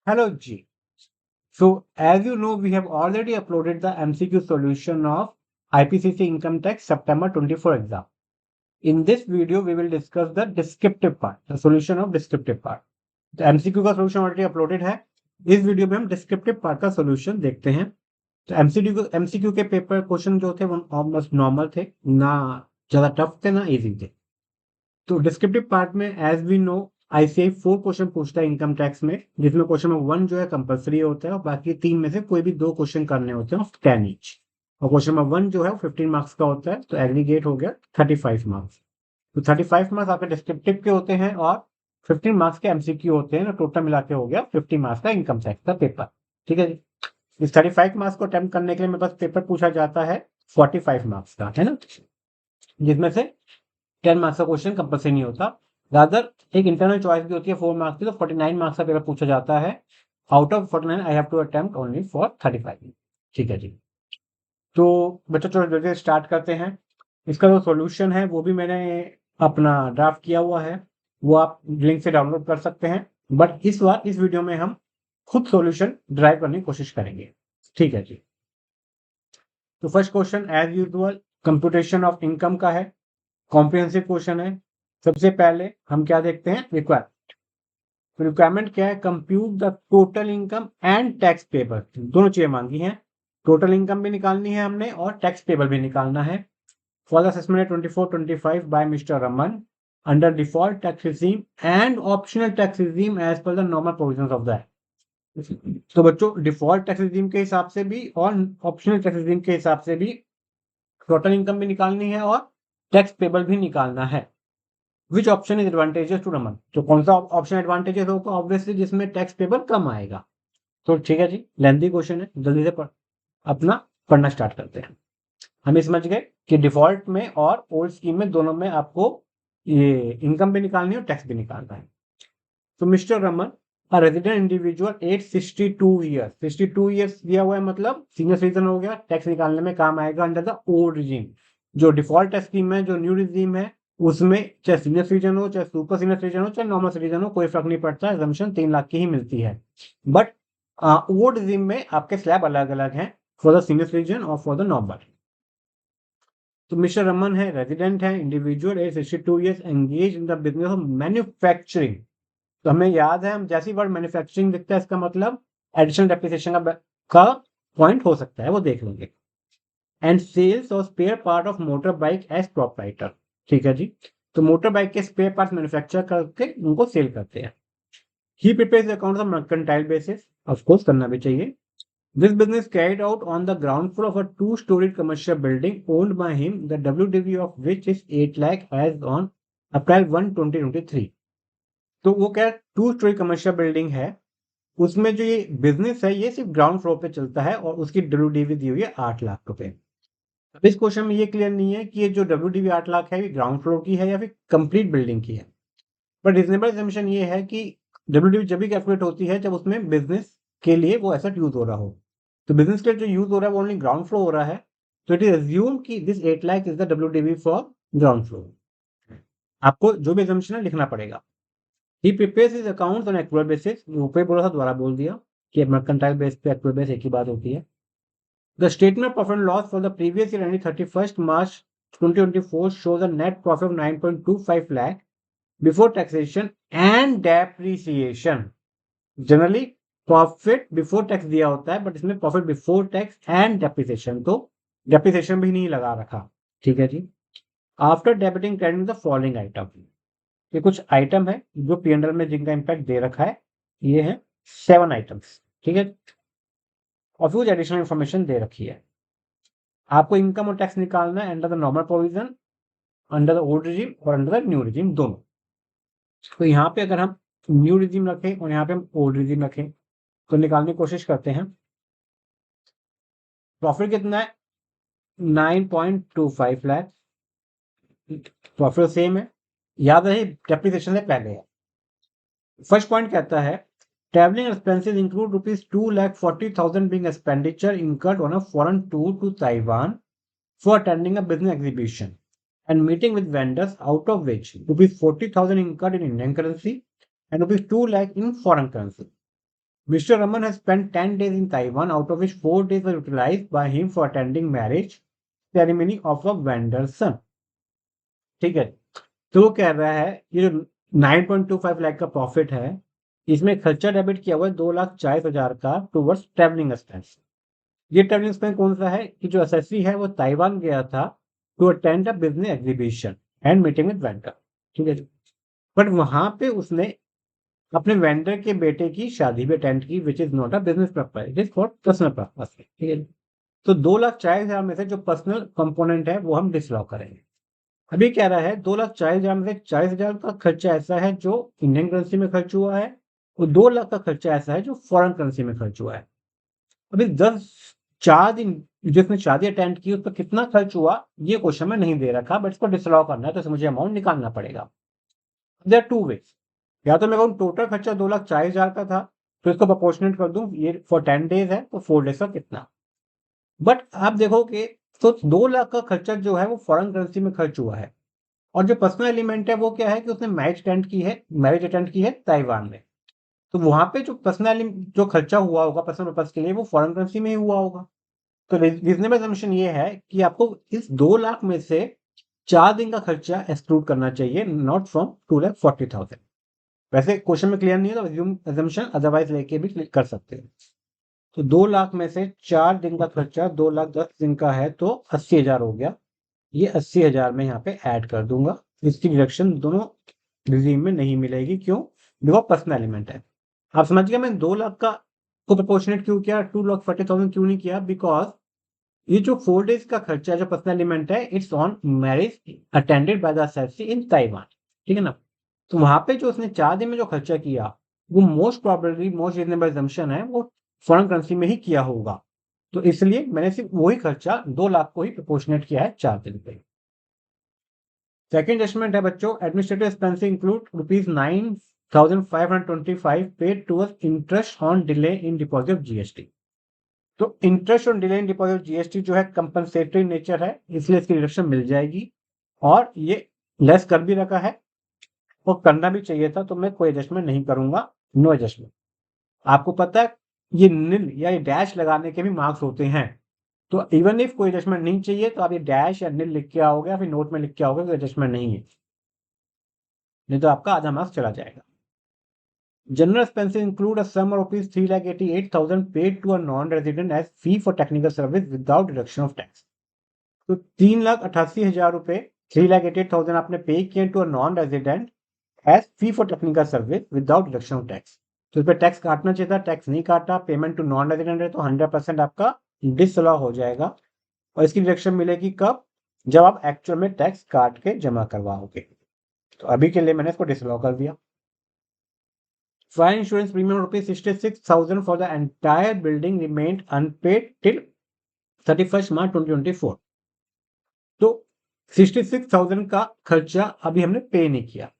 Hello G. So as you know, we have already uploaded the MCQ solution of IPCC Income Tax September 24 exam. In this video, we will discuss the descriptive part, the solution of descriptive part. तो MCQ का solution already uploaded है. इस video में हम descriptive part का solution देखते हैं. तो MCQ के पेपर क्वेश्चन जो थे वो ऑलमोस्ट नॉर्मल थे, ना ज्यादा टफ थे ना इजी थे. तो डिस्क्रिप्टिव पार्ट में as we know ICI 4 question पूछता है इनकम टैक्स में, जिसमें क्वेश्चन नंबर 1 जो है कंपलसरी होता है और बाकी 3 में से कोई भी 2 क्वेश्चन करने होते हैं ऑफ 10 ईच. और क्वेश्चन नंबर 1 जो है 15 मार्क्स का होता है, तो एग्रीगेट हो गया 35 मार्क्स. तो 35 मार्क्स आपके डिस्क्रिप्टिव के होते हैं और 15 मार्क्स के एमसीक्यू होते हैं, टोटल मिला के हो गया 50 मार्क्स का इनकम टैक्स का पेपर. ठीक है जी. इस 35 मार्क्स को अटेम्प्ट करने के लिए मेरे पास पेपर पूछा जाता है 45 मार्क्स का, है ना, जिसमें से 10 मार्क्स का क्वेश्चन कंपल्सरी नहीं होता. रादर एक इंटरनल चॉइस भी होती है 4 मार्क्स की, तो 49 मार्क्स का पेपर पूछा जाता है. Out of 49 I have to attempt only for 35. ठीक है जी. तो बच्चों चलो जल्दी स्टार्ट करते हैं. इसका जो सॉल्यूशन है वो भी मैंने अपना ड्राफ्ट किया हुआ है, वो आप लिंक से डाउनलोड कर सकते हैं. बट इस बार इस वीडियो में हम खुद सॉल्यूशन ड्राइव करने की कोशिश करेंगे. ठीक है जी. तो first question as usual computation of income का है, कॉम्प्रिहेंसिव क्वेश्चन है. सबसे पहले हम क्या देखते हैं, रिक्वायरमेंट क्या है, compute the total income and tax payable. दोनों चीजें मांगी हैं, टोटल इनकम भी निकालनी है हमने और टैक्स पेबल भी निकालना है. For the assessment 24-25 by mister Raman under default tax regime and optional tax regime as per the normal provisions of the. तो बच्चों डिफॉल्ट टैक्स रिजीम के हिसाब से भी और ऑप्शनल टैक्स रिजीम के हिसाब से भी टोटल इनकम भी निकालनी है और टैक्स पेबल भी निकालना है. Which option is advantages to Raman, तो कौन सा ऑप्शन एडवांटेजेस होगा, ऑब्वियसली जिसमें टैक्स पेबल कम आएगा. तो ठीक है जी, लेंथी क्वेश्चन है, जल्दी से अपना पढ़ना स्टार्ट करते हैं. हम समझ गए कि डिफॉल्ट में और ओल्ड स्कीम में दोनों में आपको ये इनकम भी निकालनी है और टैक्स भी निकालना है. तो mister Raman a resident individual age 62 years, 62 years दिया हुआ है, मतलब सीनियर सिटीजन हो गया, टैक्स निकालने में काम आएगा अंडर द ओल्ड रिजीम. जो डिफॉल्ट टैक्स स्कीम है, जो न्यू रिजीम है, उसमें चाहे सीनियर सिटीजन हो, चाहे सुपर सीनियर सिटीजन हो, चाहे नॉर्मल सिटीजन हो, कोई फर्क नहीं पड़ता, एग्जम्पशन 3 लाख की ही मिलती है. बट ओल्ड रिजीम में आपके स्लैब अलग अलग हैं फॉर द सीनियर सिटीजन और फॉर द नॉर्मल. तो मिस्टर रमन है, रेजिडेंट है, individual age 62 years, engage in the business of manufacturing. तो हमें याद है, हम जैसी वर्ड मैन्युफैक्चरिंग दिखता है इसका मतलब एडिशनल डेप्रिसिएशन का पॉइंट हो सकता है, वो देख लेंगे. एंड सेल्स और spare part of motor bike as proprietor. ठीक है जी. तो मोटर बाइक के स्पेयर पार्ट मैन्युफैक्चर करके उनको सेल करते हैं. He prepares account on mercantile basis, of course करना भी चाहिए. This business carried out on the ground floor of a 2-storied commercial building owned by him, the WDV of which is 8 lakh as on April 1, 2023. तो वो क्या 2 story commercial building है, उसमें जो ये बिजनेस है ये सिर्फ ग्राउंड फ्लोर पे चलता है और उसकी WDV दी हुई है 8 लाख रुपए. अब इस क्वेश्चन में ये क्लियर नहीं है कि ये जो WDV 8 लाख है ये ग्राउंड फ्लोर की है या फिर कंप्लीट बिल्डिंग की है. बट रिजनेबल एजम्पशन ये है कि WDV जब भी कैलकुलेट होती है जब उसमें बिजनेस के लिए वो एसेट यूज हो रहा हो. तो बिजनेस के लिए जो यूज हो रहा है वो ओनली ग्राउंड फ्लोर हो रहा है, तो इट इज अज्यूम कि this 8 lakh is the WDV for ground floor. आपको जो भी एजम्पशन है लिखना पड़ेगा. He prepares his accounts on actual basis, ऊपर बोला था दोबारा बोल दिया कि मर्केंटाइल बेस पे एक्चुअल बेस एक ही बात होती है. The statement of profit and loss for the previous year ending 31 March 2024 shows a net profit of 9.25 lakh before taxation and depreciation. Generally profit before tax दिया होता है, बट इसमें profit before tax and depreciation, तो depreciation भी नहीं लगा रखा. ठीक है जी. After debiting credit the following item, ये कुछ आइटम है जो P&L में जिनका इंपैक्ट दे रखा है, ये है 7 आइटम्स. ठीक है. और कुछ एडिशनल इंफॉर्मेशन दे रखी है. आपको इनकम और टैक्स निकालना है under the normal provision, under the old regime और अंडर द न्यू रिजीम दोनों. तो यहाँ पे अगर हम न्यू रिजीम रखें और यहाँ पे हम ओल्ड रिजीम रखें तो निकालने की कोशिश करते हैं. प्रॉफिट कितना है 9.25 लाख, प्रॉफिट सेम है, याद रहे डेप्रिसिएशन से पहले है. फर्स्ट पॉइंट कहता है travelling expenses include ₹2,40,000 being expenditure incurred on a foreign tour to Taiwan for attending a business exhibition and meeting with vendors, out of which ₹40,000 incurred in Indian currency and ₹2 lakh in foreign currency. Mr. Raman has spent 10 days in Taiwan, out of which 4 days were utilized by him for attending marriage ceremony of a vendor's son. ठीक है, तो वो कह रहा है ये जो 9.25 लाख का प्रॉफिट है, इसमें खर्चा डेबिट किया हुआ है 2,40,000 का टूवर्ड्स ट्रैवलिंग एक्सपेंस। ये ट्रैवलिंग एक्सपेंस कौन सा है कि जो एसएससी है वो ताइवान गया था to attend a business exhibition and meeting with vendor. ठीक है, बट वहां पे उसने अपने वेंडर के बेटे की शादी भी अटेंड की, विच is not a business purpose, it is for personal purpose. ठीक है, तो 2,40,000 में से जो पर्सनल कंपोनेंट है वो हम डिसलॉ करेंगे। अभी कह रहा है 2,40,000 में से 40,000 का खर्चा ऐसा है जो इंडियन करेंसी में खर्च हुआ है और 2 लाख का खर्चा ऐसा है जो फॉरेन करेंसी में खर्च हुआ है। अभी 4 दिन जिसने शादी अटेंड की उस पर कितना खर्च हुआ ये क्वेश्चन में नहीं दे रखा, बट इसको डिसलॉ करना है तो मुझे अमाउंट निकालना पड़ेगा। देयर आर 2 वेज, या तो मैं कहूँ टोटल खर्चा 2,40,000 का था तो इसको प्रोपोर्शनेट कर दूं, ये फॉर 10 डेज है तो 4 डेज का कितना। बट आप देखोगे तो 2 लाख का खर्चा जो है वो फॉरेन करेंसी में खर्च हुआ है और जो पर्सनल एलिमेंट है वो क्या है कि उसने मैरिज अटेंड की है ताइवान में, तो वहां पे जो पर्सनल जो खर्चा हुआ होगा पर्सनल पर्पज के लिए वो फॉरेन करेंसी में ही हुआ होगा। तो रीजनेबल असम्पशन ये है कि आपको इस 2 लाख में से 4 दिन का खर्चा एक्सक्लूड करना चाहिए, नॉट फ्रॉम 2,40,000। वैसे क्वेश्चन में क्लियर नहीं है तो असम्पशन अदरवाइज लेके भी कर सकते हैं। तो 2 लाख में से 4 दिन का खर्चा 2,10,000 दिन का है तो 80,000 हो गया। ये 80,000 में यहाँ पे ऐड कर दूंगा, इसकी डिडक्शन दोनों रिजीम में नहीं मिलेगी। क्यों? बिकॉज पर्सनल एलिमेंट है। आप समझ गए मैं 2 लाख का को प्रोपोर्शनेट क्यों किया, 2,40,000 क्यों नहीं किया, बिकॉज ये जो 4 डेज का खर्चा जो पर्सनल एलिमेंट है it's on marriage attended by the SFC in Taiwan. ठीक है ना, तो वहां पे जो उसने 4 दिन में जो खर्चा किया वो most probably most reasonable assumption है वो फॉरेन करेंसी में ही किया होगा, तो इसलिए मैंने सिर्फ वही खर्चा 2 लाख को ही प्रोपोर्शनेट किया है 4 दिन पे। सेकेंड जजमेंट है बच्चों, administrative expense include ₹9,525 paid towards interest on delay in deposit of GST. तो interest on delay in deposit of GST जो है कंपनसेटरी नेचर है, इसलिए इसकी रिडक्शन मिल जाएगी और ये लेस कर भी रखा है और करना भी चाहिए था, तो मैं कोई एडजस्टमेंट नहीं करूंगा, नो एडजस्टमेंट। आपको पता है ये नील या ये डैश लगाने के भी मार्क्स होते हैं, तो इवन इफ कोई एडजस्टमेंट नहीं चाहिए तो आप ये डैश या नील लिख के आओगे या फिर नोट में लिख के आओगे कोई एडजस्टमेंट नहीं है, नहीं तो आपका आधा मार्क्स चला जाएगा। General expenses include a sum of ₹3,88,000 paid to a non resident as fee for technical service without deduction of tax. तो 3,88,000 रुपए 3,88,000 आपने पे किए to a non resident as fee for technical service without deduction of tax. तो इस पर tax काटना चाहिए था, टैक्स नहीं काटा, पेमेंट टू नॉन रेजिडेंट है तो 100% आपका डिसअलाउ हो जाएगा और इसकी डिडक्शन मिलेगी कब, जब आप एक्चुअल में टैक्स काट के जमा करवाओगे। तो अभी के लिए मैंने इसको डिसअलाउ कर दिया। Fire insurance premium ₹66,000 for the entire building remained unpaid till 31 March 2024। तो 66,000 का खर्चा अभी हमने पे नहीं किया,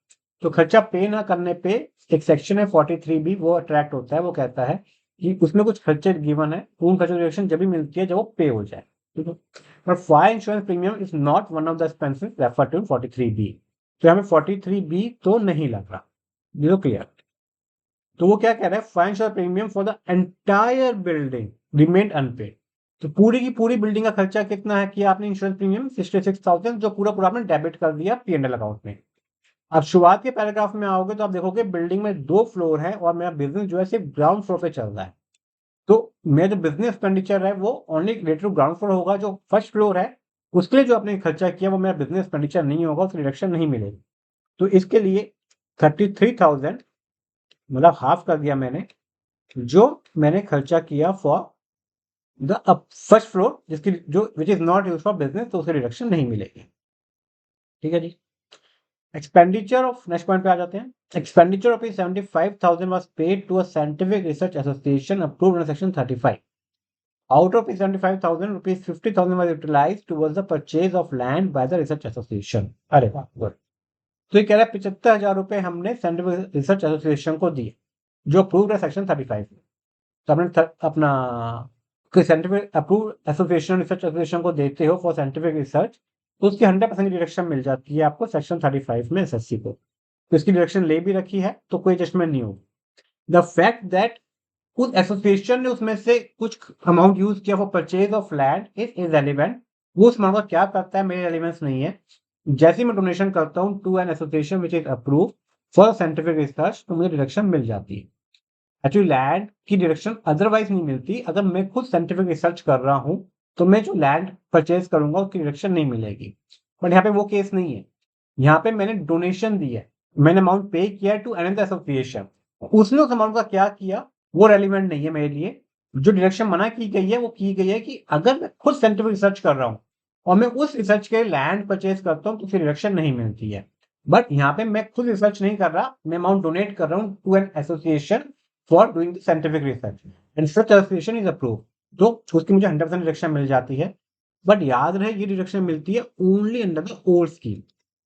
तो खर्चा पे ना करने पे एक सेक्शन है 43B वो अट्रैक्ट होता है, वो कहता है कि उसमें कुछ खर्चे गिवन है, उन खर्चों की डिडक्शन जब भी मिलती है जब वो पे हो जाए। ठीक है, पर fire insurance premium is not one of the expenses refer to 43B, तो हमें 43B तो नहीं लग रहा, ये तो क्लियर। तो वो क्या कह रहा है, fire insurance premium for the entire building remained unpaid. तो पूरी की पूरी बिल्डिंग का खर्चा कितना है कि आपने इंश्योरेंस प्रीमियम 66,000 जो पूरा पूरा आपने डेबिट कर दिया P&L अकाउंट में। आप शुरुआत के पैराग्राफ में आओगे तो आप देखोगे बिल्डिंग में 2 फ्लोर है और मेरा बिजनेस जो है सिर्फ ग्राउंड फ्लोर पे चल रहा है, तो मेरा जो बिजनेस एक्सपेंडिचर है वो only related to ground floor होगा, जो फर्स्ट फ्लोर है उसके लिए जो आपने खर्चा किया वो मेरा बिजनेस एक्सपेंडिचर नहीं होगा, उसकी रिडक्शन नहीं मिलेगी। तो इसके लिए 33,000 मतलब हाफ कर दिया मैंने जो मैंने खर्चा किया फॉर द फर्स्ट फ्लोर, जिसकी जो which is not use for business, तो उसकी रिडक्शन नहीं मिलेगी। ठीक है जी, एक्सपेंडिचर ऑफ नेक्स्ट पॉइंट पे आ जाते हैं। Expenditure of 75,000 was paid to a scientific research association approved under section 35। Out of 75,000 rupees 50,000 was utilised towards the purchase of land by the research association. अरे वाह, गुड। तो ये कह रहा है 75,000 रुपए हमने साइंटिफिक रिसर्च एसोसिएशन को दिए जो अप्रूव्ड है सेक्शन 35 में। तो हमने अपना scientific approve association research association को देते हो फॉर साइंटिफिक रिसर्च, तो उसकी 100% की डिडक्शन मिल जाती है आपको सेक्शन 35 में एसएससी को, तो इसकी डिडक्शन ले भी रखी है तो कोई एडजस्टमेंट नहीं होगी। द फैक्ट दैट उस एसोसिएशन ने उसमें से कुछ अमाउंट यूज किया for purchase of land is irrelevant. वो उस अमाउंट का क्या करता है मेरे रेलिवेंस नहीं है। जैसे ही मैं डोनेशन करता हूँ to an association which is approve for scientific research, तो मुझे डिडक्शन मिल जाती है। एक्चुअली लैंड की डिडक्शन अदरवाइज नहीं मिलती। अगर मैं खुद साइंटिफिक रिसर्च कर रहा हूँ तो मैं जो लैंड परचेज करूंगा उसकी डिडक्शन नहीं मिलेगी। बट यहाँ पे वो केस नहीं है। यहाँ पे मैंने डोनेशन दी है, मैंने अमाउंट पे किया टू अनदर एसोसिएशन, उसने उस अमाउंट का क्या किया वो रेलिवेंट नहीं है मेरे लिए। जो डिडक्शन मना की गई है वो की गई है कि अगर मैं खुद साइंटिफिक रिसर्च कर रहा हूँ और मैं उस रिसर्च के लैंड परचेज करता हूँ तो फिर डिडक्शन नहीं मिलती है। बट यहाँ पे मैं खुद रिसर्च नहीं कर रहा, मैं अमाउंट डोनेट कर रहा हूँ to an association for doing scientific research and such association is approve, तो उसकी मुझे 100% डिडक्शन मिल जाती है। बट याद रहे ये डिडक्शन मिलती है only under the old scheme,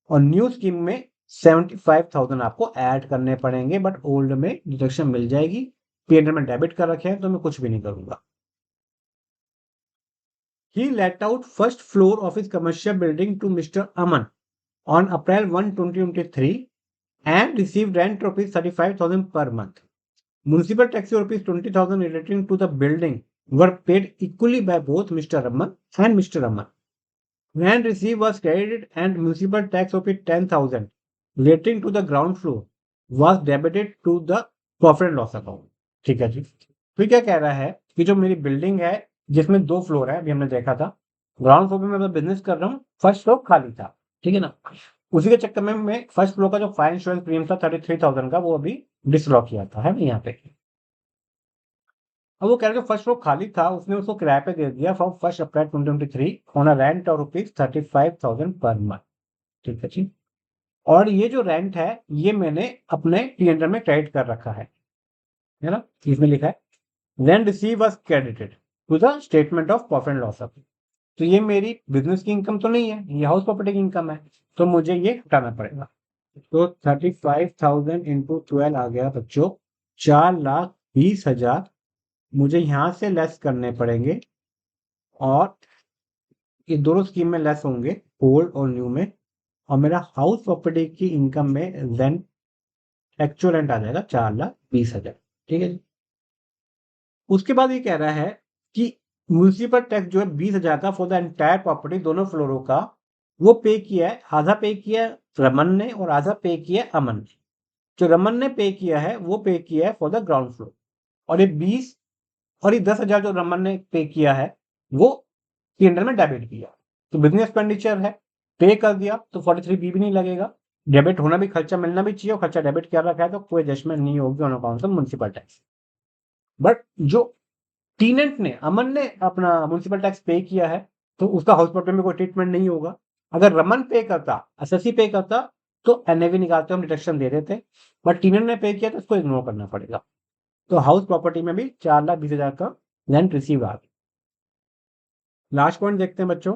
और न्यू स्कीम में 75,000 आपको ऐड करने पड़ेंगे। बट ओल्ड में डिडक्शन मिल जाएगी। पीएनएल में डेबिट कर रखे हैं तो मैं कुछ भी नहीं करूंगा। He let out first floor of his commercial building to Mr. Aman on April 1, 2023 and received rent rupees 35,000 per month. Municipal tax rupees 20,000 relating to the building were paid equally by both Mr. Raman and Mr. Raman. Rent received was credited and municipal tax rupees 10,000 relating to the ground floor was debited to the profit and loss account. ठीक है जी। फिर क्या कह रहा है कि जो मेरी बिल्डिंग है जिसमें 2 फ्लोर है, अभी हमने देखा था, ग्राउंड फ्लोर पे मैं बिजनेस कर रहा हूँ, फर्स्ट फ्लोर खाली था, ठीक है ना। उसी के चक्कर में मैं फर्स्ट फ्लोर का जो फायर इंश्योरेंस प्रीमियम था 33,000 का, वो अभी डिसलॉक किया था, है ना यहाँ पे। अब वो कह रहे जो फर्स्ट फ्लोर खाली था उसने उसको किराए पे दे दिया from 1 April 2023 on a rent of rupees 35,000 per month. ठीक है जी। और ये जो रेंट है ये मैंने अपने टीएनडर में क्रेडिट कर रखा है ना। इसमें लिखा है rent receive was credited to the statement of profit and loss. तो ये मेरी बिजनेस की इनकम तो नहीं है, ये हाउस प्रॉपर्टी की इनकम है, तो मुझे ये हटाना पड़ेगा। तो 35,000 इंटू 12 आ गया बच्चों 4,20,000 मुझे यहाँ से लेस करने पड़ेंगे, और ये दोनों स्कीम में लेस होंगे ओल्ड और न्यू में, और मेरा हाउस प्रॉपर्टी की इनकम में रेंट एक्चुअल रेंट आ जाएगा 4,20,000। ठीक है जी। उसके बाद ये कह रहा है कि म्यूनिसिपल टैक्स जो है 20,000 का फॉर द एंटायर प्रॉपर्टी, दोनों फ्लोरों का, वो पे किया है, आधा पे किया है रमन ने और आधा पे किया है अमन ने। जो रमन ने पे किया है वो पे किया है फॉर द ग्राउंड फ्लोर, और ये 20 और ये 10,000 जो रमन ने पे किया है वो पीएनएल में डेबिट किया। तो बिजनेस एक्सपेंडिचर है, पे कर दिया तो 43B भी नहीं लगेगा। डेबिट होना भी, खर्चा मिलना भी चाहिए, और खर्चा डेबिट कर रखा है तो कोई एडजस्टमेंट नहीं होगी on account of municipal tax. But जो टीनेंट ने, अमन ने अपना म्युनिसिपल टैक्स पे किया है तो उसका हाउस प्रॉपर्टी में कोई ट्रीटमेंट नहीं होगा। अगर रमन पे करता, एसएससी पे करता, तो एनएवी निकालते हम डिडक्शन दे देते, बट टीनेंट ने पे किया तो उसको इग्नोर करना पड़ेगा। तो हाउस प्रॉपर्टी में भी 4,20,000 का रेंट रिसीव आ गया। लास्ट पॉइंट देखते हैं बच्चों।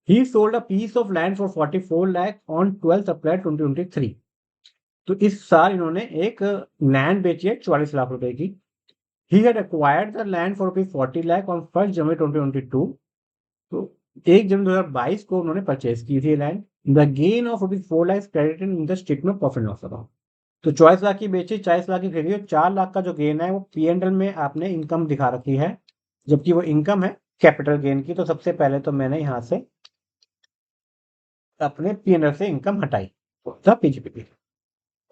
He sold a piece of land for 44 lakh on 12th April 2023। तो इस साल इन्होंने एक लैंड बेची है 44 लाख रुपए की। He had acquired the land for rupees 40 lakh on 1 January 2022। तो 1 जनवरी 2022 को उन्होंने परचेज की थी land. The gain of rupees 4 lakh credited in the statement of profit and loss account. तो 44 लाख की बेची, 40 लाख की खरीदी, 4 लाख का जो गेन है वो पीएनएल में आपने इनकम दिखा रखी है, जबकि वो इनकम है कैपिटल गेन की। तो सबसे पहले तो मैंने यहाँ से अपने पीएनएल से इनकम हटाई था पीजीपीपी।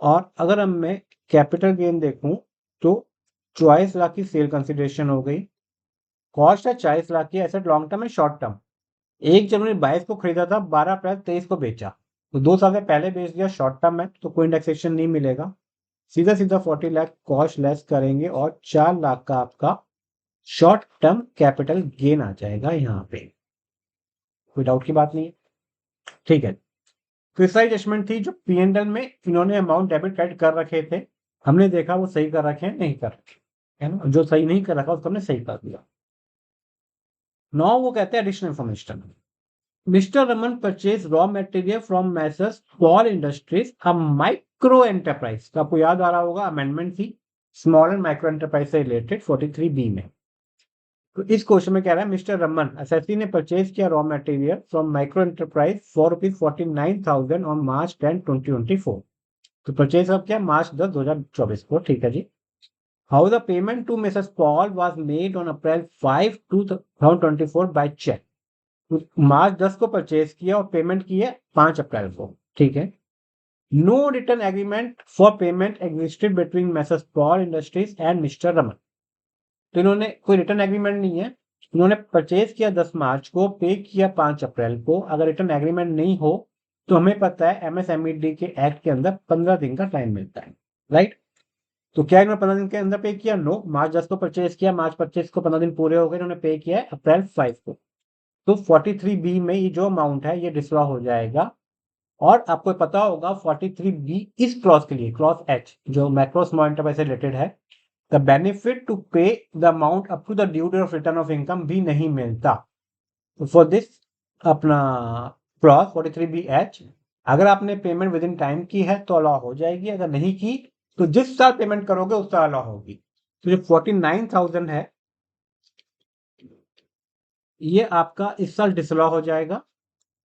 और अगर अब मैं कैपिटल गेन देखूं तो 44 लाख की सेल कंसिडरेशन हो गई, कॉस्ट है 40 लाख की, एसेट लॉन्ग टर्म है शॉर्ट टर्म। 1 जनवरी 22 को खरीदा था, 12 अप्रैल 23 को बेचा, तो 2 साल से पहले बेच दिया, शॉर्ट टर्म है तो कोई इंडेक्सेशन नहीं मिलेगा। सीधा सीधा 40 लाख कॉस्ट लेस करेंगे और 4 लाख का आपका शॉर्ट टर्म कैपिटल गेन आ जाएगा यहाँ पे। कोई डाउट की बात नहीं है, ठीक है। तो इस सारी जजमेंट थी जो पीएनएल में इन्होंने अमाउंट डेबिट क्रेडिट कर रखे थे, हमने देखा वो सही कर रखे हैं नहीं कर रखे, है ना। जो सही नहीं कर रखा उसको हमने सही कर दिया। नाउ वो कहते हैं additional information. Mister Raman purchase raw material from Messrs Paul industries a micro enterprise. तो आपको याद आ रहा होगा अमेंडमेंट थी स्मॉल एंड माइक्रो एंटरप्राइज से रिलेटेड 43B में। तो इस क्वेश्चन में कह रहा है मिस्टर रमन एसएससी ने परचेज किया raw material from micro enterprise for rupees 49,000 on March 10, 2024। तो परचेज अब क्या, मार्च 10, 2024 को, ठीक है जी। How the payment to Mrs Paul was made on April 5, 2024 by cheque. March 10 को परचेज किया और पेमेंट की है 5 अप्रैल को, ठीक है। No written agreement for payment existed between Mrs Paul industries and mister Raman. तो इन्होंने कोई रिटर्न एग्रीमेंट नहीं है, इन्होंने परचेज किया 10 मार्च को, पे किया 5 अप्रैल को। अगर रिटर्न एग्रीमेंट नहीं हो तो हमें पता है एमएसएमईडी के एक्ट के अंदर 15 दिन का टाइम मिलता है, राइट। तो क्या इन्होंने 15 दिन के अंदर पे किया? नो। मार्च 10 को परचेज किया, मार्च 25 को 15 दिन पूरे हो गए, इन्होंने पे किया है अप्रैल 5 को। तो 43B में ये जो अमाउंट है ये डिसलॉ हो जाएगा। और आपको पता होगा 43B इस क्लॉज के लिए, क्लॉज एच जो मैक्रो स्मॉल एंटरप्राइज से रिलेटेड है, the benefit to pay the amount up to the due date of return of income भी नहीं मिलता। फॉर दिस अपना क्लॉज 43BH, अगर आपने पेमेंट विद इन टाइम की है तो अलाउ हो जाएगी, अगर नहीं की तो जिस साल पेमेंट करोगे उस साल अलाउ होगी। तो जो 49,000 है ये आपका इस साल डिसअलाउ हो जाएगा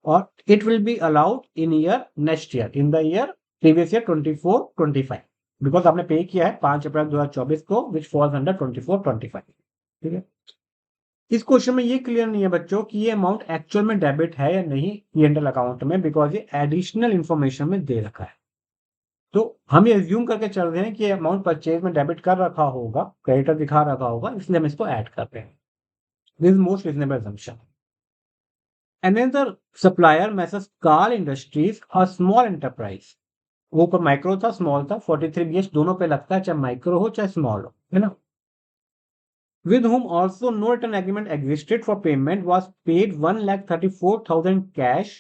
और it will be allowed in year next year, in the year previous year 24-25, because आपने पे किया है 5 अप्रैल 2024 को, विच फॉल्स अंडर 24-25, ठीक है। इस क्वेश्चन में ये क्लियर नहीं है बच्चों कि ये अमाउंट एक्चुअल में डेबिट है या नहीं P&L अकाउंट में, बिकॉज ये एडिशनल इंफॉर्मेशन में दे रखा है। तो हम ये एज्यूम करके चल रहे हैं कि अमाउंट परचेज में डेबिट कर रखा होगा, क्रेडिटर दिखा रखा होगा, इसलिए हम इसको ऐड कर रहे हैं। This is most reasonable assumption. Another supplier, Messrs. Carl Industries, a small enterprise, वो ऊपर माइक्रो था, स्मॉल था, 43BH दोनों पे लगता है, चाहे माइक्रो हो चाहे स्मॉल हो, है ना। With whom also no return agreement existed for payment, was paid 1,34,000 cash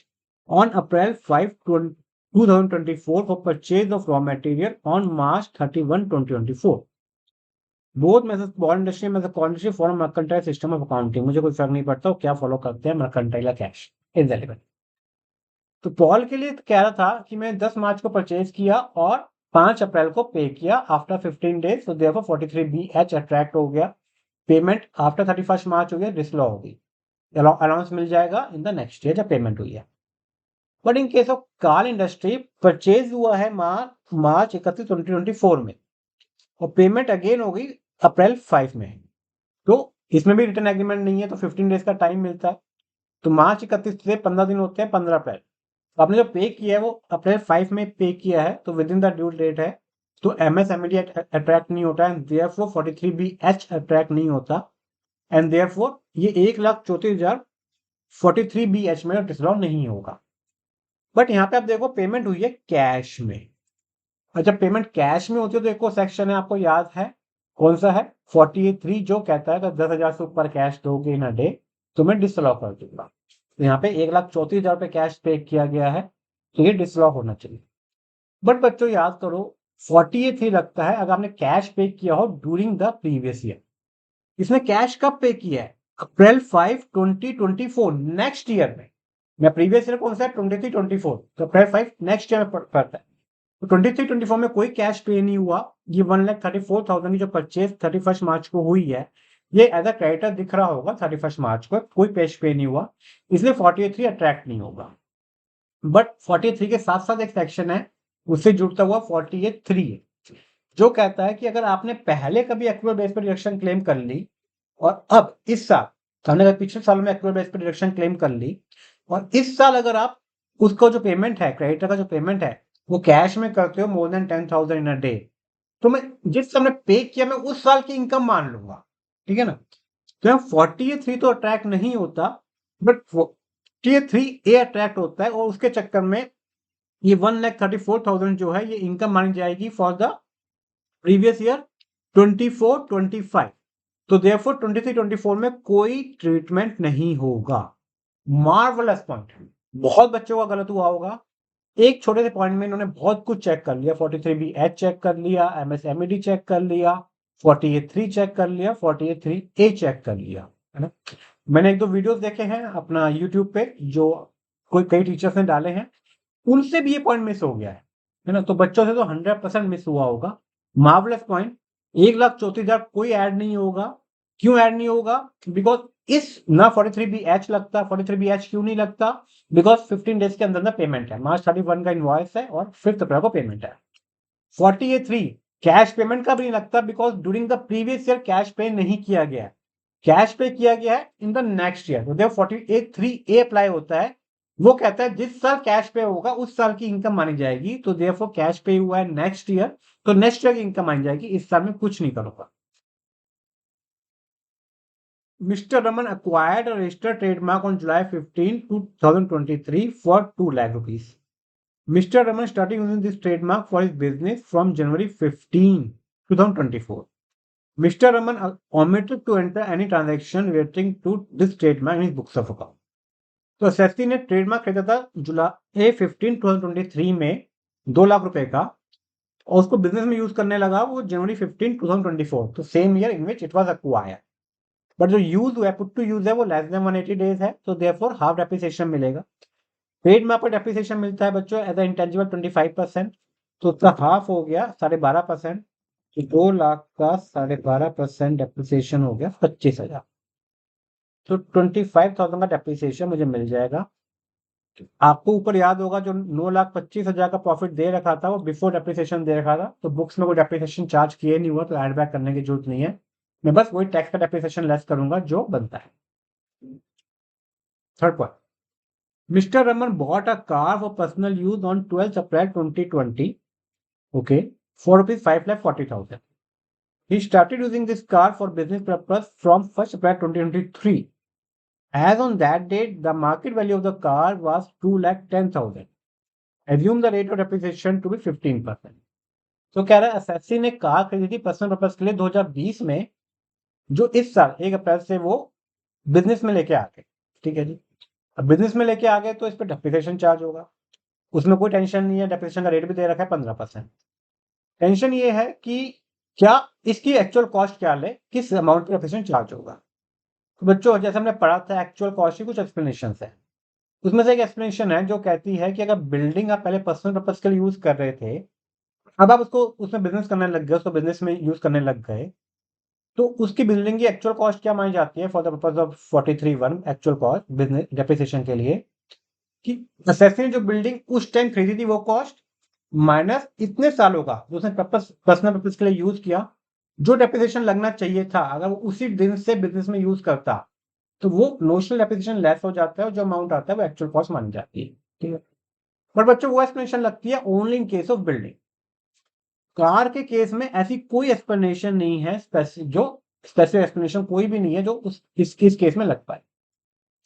on April 5, 2024 for purchase of raw material on March 31, 2024. Both message Paul industry message call industry for mercantile system of accounting, मुझे कोई फर्क नहीं पड़ता वो क्या follow करते हैं, mercantile या कैश इज रेलेवेंट। तो पॉल के लिए कह रहा था कि मैं 10 मार्च को परचेज किया और 5 अप्रैल को पे किया आफ्टर 15 डेज, तो देखो 43BH अट्रैक्ट हो गया, पेमेंट आफ्टर 31 मार्च हो गया, डिसलॉ हो गई, अलाउंस मिल जाएगा इन द नेक्स्ट ईयर जब पेमेंट हुई है। But in case of Karl industry purchase हुआ है मार्च 31, 2024 में और पेमेंट अगेन हो गई अप्रैल 5 में, तो इसमें भी रिटर्न एग्रीमेंट नहीं है, तो 15 डेज का टाइम मिलता है। तो मार्च 31 से 15 दिन होते हैं 15 अप्रैल। तो आपने जो पे किया है वो अप्रैल 5 में पे किया है, तो within the due date है, तो एमएसएमईडी अट्रैक्ट नहीं होता है, देयरफॉर 43BH अट्रैक्ट नहीं होता, एंड देयरफॉर ये 1,34,000 43BH में डिसअलाउ नहीं होगा। बट यहाँ पे आप देखो पेमेंट हुई है कैश में, और जब पेमेंट कैश में होती है तो एक और सेक्शन है, आपको याद है कौन सा है? 48(3) जो कहता है कि 10,000 से ऊपर कैश दोगे इन अ डे तो मैं डिसअलाउ कर दूंगा। तो यहाँ पे 1,34,000 रुपए कैश पे किया गया है, तो ये डिसअलाउ होना चाहिए। बट बच्चों याद करो 48(3) लगता है अगर आपने कैश पे किया हो ड्यूरिंग द प्रीवियस ईयर। इसने कैश कब पे किया है? अप्रैल 5, 2024, नेक्स्ट ईयर में। मैं प्रीवियस ईयर कौन सा है? 23-24, तो अप्रैल 5 नेक्स्ट ईयर में पड़ता है। तो 23-24 में कोई कैश पे नहीं हुआ, ये 1,34,000 की जो परचेज 31 मार्च को हुई है ये एज अ क्रेडिटर दिख रहा होगा 31 मार्च को, कोई कैश पे नहीं हुआ, इसलिए 48(3) अट्रैक्ट नहीं होगा। बट 48(3) के साथ साथ एक सेक्शन है उससे जुड़ता हुआ 48(3) जो कहता है कि अगर आपने पहले कभी एक्रूअल बेस पर डिडक्शन क्लेम कर ली और अब इस साल, हमने पिछले साल में एक्रूअल बेस पर डिडक्शन क्लेम कर ली और इस साल अगर आप उसका जो पेमेंट है, क्रेडिटर का जो पेमेंट है वो कैश में करते हो more than 10,000 in a day, तो मैं जिस समय पे किया मैं उस साल की इनकम मान लूंगा, ठीक है ना। तो यहाँ 48(3) तो अट्रैक्ट नहीं होता, बट 48(3) अट्रैक्ट होता है, और उसके चक्कर में ये 1,34,000 जो है ये इनकम मानी जाएगी फॉर द प्रीवियस ईयर 24-25। तो देयरफॉर 23-24 में कोई ट्रीटमेंट नहीं होगा। मार्वलस पॉइंट, बहुत बच्चों का गलत हुआ होगा, एक छोटे से पॉइंट में इन्होंने बहुत कुछ चेक कर लिया, 43BH चेक कर लिया, MSMED चेक कर लिया, 48(3) चेक कर लिया, 48(3)A चेक कर लिया, है ना। मैंने एक दो वीडियोस देखे हैं अपना यूट्यूब पे जो कई टीचर्स ने डाले हैं, उनसे भी ये पॉइंट मिस हो गया है ना। तो बच्चों से तो 100% मिस हुआ होगा। मार्वलस पॉइंट, 1,34,000 कोई ऐड नहीं होगा। क्यों ऐड नहीं होगा? बिकॉज इस ना 43BH लगता, 43BH क्यों नहीं लगता? बिकॉज 15 डेज के अंदर ना पेमेंट है, मार्च 31 का इनवॉइस है और 5 अप्रैल को पेमेंट है। 48(3) कैश पेमेंट का भी नहीं लगता because during the previous year cash पे नहीं किया गया है, कैश पे किया गया है इन द नेक्स्ट ईयर। तो देखो 48(3)(a अप्लाई होता है, वो कहता है जिस साल कैश पे होगा उस साल की इनकम मानी जाएगी। तो देयरफॉर कैश पे हुआ है नेक्स्ट ईयर, तो नेक्स्ट ईयर की इनकम मानी जाएगी, इस साल में कुछ नहीं करूंगा। Mr. Raman acquired a registered trademark on July 15, 2023 for 2 lakh rupees. Mr. Raman started using this trademark for his business from January 15, 2024. Mr. Raman omitted to enter any transaction relating to this trademark in his books of account. तो SSC ने trademark खरीदा था जुलाई 15, 2023 में 2 लाख रुपए का, और उसको business में यूज करने लगा वो जनवरी 15, 2024, तो same year in which it was acquired. But जो यूज हुआ है, पुट टू यूज है, वो लेस देन 180 डेज है, तो देयरफॉर हाफ डेप्रिसिएशन मिलेगा। ट्रेडमार्क पर डेप्रिसिएशन मिलता है बच्चों एज अ इंटेंजिबल 25%, तो उसका हाफ हो गया 12.5%, तो 2 लाख का 12.5% डेप्रिसिएशन हो गया 25,000, तो 25,000 का डेप्रिसिएशन मुझे मिल जाएगा। आपको ऊपर याद होगा जो 9,25,000 का प्रॉफिट दे रखा था वो बिफोर डेप्रिसिएशन दे रखा था, तो बुक्स में कोई डेप्रिसिएशन चार्ज किए नहीं हुआ, तो एड बैक करने की जरूरत नहीं है, मैं बस वही टैक्स का डेप्रिसिएशन लेस करूंगा जो बनता है। Third point, Mr. Raman bought a car for personal use on 12th April 2020, okay, for rupees 5,40,000. He started using this car for business purpose from 1st April 2023. As on that date, the market value of the car was 2,10,000. Assume the rate of depreciation to be 15%. तो कह रहा है SSC ने car खरीदी थी personal purpose के लिए 2020 में, जो इस साल 1 अप्रैल से वो बिजनेस में लेके आ गए। ठीक है जी, अब बिजनेस में लेके आ गए तो इस पर डेप्रिसिएशन चार्ज होगा, उसमें कोई टेंशन नहीं है, डेप्रिसिएशन का रेट भी दे रखा है 15%। टेंशन ये है कि क्या इसकी एक्चुअल कॉस्ट क्या ले, किस अमाउंट पर डेप्रिसिएशन चार्ज होगा। तो बच्चों जैसे हमने पढ़ा था एक्चुअल कॉस्ट की कुछ एक्सप्लेनेशन है, उसमें से एक एक्सप्लेनेशन है जो कहती है कि अगर बिल्डिंग आप पहले पर्सनल पर्पस के लिए यूज कर रहे थे, अब आप उसको उसमें बिजनेस करने लग गए, उसको बिजनेस में यूज करने लग गए, तो उसकी बिल्डिंग की एक्चुअल कॉस्ट क्या मानी जाती है for the purpose of 43(1) actual cost business depreciation के लिए, कि एसएससी ने जो बिल्डिंग उस टाइम खरीदी थी वो कॉस्ट माइनस इतने सालों का जो उसने पर्सनल पर्पस के लिए यूज किया, जो डेप्रिसिएशन लगना चाहिए था अगर वो उसी दिन से बिजनेस में यूज करता, तो वो नोशनल डेप्रिसिएशन लेस हो जाता है और जो अमाउंट आता है वो एक्चुअल कॉस्ट मानी जाती है। ठीक है, पर बच्चों वो एक्सप्लेनेशन लगती है only in case of building. Car के केस में ऐसी कोई एक्सप्लेनेशन नहीं है, जो स्पेसिफिक एक्सप्लेनेशन कोई भी नहीं है जो इस केस में लग पाए।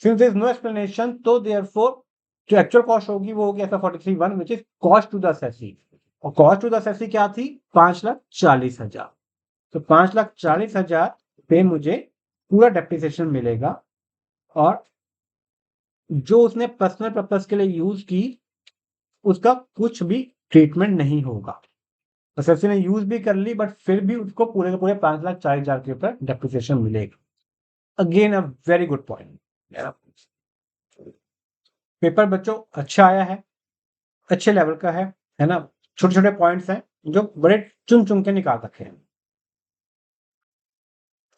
Since there is no explanation, तो देयरफॉर जो एक्चुअल कॉस्ट होगी वो होगी ऐसा 43(1) which is cost to the SSC, और कॉस्ट टू द एसएससी क्या थी 5,40,000, तो 5,40,000 पे मुझे पूरा डेप्रिसिएशन मिलेगा, और जो उसने पर्सनल पर्पस के लिए यूज की उसका कुछ भी ट्रीटमेंट नहीं होगा। एसएससी ने यूज भी कर ली बट फिर भी उसको पूरे के पूरे 5,40,000 के ऊपर डेप्रिसिएशन मिलेगा। Again a very good point. Paper बच्चों अच्छा आया है, अच्छे लेवल का है ना, छोटे छोटे पॉइंट्स हैं जो बड़े चुन चुन के निकाल रखे हैं।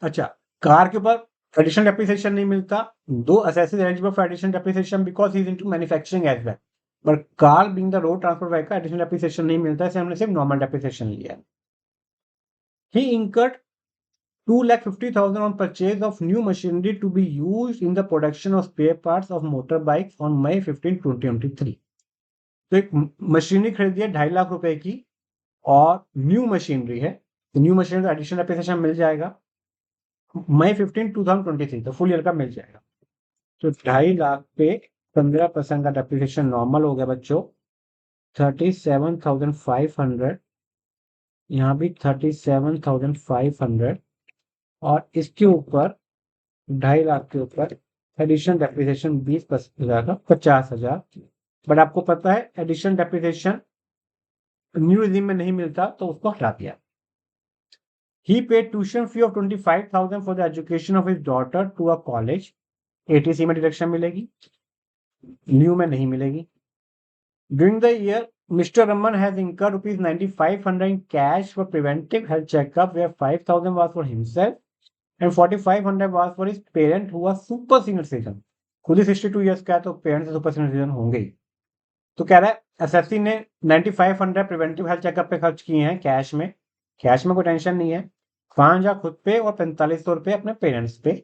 अच्छा, कार के ऊपर एडिशनल डेप्रिसिएशन नहीं मिलता, though SSC eligible for additional depreciation because he is into manufacturing as well, but car being the road transport vehicle additional depreciation नहीं मिलता है, इसलिए हमने सिर्फ नॉर्मल डेप्रिसिएशन लिया है। ही incurred 2,50,000 on purchase of new machinery to be used in the production of spare parts of motorbikes on May 15, 2023. तो एक मशीनरी खरीदी है 2.5 लाख रुपए की, और न्यू मशीनरी है, तो न्यू मशीनरी एडिशनल डेप्रिसिएशन मिल जाएगा मई 15, 2023, तो फुल ईयर का मिल जाएगा। तो 2.5 लाख पे 15% का डेप्रिसिएशन नॉर्मल हो गया बच्चों 37,500, यहाँ भी 37,500, और इसके ऊपर 2.5 लाख के ऊपर एडिशनल डेप्रिसिएशन 20% का 50,000। बट आपको पता है एडिशनल डेप्रिसिएशन न्यू रिजीम में नहीं मिलता, तो उसको हटा दिया। He paid tuition fee of 25,000 for the education of his daughter to a college. ATC में डिडक्शन मिलेगी, न्यू में नहीं मिलेगी। During the year, Mr. Raman has incurred rupees 9,500 in cash for preventive health checkup, where 5,000 was for himself and 4,500 was for his parent who was super senior citizen. खुद ही 62 years का है तो parents super senior citizen होंगे ही। तो कह रहा है SSC ने 9,500 प्रिवेंटिव हेल्थ चेकअप पे खर्च किए हैं कैश में, कैश में कोई टेंशन नहीं है, 5,000 खुद पे और 4500 रुपये अपने पेरेंट्स पे,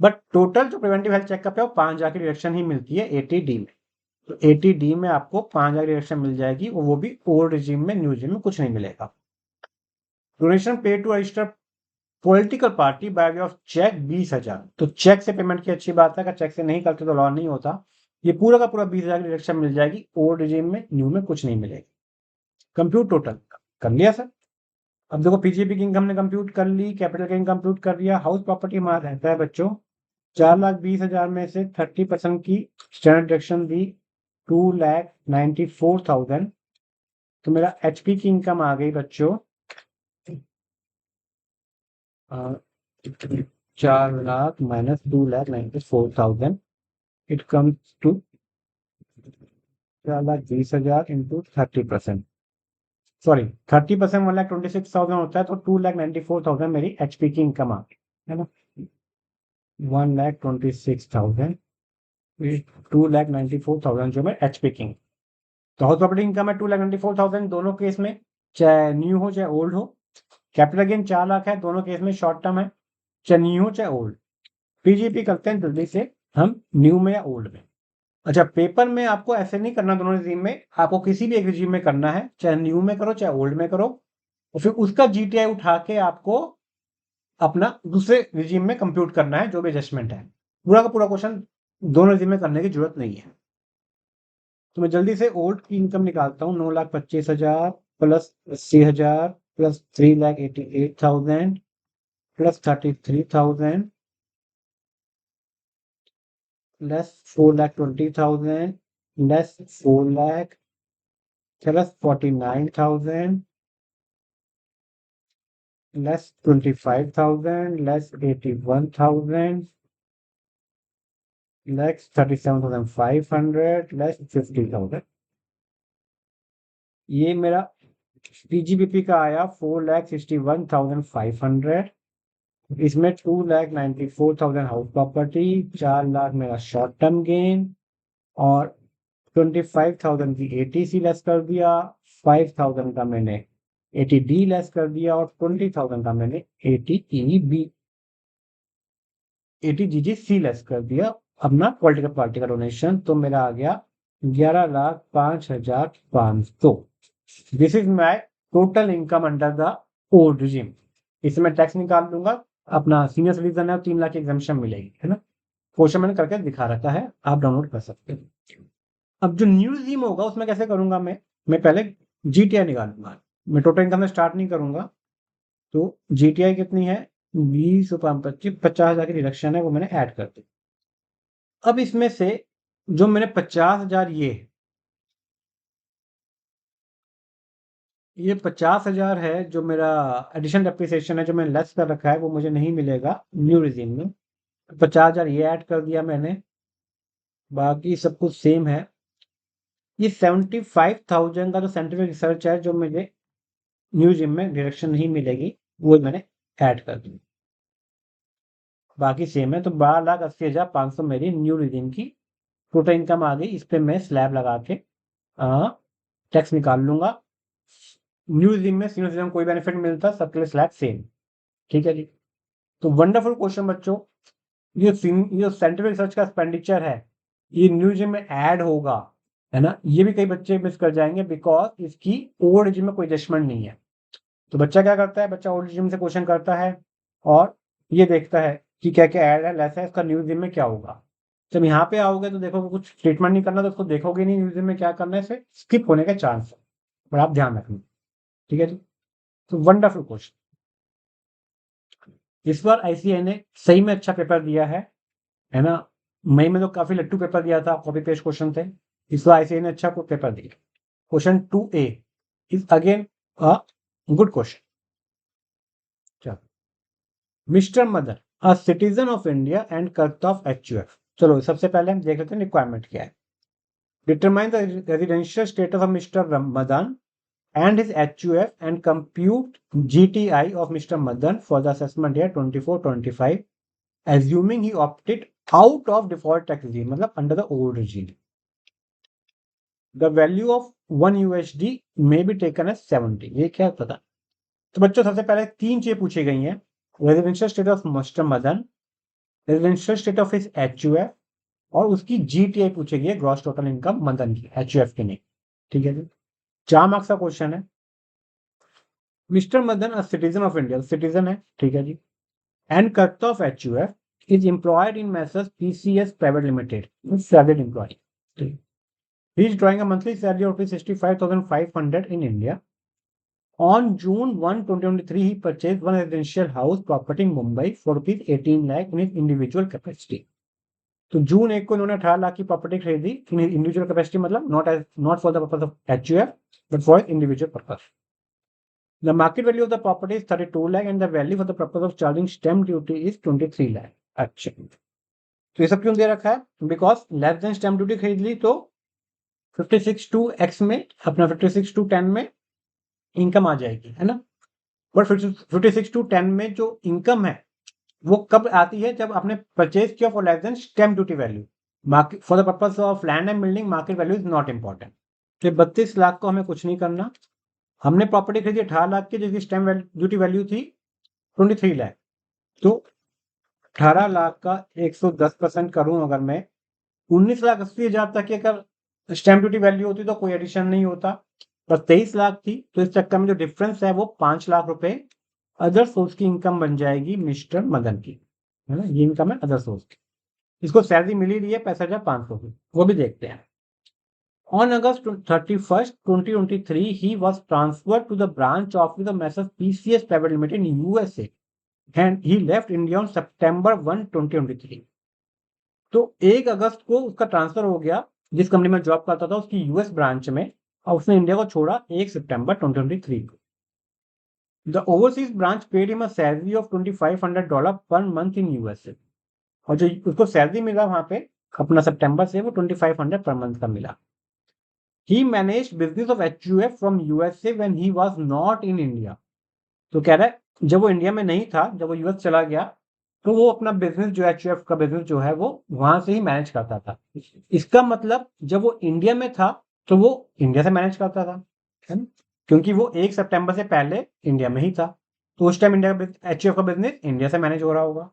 बट टोटल जो प्रिवेंटिव हेल्थ चेकअप है वो 5,000 की डिडक्शन ही मिलती है 80D में। तो 80D में आपको 5,000 की डिडक्शन मिल जाएगी, और वो भी ओल्ड रिजीम में, न्यू रिजीम में कुछ नहीं मिलेगा। Donation pay to register political party by way of cheque 20,000, तो चेक से पेमेंट की अच्छी बात है, अगर चेक से नहीं करते तो लॉ नहीं होता। ये पूरा का पूरा 20,000 की डिडक्शन मिल जाएगी, ओल्ड रिजीम में, न्यू में कुछ नहीं मिलेगी। कंप्यूट टोटल कर लिया सर। अब देखो पीजीपी की इनकम हमने कंप्यूट कर ली, कैपिटल गेन कंप्यूट कर लिया, हाउस प्रॉपर्टी हमारा रहता है बच्चों 4,20,000 में से 30% की स्टैंडर्ड डिडक्शन दी 2,94,000, तो मेरा एचपी की इनकम आ गई बच्चों 4,00,000 minus 2,94,000, it comes to 4,20,000 into 30%, sorry 30% 1,26,000 होता है, तो 2,94,000 मेरी एचपी की इनकम आ गई, है ना। 1,26,000 2,94,000 जो मैं एचपी की, तो हाउस प्रॉपर्टी इनकम है 2,94,000 दोनों केस में, चाहे न्यू हो चाहे ओल्ड हो। कैपिटल गेन 4 लाख है दोनों केस में, शॉर्ट टर्म है, चाहे न्यू हो चाहे ओल्ड। पीजीपी करते हैं जल्दी से हम न्यू में या ओल्ड में। अच्छा, पेपर में आपको ऐसे नहीं करना दोनों रिजीम में, आपको किसी भी एक रिजीम में करना है, चाहे न्यू में करो चाहे ओल्ड में करो, और फिर उसका जीटीआई उठा के आपको अपना दूसरे रिजीम में कंप्यूट करना है जो भी एडजस्टमेंट है। पूरा का पूरा क्वेश्चन दोनों रिजीम में करने की जरूरत नहीं है। तो मैं जल्दी से ओल्ड की इनकम निकालता हूँ, 9,25,000 plus 80,000 plus 3,88,000 plus 33,000 less 4,20,000 less 4 lakh plus 49,000 less 25,000 less 81,000 less 37,500 less 50,000। ये मेरा पीजीबीपी का आया 4,61,500, इसमें 2,94,000 हाउस प्रॉपर्टी, 4 लाख मेरा शॉर्ट टर्म गेन, और 25,000 की एटीसी लेस कर दिया, 5,000 का मैंने एटीडी लेस कर दिया, और 20,000 का मैंने एटीजीजी लेस कर दिया अपना पॉलिटिकल पार्टी का डोनेशन। तो मेरा आ गया 11,05,500। This is my total income under the old regime. इसमें मैं टैक्स निकाल लूंगा, अपना सीनियर सिटीजन है, 3 लाख की एग्जम्पशन मिलेगी, है ना। क्वेश्चन मैंने करके दिखा रखा है, आप डाउनलोड कर सकते हैं। अब जो न्यू रिजीम होगा उसमें कैसे करूंगा मैं पहले जीटीआई निकालूंगा, मैं टोटल इनकम में स्टार्ट नहीं करूंगा। तो जीटीआई कितनी है, 20 25 50,000 की डिडक्शन है, वो मैंने ऐड कर दी। अब इसमें से जो मैंने 50,000 ये 50,000 है जो मेरा एडिशन डेप्रिसिएशन है, जो मैंने लेस कर रखा है, वो मुझे नहीं मिलेगा न्यू रिजीम में। 50,000 ये ऐड कर दिया मैंने, बाकी सब कुछ सेम है। ये 75,000 का जो साइंटिफिक रिसर्च है जो मुझे न्यू जिम में डायरेक्शन नहीं मिलेगी, वो मैंने ऐड कर दी, बाकी सेम है। तो 12,80,500 मेरी न्यू रिजीम की टोटल इनकम आ गई। इस पे मैं स्लैब लगा के टैक्स निकाल लूंगा। न्यू रिजीम में सीनियर सिटीजन कोई बेनिफिट मिलता, सबके लिए स्लैब सेम। ठीक है जी। तो वंडरफुल क्वेश्चन बच्चों, ये साइंटिफिक रिसर्च का एक्सपेंडिचर है, ये न्यू जिम में ऐड होगा, है ना। ये भी कई बच्चे मिस कर जाएंगे बिकॉज इसकी ओल्ड जिम में कोई एडजस्टमेंट नहीं है। तो बच्चा क्या करता है, बच्चा ओल्ड जिम से क्वेश्चन करता है और ये देखता है कि क्या क्या ऐड है, लेस है, इसका न्यू जिम में क्या होगा। जब यहाँ पे आओगे तो देखोगे कुछ ट्रीटमेंट नहीं करना, तो उसको देखोगे नहीं न्यू जिम में क्या करना है, इसे स्किप होने का चांस है, पर आप ध्यान रखना। ठीक है जी। तो वंडरफुल क्वेश्चन, इस बार आईसीआई ने सही में अच्छा पेपर दिया है ना। मई में तो काफी लट्टू पेपर दिया था, कॉपी पेस्ट क्वेश्चन थे, इस बार आईसीआई ने अच्छा पेपर दिया। Question 2A is again a good question. Mr Madan a citizen of India and karta of HUF. चलो सबसे पहले हम देख लेते हैं रिक्वायरमेंट क्या है। Determine the residential status of mister Madan and his HUF and compute GTI of Mr. Madan for the assessment year 24-25, assuming he opted out of default tax regime, मतलब under the old regime. The value of 1 USD may be taken as 70. ये क्या पता, तो बच्चों सबसे पहले 3 चीजें पूछी गई हैं, residential state of mister Madan, residential state of his HUF और उसकी GTI पूछी गई है, ग्रॉस टोटल इनकम मदन की, HUF की नहीं। ठीक है जी, 4 मार्क्स का क्वेश्चन है। Mister Madan a citizen of India, citizen है, ठीक है जी, एंड कर्ता of HUF is employed in Messrs PCS Private Limited, salaried employee. He is drawing a monthly salary of 65,500 in India. On June 1, 2023, he purchased one residential house property in Mumbai for rupees 18 lakh in his individual capacity. तो जून 1 को इन्होंने 18 लाख की property खरीदी इन individual capacity, मतलब not for the purpose of HUF but for individual purpose. The market value of the property is 32 lakh and the value for the purpose of charging stamp duty is 23 lakh. अच्छा, तो ये सब क्यों दे रखा है? Because less than stamp duty खरीद ली तो 56(2)(x) में अपना 56(2)(10) में इनकम आ जाएगी, है ना। बट 56(2)(10) में जो इनकम है वो कब आती है? जब आपने परचेज किया for less than stamp duty value. Market for the purpose of land and building market value is not important. तो 32 लाख को हमें कुछ नहीं करना। हमने प्रॉपर्टी खरीदी 18 लाख की जिसकी स्टैम्प ड्यूटी वैल्यू थी 23 लाख। तो 18 लाख का 110% करूं अगर मैं, 19,80,000 तक की अगर स्टैम्प ड्यूटी वैल्यू होती तो कोई एडिशन नहीं होता, पर 23 लाख थी, तो इस चक्कर में जो डिफरेंस है वो 5 लाख रुपए अदर सोर्स की इनकम बन जाएगी मिस्टर मदन की, है ना। ये इनकम है अदर सोर्स की। इसको सैलरी मिली रही है 65,500 की, वो भी देखते हैं। On August 31st, 2023, he was transferred to the branch office of Messrs PCS Private Limited in USA and he left India on September 1, 2023. तो 1 अगस्त को उसका ट्रांसफर हो गया, जिस कंपनी में जॉब करता था उसकी यूएस ब्रांच में, और उसने इंडिया को छोड़ा 1 सितंबर 2023 को। The overseas branch paid him a salary of $2,500 per month in USA, और जो उसको सैलरी मिला वहां पे अपना सितंबर से वो 2,500 पर मंथ का मिला। He managed business of HUF from USA when he was not in India. तो कह रहा है जब वो इंडिया में नहीं था, जब वो यूएस चला गया, तो वो अपना बिजनेस जो HUF का बिजनेस जो है वो वहां से ही मैनेज करता था। इसका मतलब जब वो इंडिया में था तो वो इंडिया से मैनेज करता था, है ना, क्योंकि वो 1 सितंबर से पहले इंडिया में ही था, तो उस टाइम इंडिया का HUF का बिजनेस इंडिया से मैनेज हो रहा होगा।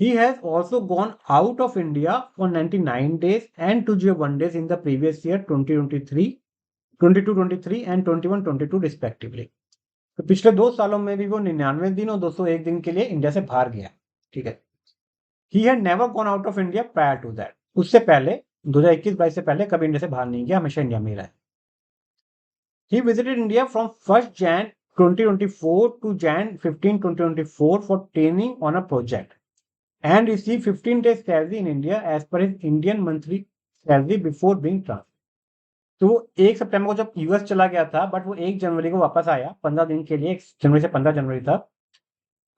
He has also gone out of India for 99 days and 201 days in the previous year 2023, 22-23 and 21-22 respectively. तो पिछले 2 सालों में भी वो 99 दिन और 201 दिन के लिए इंडिया से बाहर गया, ठीक है। He had never gone out of India prior to that. उससे पहले 2021-22 से पहले कभी इंडिया से बाहर नहीं गया, हमेशा इंडिया में ही रहा। He visited India from 1st Jan 2024 to Jan 15, 2024 for training on a project and receive 15 days salary in India as per his Indian monthly salary before being transferred. तो वो 1 सितंबर को जब यूएस चला गया था, बट वो 1 जनवरी को वापस आया 15 दिन के लिए, 1 जनवरी से 15 जनवरी तक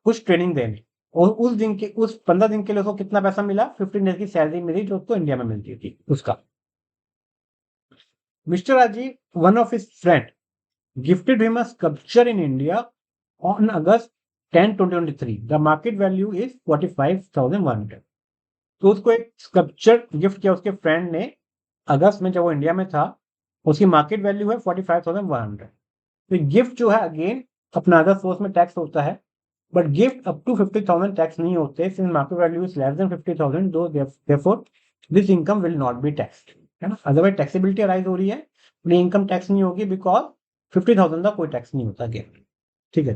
कुछ ट्रेनिंग देने, और उस 15 दिन के लिए उसको कितना पैसा मिला? 15 डेज की सैलरी मिली जो उसको इंडिया में मिलती थी उसका। Mister Rajeev, one of his friend, gifted him a sculpture in India on August 10, 2023. The market value is 45,100. तो उसको एक स्कल्पचर गिफ्ट किया उसके फ्रेंड ने अगस्त में, जब वो इंडिया में था। उसकी मार्केट वैल्यू है 45,100। तो गिफ्ट जो है अगेन अपना अदर सोर्स में टैक्स होता है, but gift up to 50,000 tax नहीं होते, since market value is less than 50,000, दो therefore this income will not be taxed, है ना। अदरवाइज टैक्सेबिलिटी अराइज हो रही है, अपनी इनकम टैक्स नहीं होगी बिकॉज 50,000 का कोई टैक्स नहीं होता गिफ्ट, ठीक है।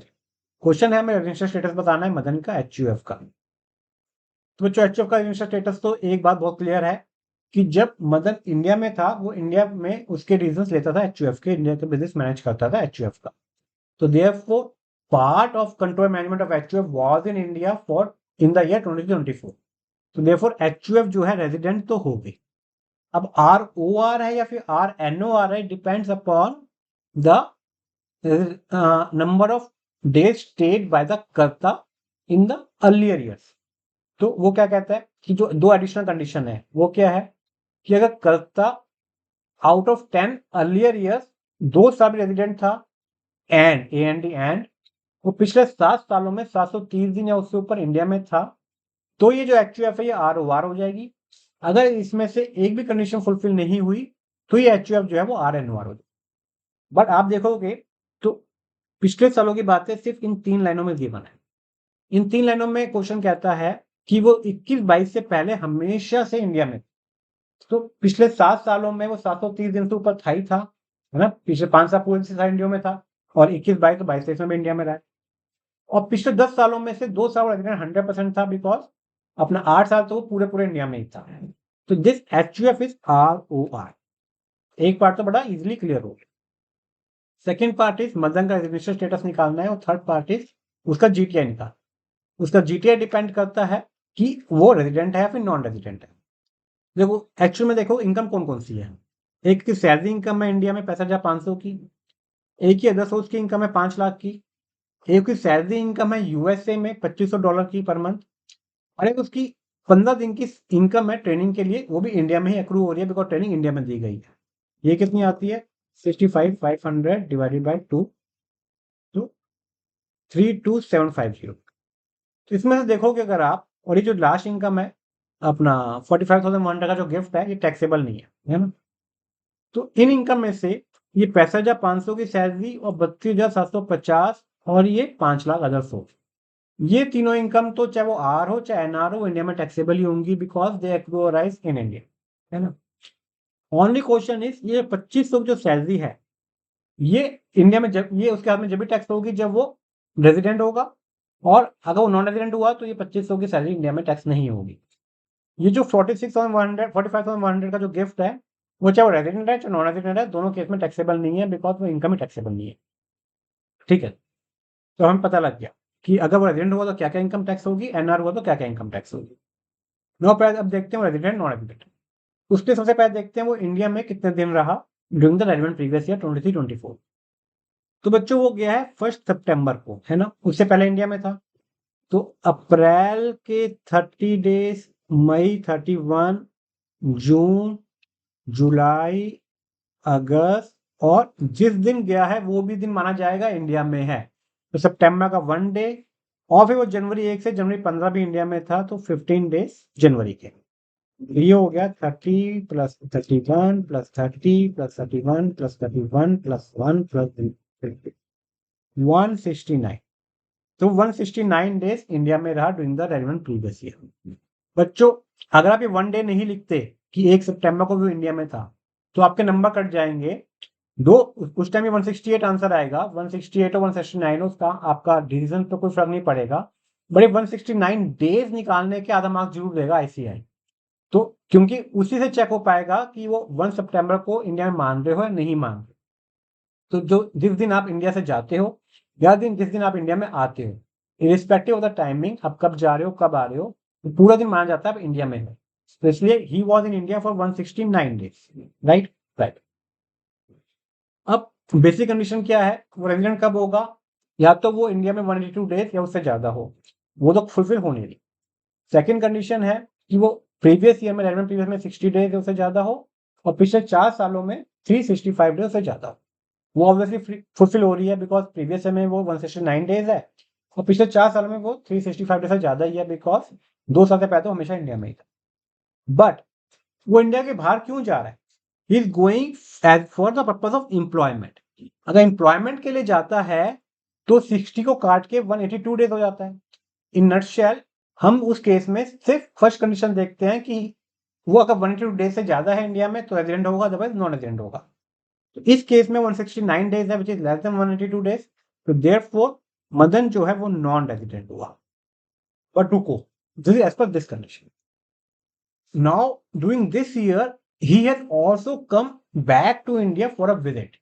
क्वेश्चन है हमें रेजिडेंशियल स्टेटस बताना है मदन का HUF का। तो बच्चों HUF का रेजिडेंशियल स्टेटस, तो एक बात बहुत क्लियर है कि जब मदन इंडिया में था वो इंडिया में उसके रीजंस लेता था HUF के, इंडिया का बिजनेस मैनेज करता था HUF का। तो therefore part of control management of HUF was in India for in the year 2024। तो देयरफॉर HUF जो है रेजिडेंट तो हो गई। अब ROR है या फिर RNOR है, depends upon the number of days stayed by the karta in the earlier years. तो वो क्या कहता है कि जो 2 एडिशनल कंडीशन है वो क्या है कि अगर कर्ता आउट ऑफ 10 अर्लियर ईयर्स 2 साल रेजिडेंट था एंड वो पिछले 7 सालों में 730 दिन या उससे ऊपर इंडिया में था, तो ये जो HUF है ये ROR हो जाएगी। अगर इसमें से एक भी कंडीशन फुलफिल नहीं हुई तो ये HUF जो है वो RNOR हो जाएगी। बट आप देखोगे तो पिछले सालों की बातें सिर्फ इन 3 लाइनों में गिवन है। इन 3 लाइनों में क्वेश्चन कहता है कि वो 21-22 से पहले हमेशा से इंडिया में, तो पिछले 7 सालों में वो 730 दिन से ऊपर था ही था, है ना? पिछले 5 साल पूरे से था इंडिया में था, और 21-22 तो 22-23 में भी इंडिया में रहा है। और पिछले 10 सालों में से 2 साल रेजिडेंट 100% था, बिकॉज अपना 8 साल तो वो पूरे इंडिया में ही था। तो दिस HUF इज ROR। एक पार्ट तो बड़ा इजीली क्लियर हो गया। सेकेंड पार्ट इज मदन का रेजिडेंशियल स्टेटस निकालना है, और थर्ड पार्ट इज उसका GTI निकालना। उसका GTI डिपेंड करता है कि वो रेजिडेंट है या फिर नॉन रेजिडेंट है। देखो एक्चुअल में देखो इनकम कौन कौन सी है। एक की सैलरी इनकम है इंडिया में 65,500 की, एक की अदर सोर्स की इनकम है 5 लाख की, एक की सैलरी इनकम है USA में $2,500 की पर मंथ, और एक उसकी 15 दिन की इनकम है ट्रेनिंग के लिए, वो भी इंडिया में ही एक्रू हो रही है बिकॉज ट्रेनिंग इंडिया में दी गई है। ये कितनी आती है? 65,500 डिवाइडेड बाई 2 तो 32,750। तो इसमें से देखोगे अगर आप, और ये जो लास्ट इनकम है अपना 45,100 का जो गिफ्ट है, ये टैक्सेबल नहीं है ना? तो इन इनकम में से ये 65,500 की सैलरी और 32,750 और ये 5 लाख अदर सोर्स, ये तीनों इनकम तो चाहे वो आर हो चाहे NR हो, इंडिया में टैक्सेबल ही होंगी बिकॉज दे एक्रूअराइज इन इंडिया, है ना? ओनली क्वेश्चन इज ये 2500 जो सैलरी है, ये इंडिया में जब ये उसके हाथ में जब भी टैक्स होगी जब वो रेजिडेंट होगा, और अगर वो नॉन रेजिडेंट हुआ तो ये 2500 की सैलरी इंडिया में टैक्स नहीं होगी। ये जो 45,100 का जो गिफ्ट है, वो चाहे वो रेजिडेंट है चाहे नॉन रेजिडेंट है, दोनों केस में टैक्सेबल नहीं है बिकॉज वो इनकम ही टैक्सेबल नहीं है। ठीक है, तो हमें पता लग गया कि अगर वो रेजिडेंट हुआ तो क्या क्या इनकम टैक्स होगी, NR हुआ तो क्या क्या इनकम टैक्स होगी। नो पहले अब देखते हैं रेजिडेंट नॉन रेजिडेंट। उसके सबसे पहले देखते हैं वो इंडिया में कितने दिन रहा during the relevant previous year 23-24। तो बच्चों वो गया है 1 सितंबर को, है ना? उससे पहले इंडिया में था, तो अप्रैल के 30 डेज, मई 31, जून, जुलाई, अगस्त, और जिस दिन गया है वो भी दिन माना जाएगा इंडिया में है, तो सितंबर का 1 डे, और फिर वो जनवरी 1 से जनवरी 15 भी इंडिया में था, तो 15 डेज जनवरी के। ये हो गया 30 + 31 + 30 + 31 + 31 + 1 + 169। तो 169 डेज इंडिया में रहा during the relevant previous year. बच्चों अगर आप ये 1 डे नहीं लिखते कि 1 सितंबर को भी इंडिया में था, तो आपके नंबर कट जाएंगे दो। उस टाइम 168 आंसर आएगा, 168 और 169 उसका आपका डिसीजन तो कोई फर्क नहीं पड़ेगा, बड़े 169 डेज निकालने के आधा मार्क्स जरूर देगा ICI। तो क्योंकि उसी से चेक हो पाएगा कि वो 1 सितंबर को इंडिया में मान रहे हो या नहीं मान रहे। तो जो जिस दिन आप इंडिया से जाते हो या जिस दिन आप इंडिया में आते हो, इरिस्पेक्टिव ऑफ द टाइमिंग, आप कब जा रहे हो कब आ रहे हो, तो पूरा दिन माना जाता है आप इंडिया में हो। तो इसलिए he was in India for 169 days, right right. अब बेसिक कंडीशन क्या है, वो रेजिडेंट कब होगा? या तो वो इंडिया में 182 डेज या उससे ज्यादा हो, वो तो फुलफिल होने नहीं। सेकेंड कंडीशन है कि वो प्रीवियस ईयर में रेलेवेंट प्रीवियस में 60 डेज या उससे ज्यादा हो, और पिछले 4 सालों में 365 डेज से ज्यादा हो। वो ऑब्वियसली फुलफिल हो रही है बिकॉज प्रीवियस ईयर में वो 169 डेज है, और पिछले 4 सालों में वो 365 डेज से ज्यादा ही है बिकॉज 2 साल से पहले तो हमेशा इंडिया में ही था। बट वो इंडिया के बाहर क्यों जा रहा है? He is going as for the purpose of employment. अगर एम्प्लॉयमेंट के लिए जाता है तो 60 को काट के 182 डेज हो जाता है। इन नटशेल हम उस केस में सिर्फ फर्स्ट कंडीशन देखते हैं कि वो अगर 182 डेज से ज्यादा है इंडिया में तो रेजिडेंट होगा, अदरवाइज नॉन रेजिडेंट होगा। तो इस केस में 169 डेज है which is less than 182 days, तो देयरफॉर मदन जो है वो नॉन रेजिडेंट हुआ। बट रुको, this is as per this condition. Now, during this year, he has also come back to India for a visit.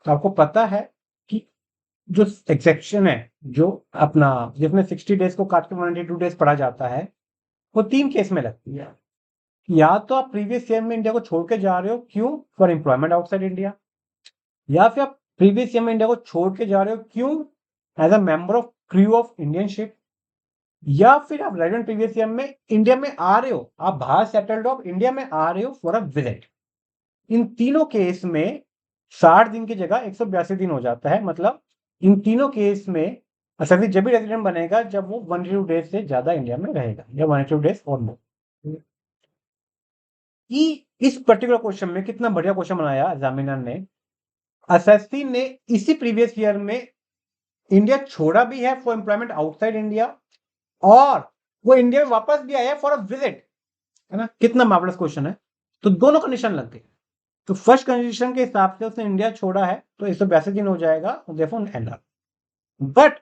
तो आपको पता है कि जो एक्सेप्शन है, जो अपना जिसमें 60 डेज को काट के 182 डेज पढ़ा जाता है, वो 3 केस में लगती है। या तो आप प्रीवियस ईयर में इंडिया को छोड़ के जा रहे हो, क्यों? For employment outside India. या फिर आप प्रीवियस ईयर में इंडिया को छोड़ के जा रहे हो, क्यों? As a member of crew of Indian ship. या फिर आप रेलेवेंट प्रीवियस ईयर में इंडिया में आ रहे हो, आप बाहर सेटल्ड हो, आप इंडिया में आ रहे हो फॉर अ विजिट। इन तीनों केस में 60 दिन की जगह 182 दिन हो जाता है। मतलब इन तीनों केस में असली जब भी रेजिडेंट बनेगा जब वो 182 डेज से ज्यादा इंडिया में रहेगा, या 182 डेज और मोर। इस पर्टिकुलर क्वेश्चन में कितना बढ़िया क्वेश्चन बनाया एग्जामिनर ने। एसएससी ने इसी प्रीवियस ईयर में इंडिया छोड़ा भी है फॉर एम्प्लॉयमेंट आउटसाइड इंडिया, और वो इंडिया में वापस भी आया फॉर अ विजिट, है ना। कितना मार्वलस क्वेश्चन है। तो दोनों कंडीशन लग गई। तो फर्स्ट कंडीशन के हिसाब से उसने इंडिया छोड़ा है तो 182 दिन हो जाएगा, देयरफॉर एनआर। बट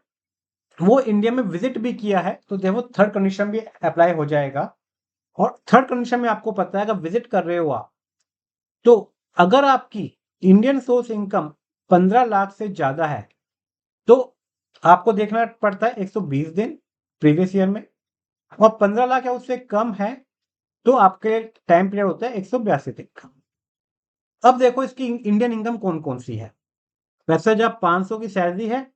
वो इंडिया में विजिट भी किया है तो देयरफॉर थर्ड कंडीशन भी अप्लाई हो जाएगा। और थर्ड कंडीशन में आपको पता है अगर विजिट कर रहे हो आप, तो अगर आपकी इंडियन सोर्स इनकम 15 लाख से ज्यादा है तो आपको देखना पड़ता है 120 दिन प्रीवियस ईयर में, और 15 लाख या उससे कम है तो आपके टाइम पीरियड होता है 182 दिन का। अब देखो इसकी इंडियन इनकम कौन कौन सी है। वैसे जब 500 की सैलरी है,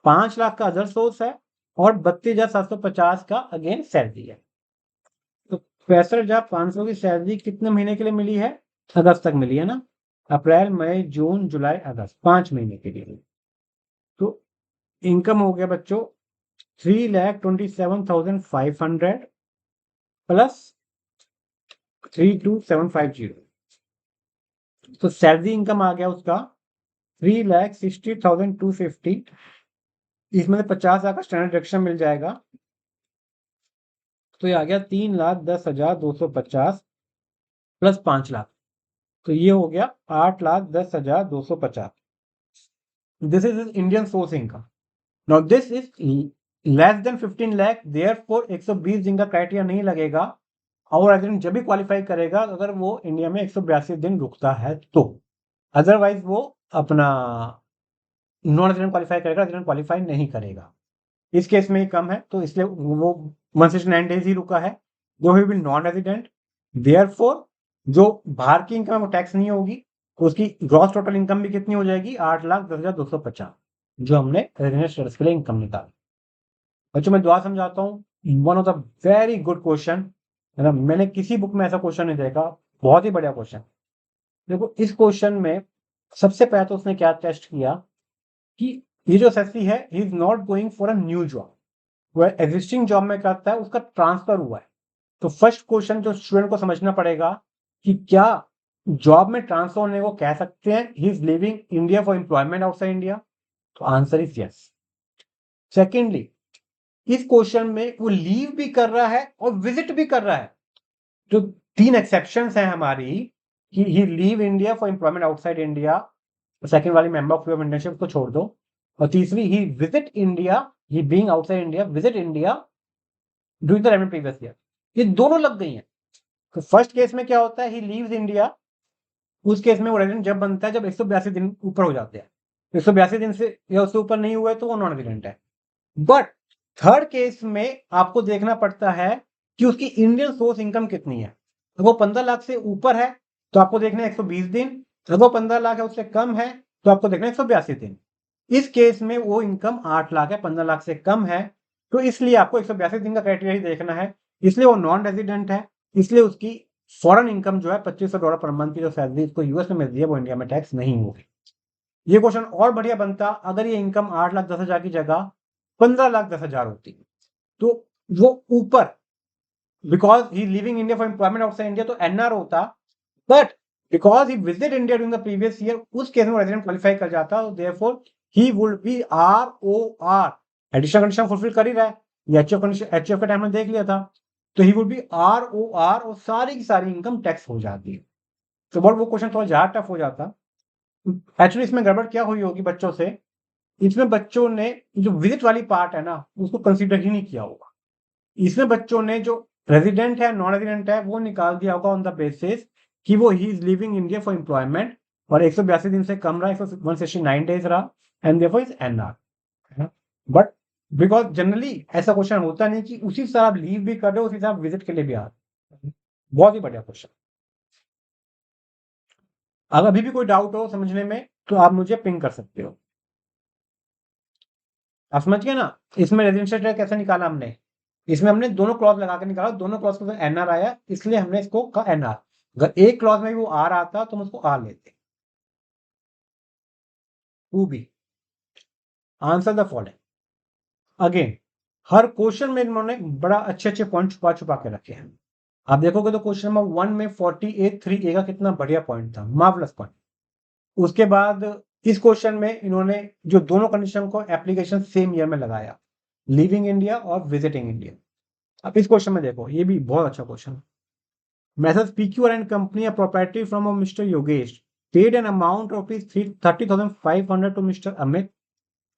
5 लाख का अदर सोर्स है, और 32,750 का अगेन सैलरी है। तो 65,500 की सैलरी कितने महीने के लिए मिली है? अगस्त तक मिली है ना। अप्रैल मई जून जुलाई अगस्त 5 महीने के लिए। तो इनकम हो गया बच्चों 3,27,500 प्लस 32,750। तो सैलरी इनकम आ गया उसका 3,60,250। इसमें से 50,000 का स्टैंडर्ड डिडक्शन मिल जाएगा, तो ये आ गया 3,10,250 प्लस 5 लाख, तो ये हो गया 8,10,250। This is Indian source income. Now this is less then 15 lakh, therefore 120 दिन का क्राइटेरिया नहीं लगेगा, और एग्रीमेंट जब भी क्वालिफाई करेगा अगर वो इंडिया में 182 दिन रुकता है तो, अदरवाइज वो अपना नॉन रेजिडेंट क्वालिफाई करेगा, रेजिडेंट क्वालिफाई नहीं करेगा। इस केस में ही कम है तो इसलिए वो 169 डेज ही रुका है। दो he will non resident, therefore जो बाहर की इनकम है वो टैक्स नहीं होगी, तो उसकी ग्रॉस टोटल इनकम भी कितनी हो जाएगी 8,10,250, जो हमने रेजिडेंट स्टेटस के लिए इनकम निकाली। बच्चों मैं दुआ समझाता हूँ, one of the very good question, है ना। मैंने किसी बुक में ऐसा क्वेश्चन नहीं देखा, बहुत ही बढ़िया क्वेश्चन। देखो इस क्वेश्चन में सबसे पहले तो उसने क्या टेस्ट किया कि ये जो एसएससी है he is not going for a new job, वो एग्जिस्टिंग जॉब में करता है, उसका ट्रांसफर हुआ है। तो फर्स्ट क्वेश्चन जो स्टूडेंट को समझना पड़ेगा कि क्या जॉब में ट्रांसफर होने को कह सकते हैं ही is living India for employment outside India, तो आंसर इज यस। सेकेंडली इस क्वेश्चन में वो लीव भी कर रहा है और विजिट भी कर रहा है। जो 3 एक्सेप्शंस हैं हमारी कि he leave India for employment outside India, second वाली मेंबर ऑफ इंटर्नशिप को छोड़ दो, और तीसरी he visit India, he being outside India visit India during the relevant previous year, ये दोनों लग गई हैं। तो फर्स्ट केस में क्या होता है ही लीव्स इंडिया, उस केस में वो रेजिडेंट जब बनता है जब 182 दिन ऊपर हो जाते हैं, 182 दिन से या उससे ऊपर नहीं हुए तो वो नॉन रेजिडेंट है। बट थर्ड केस में आपको देखना पड़ता है कि उसकी इंडियन सोर्स इनकम कितनी है। अगर वो 15 लाख से ऊपर है तो आपको देखना है 120 दिन, अगर वो 15 लाख है उससे कम है तो आपको देखना है 182 दिन। इस केस में वो इनकम 8 लाख है, 15 लाख से कम है, तो इसलिए आपको 182 दिन का क्राइटेरिया ही देखना है। इसलिए वो नॉन रेजिडेंट है, इसलिए उसकी फॉरेन इनकम जो है $2,500 पर मंथ की जो सैलरी उसको यूएस में मिलती है वो इंडिया में टैक्स नहीं होगी। ये क्वेश्चन और बढ़िया बनता अगर ये इनकम 8,10,000 की जगह 15,10,000 होती, तो वो ऊपर because he living India for employment outside India तो एनआर होता, but because he visit India during the previous year उस केस में रेजिडेंट क्वालिफाई कर जाता, therefore he would be ROR. Additional condition fulfil कर ही रहा है, ये एचएफ के टाइम में देख लिया था, तो ही वुड बी आरओआर और सारी की सारी इनकम टैक्स हो जाती है। तो बहुत वो क्वेश्चन थोड़ा ज्यादा टफ हो जाता। एक्चुअली इसमें गड़बड़ क्या हुई होगी बच्चों से, इसमें बच्चों ने जो विजिट वाली पार्ट है ना उसको कंसीडर ही नहीं किया होगा। इसमें बच्चों ने जो रेजिडेंट है नॉन रेजिडेंट है वो निकाल दिया होगा ऑन द बेसिस कि वो he is living India for employment और 182 दिन से कम रहा, 169 डेज रहा, and therefore is NR. But because generally ऐसा क्वेश्चन होता नहीं कि उसी से आप लीव भी कर रहे हो उसी से आप विजिट के लिए भी आ रहे हो। बहुत ही बढ़िया क्वेश्चन। अगर अभी भी कोई डाउट हो समझने में तो आप मुझे पिंग कर सकते हो। आप समझ गए ना। इसमें रेजिडेंशियल टैक्स कैसे निकाला हमने, इसमें हमने दोनों क्लॉज लगा के निकाला, दोनों क्लॉज में एनआर आया इसलिए हमने इसको कहा एनआर। अगर एक क्लॉज में भी वो आर आता तो हम उसको आर लेते। To be answer the following. Again हर क्वेश्चन में इन्होंने बड़ा अच्छे अच्छे पॉइंट छुपा छुपा के रखे हैं। आप देखोगे तो क्वेश्चन नंबर 1 में 48 3 ए का कितना बढ़िया पॉइंट था, मार्वलस पॉइंट। उसके बाद इस क्वेश्चन में इन्होंने जो दोनों कंडीशन को एप्लीकेशन सेम ईयर में लगाया, लिविंग इंडिया और विजिटिंग इंडिया। अब इस क्वेश्चन में देखो, ये भी बहुत अच्छा क्वेश्चन है। Messrs. PQR and Company, a property from Mr. Yogesh, paid an amount of ₹30,500 to Mr. Amit,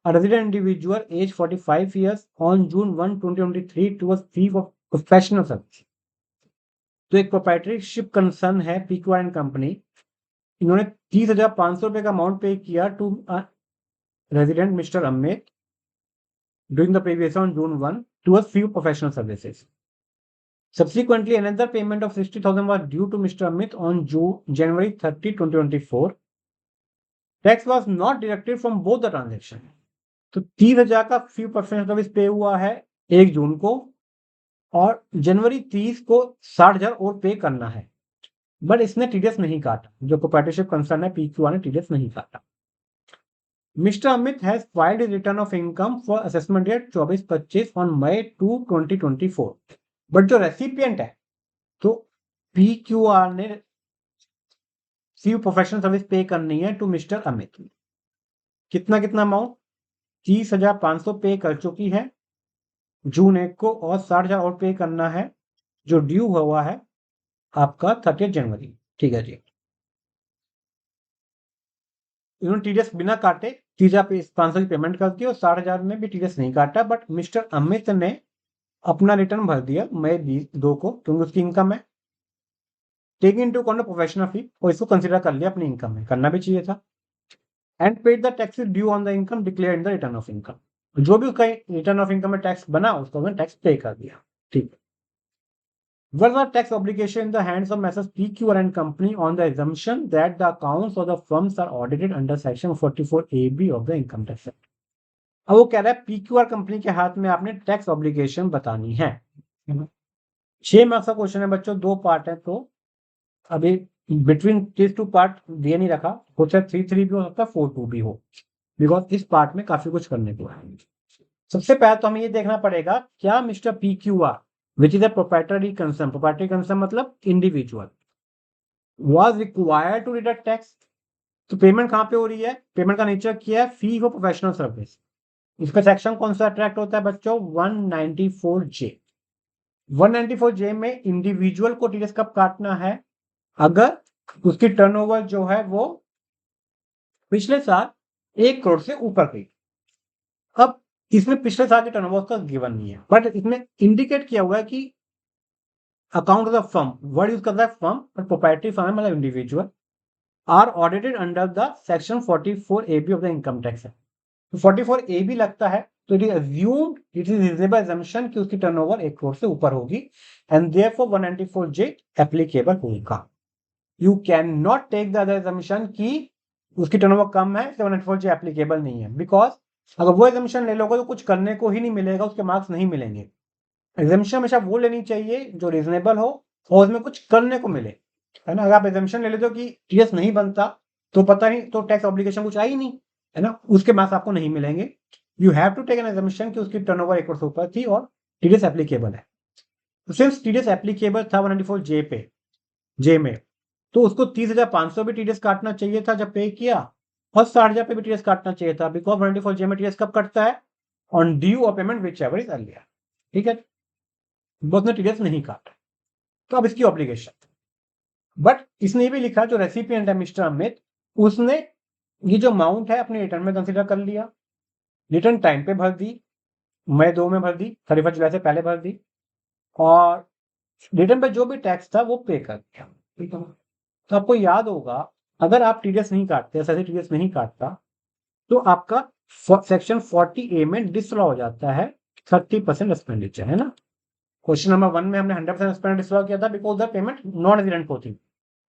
a resident individual, age 45 years, on June 1, 2023, towards fee of professional service. तो एक प्रोप्राइटरशिप कंसर्न है PQR and company, इन्होंने 30,500 रुपए का amount pay किया to resident mister Amit during the previous on June 1 towards fee of professional services. Subsequently, another payment of 60,000 was due to Mr. Amit on January 30, 2024. Tax was not deducted from both the transaction. तो 30,000 का फी professional service पे हुआ है 1 जून को, और जनवरी 30 को 60,000 और पे करना है, बट इसने टीडीएस नहीं काटा। जो प्रोप्राइटरशिप कंसर्न है PQR ने टीडीएस नहीं काटा। Mister Amit has filed his return of income for assessment year 24-25 on May 2, 2024, but जो रेसिपिएंट है, तो PQR ने फी प्रोफेशनल सर्विस पे करनी है टू मिस्टर अमित। कितना अमाउंट? 30,500 पे कर चुकी है जून 1 को, और 60,000 और पे करना है, जो ड्यू हुआ है आपका 30 जनवरी। ठीक है जी, इन्होंने टीडीएस बिना काटे 30,500 की पेमेंट कर दी और 60,000 में भी टीडीएस नहीं काटा, बट मिस्टर अमित ने अपना रिटर्न भर दिया May 2 को, क्योंकि उसकी इनकम है, टेकिंग इनटू अकाउंट प्रोफेशनल फी, और इसको कंसीडर कर लिया अपनी इनकम में, करना भी चाहिए था। And paid the taxes due on the income declared in the return of income, जो भी उसका रिटर्न ऑफ इनकम में टैक्स बना उसको उसने टैक्स पे कर दिया। ठीक है। Was the tax obligation in the hands of Messrs. PQR and Company on the assumption that the accounts of the firms are audited under Section 44AB of the Income Tax Act? अब वो कह रहा है PQR company के हाथ में आपने tax obligation बतानी है। 6 मार्क्स का क्वेश्चन है बच्चों, 2 पार्ट है, तो अभी बिटवीन दिस 2 पार्ट दिए नहीं रखा, हो सकता है 3-3 भी हो सकता है, 4-2 भी हो, बिकॉज इस पार्ट में काफी कुछ करने को है। सबसे पहले तो हमें ये देखना पड़ेगा, क्या mister PQR which is a proprietary concern मतलब individual, was required to deduct tax। तो पेमेंट कहां पे हो रही है? पेमेंट का नेचर क्या है? Fee for professional service. इसका सेक्शन कौन सा अट्रैक्ट होता है बच्चों? 194J। 194J में इंडिविजुअल को टीडीएस कब काटना है? अगर उसकी टर्नओवर जो है वो पिछले साल 1 करोड़ से ऊपर गई। अब इसमें पिछले साल के टर्नओवर का गिवन नहीं है, बट इसमें इंडिकेट किया हुआ है कि account of the firm, word use करता है फर्म, पर प्रोप्राइटरी फर्म मतलब individual, are audited under the section 44AB of the income tax. 44AB लगता है, तो it is assumed, it is reasonable assumption कि उसकी टर्नओवर 1 करोड़ से ऊपर होगी, एंड देयरफॉर 194J एप्लीकेबल होगा। You can not take the other assumption कि उसकी टर्नओवर कम है, 194J एप्लीकेबल नहीं है, बिकॉज अगर वो एग्जामिशन ले लोगे तो कुछ करने को ही नहीं मिलेगा, उसके मार्क्स नहीं मिलेंगे। एग्जामिशन हमेशा वो लेनी चाहिए जो रीजनेबल हो और उसमें कुछ करने को मिले, है ना। अगर आप एग्जामिशन ले लेते हो कि टीडीएस नहीं बनता तो पता नहीं, तो टैक्स ऑब्लिगेशन कुछ आई नहीं, है ना, उसके मार्क्स आपको नहीं मिलेंगे। You have to take an examination कि उसकी टर्नओवर 1 करोड़ से ऊपर थी और टीडीएस एप्लीकेबल है। तो सिंस टीडीएस एप्लीकेबल था 194J पे, जे में, तो उसको 30,500 भी टीडीएस काटना चाहिए था जब पे किया, और 60,000 पे भी टीडीएस काटना चाहिए था, बिकॉज 194J में टीडीएस कब कटता है? On due of payment which ever is earlier. ठीक है, उसने टीडीएस नहीं काटा, तो अब इसकी ऑब्लिगेशन। बट इसने ये भी लिखा, जो रेसिपिएंट है मिस्टर अमित, उसने ये जो अमाउंट है अपने रिटर्न में कंसीडर कर लिया, रिटर्न टाइम पे भर दी, May 2 में भर दी, 31 जुलाई से पहले भर दी, और रिटर्न पे जो भी टैक्स था वो पे कर दिया। ठीक है, तो आपको याद होगा, अगर आप टीडीएस नहीं काटते, ऐसे टीडीएस नहीं काटता, तो आपका सेक्शन 40A में डिसअलाउ हो जाता है 30% एक्सपेंडिचर, है ना। क्वेश्चन नंबर 1 में हमने 100% एक्सपेंडिचर डिसअलाउ किया था because the payment non resident को थी।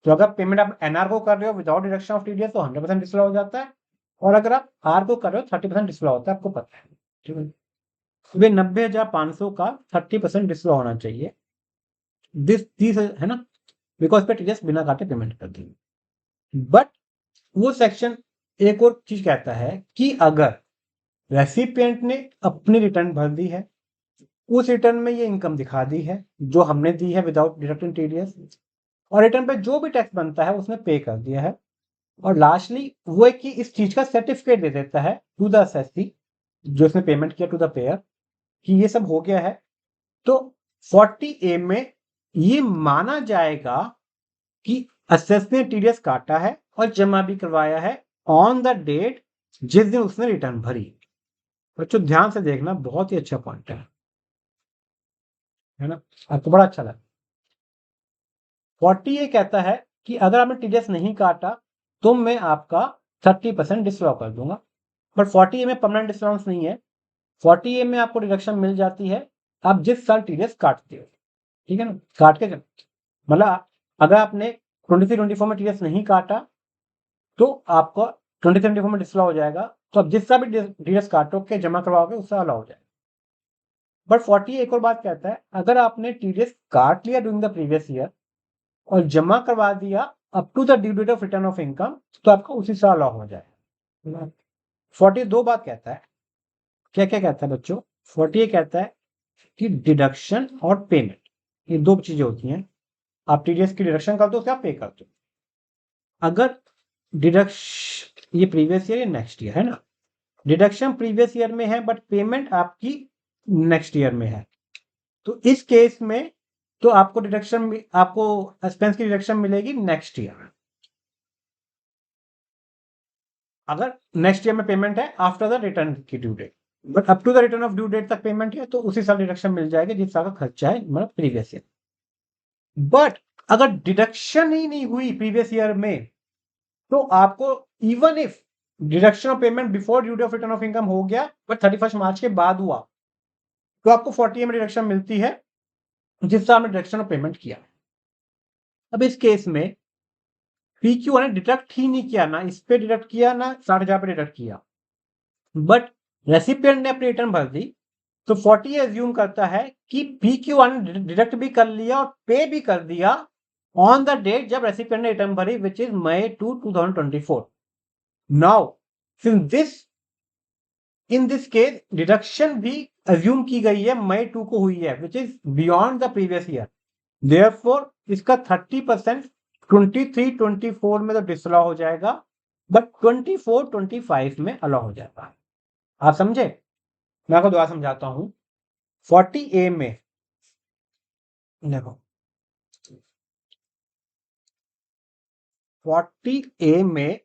तो अगर पेमेंट आप एनआर को कर रहे हो विदाउट डिडक्शन ऑफ टीडीएस तो 100% डिसअलाउ हो जाता है, और अगर आप आर को कर रहे हो 30% डिसअलाउ होता है, आपको पता है। ठीक है, 90,500 का 30% डिसअलाउ होना चाहिए, दिस 30 है ना, बिकॉज पे टीडीएस बिना काटे पेमेंट कर दी। बट वो सेक्शन एक और चीज कहता है कि अगर रेसिपिएंट ने अपनी रिटर्न भर दी है, उस रिटर्न में ये इनकम दिखा दी है जो हमने दी है विदाउट डिडक्टिंग टीडीएस, और रिटर्न पे जो भी टैक्स बनता है उसने पे कर दिया है, और लास्टली वो एक कि इस चीज का सर्टिफिकेट दे देता है टू द असेसी जो इसने पेमेंट किया टू द पेयर कि ये सब हो गया है। तो 40A में ये माना जाएगा कि असेस ने टीडीएस काटा है और जमा भी करवाया है ऑन द डेट जिस दिन उसने रिटर्न भरी। बच्चों ध्यान से देखना, बहुत ही अच्छा पॉइंट है ना, आपको बड़ा अच्छा लगा। 40 ये कहता है कि अगर आपने टीडीएस नहीं काटा तो मैं आपका 30% डिसअलाउ कर दूंगा। बट 40A में परमानेंट डिस्काउंट नहीं है। 40A में आपको डिडक्शन मिल जाती है आप जिस साल टीडीएस काटते हो, ठीक है ना, काट के मतलब अगर आपने 23-24 में टीडीएस नहीं काटा तो आपको 23-24 में डिसअलाउ हो जाएगा। तो आप जिस साल भी टीडीएस काटो के जमा करवाओगे उससे अलाउ हो जाएगा। बट 40 एक और बात कहता है, अगर आपने टीडीएस काट लिया ड्यूरिंग द प्रीवियस ईयर और जमा करवा दिया up to the due date of return of income तो आपको उसी साल अलाउ हो जाएगा। 40 दो बात कहता है, क्या क्या कहता है बच्चों? 40 कहता है कि डिडक्शन और पेमेंट ये दो चीजें होती हैं। आप टीडीएस की डिडक्शन करते हो क्या पे करते हो? अगर डिडक्शन ये प्रीवियस ईयर या नेक्स्ट ईयर है ना, डिडक्शन प्रीवियस ईयर में है बट पेमेंट आपकी नेक्स्ट ईयर में है, तो इस केस में तो आपको डिडक्शन आपको एक्सपेंस की डिडक्शन मिलेगी नेक्स्ट ईयर। अगर नेक्स्ट ईयर में पेमेंट है आफ्टर द रिटर्न की due date, but up to the return of due date तक पेमेंट है तो उसी साल डिडक्शन मिल जाएगा जिस साल का खर्चा है, मतलब प्रीवियस ईयर। बट अगर डिडक्शन ही नहीं हुई प्रीवियस ईयर में तो आपको even if deduction of payment before due date of return of income हो गया बट 31 मार्च के बाद हुआ तो आपको 40 में डिडक्शन मिलती है जिस साल में डिडक्शन ऑफ पेमेंट किया। अब इस केस में पीक्यू ने डिडक्ट ही नहीं किया, ना इस पे डिडक्ट किया ना 60,000 पे डिडक्ट किया, बट रेसिपिएंट ने अपनी रिटर्न भर दी तो 40 एज्यूम करता है कि पीक्यू ने डिडक्ट भी कर लिया और पे भी कर दिया ऑन द डेट जब रेसिपिएंट ने रिटर्न भरी which is May 2024। Now since this in this case deduction भी एज्यूम की गई है मई 2 को हुई है which is beyond the previous year, therefore इसका 30% 23-24 में तो डिसअलाउ हो जाएगा बट 24-25 में अलाउ हो जाएगा। आप समझे? मैं आपको दोबारा समझाता हूं। 40A में देखो, 40A में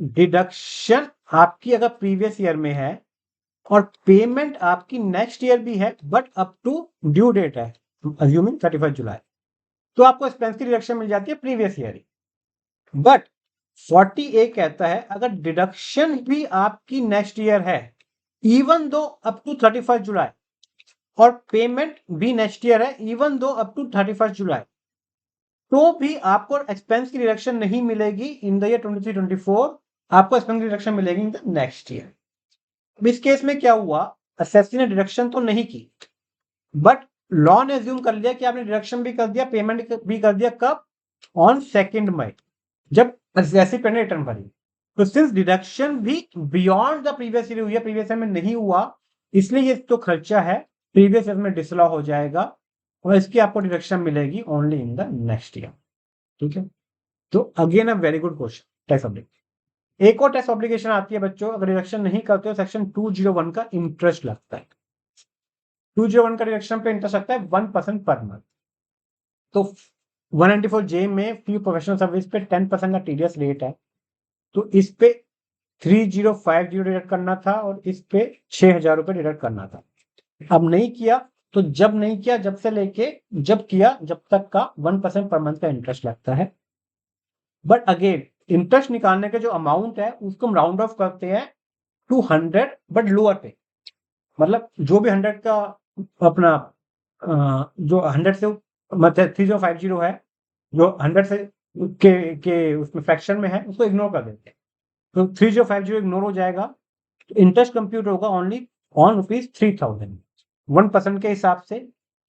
डिडक्शन आपकी अगर प्रीवियस ईयर में है और पेमेंट आपकी नेक्स्ट ईयर भी है but up to due date है अज्यूमिंग 31 जुलाई, तो आपको एक्सपेंस की डिडक्शन मिल जाती है previous year he. But 40A कहता है अगर डिडक्शन भी आपकी नेक्स्ट ईयर है इवन दो अप टू 31 जुलाई और पेमेंट भी नेक्स्ट ईयर है even though up to 31 July, तो भी आपको एक्सपेंस की डिडक्शन नहीं मिलेगी इन द ईयर 23-24, आपको एक्सपेंस की डिडक्शन मिलेगी इन द नेक्स्ट ईयर। अब इस केस में क्या हुआ, असेसी ने डिडक्शन तो नहीं की बट लॉ ने एज्यूम कर लिया कि आपने डिडक्शन भी कर दिया पेमेंट भी कर दिया, कब? ऑन 2 मई जब असेसी पे रिटर्न भरी। तो सिंस डिडक्शन भी बियॉन्ड द प्रीवियस ईयर हुई है, प्रीवियस ईयर में नहीं हुआ, इसलिए ये तो खर्चा है प्रीवियस ईयर में डिसअलाउ हो जाएगा और इसकी आपको डिडक्शन मिलेगी only in the next year. ठीक है, तो again a very good question tax obligation. एक और टैक्स ऑब्लिगेशन आती है बच्चों, अगर डिडक्शन नहीं करते हो सेक्शन 201 का इंटरेस्ट लगता है। 201 का डिडक्शन पे इंटरेस्ट लगता है 1% पर मंथ। तो 194J में फी प्रोफेशनल सर्विस पे 10% का टीडीएस रेट है, तो इस पे 3050 डिडक्ट करना था और इस पे 6,000 रुपए डिडक्ट करना था। अब नहीं किया तो जब नहीं किया जब से लेके जब किया जब तक का 1% पर मंथ का इंटरेस्ट लगता है। बट अगेन इंटरेस्ट निकालने के जो अमाउंट है उसको हम राउंड ऑफ करते हैं टू 100 बट लोअर पे, मतलब जो भी 100 का अपना जो 100 से मतलब 3050 है जो 100 से के उसमें फ्रैक्शन में है उसको इग्नोर कर देते हैं, तो 3050 इग्नोर हो जाएगा। तो इंटरेस्ट कंप्यूट होगा ओनली ऑन ₹3000 1% के हिसाब से।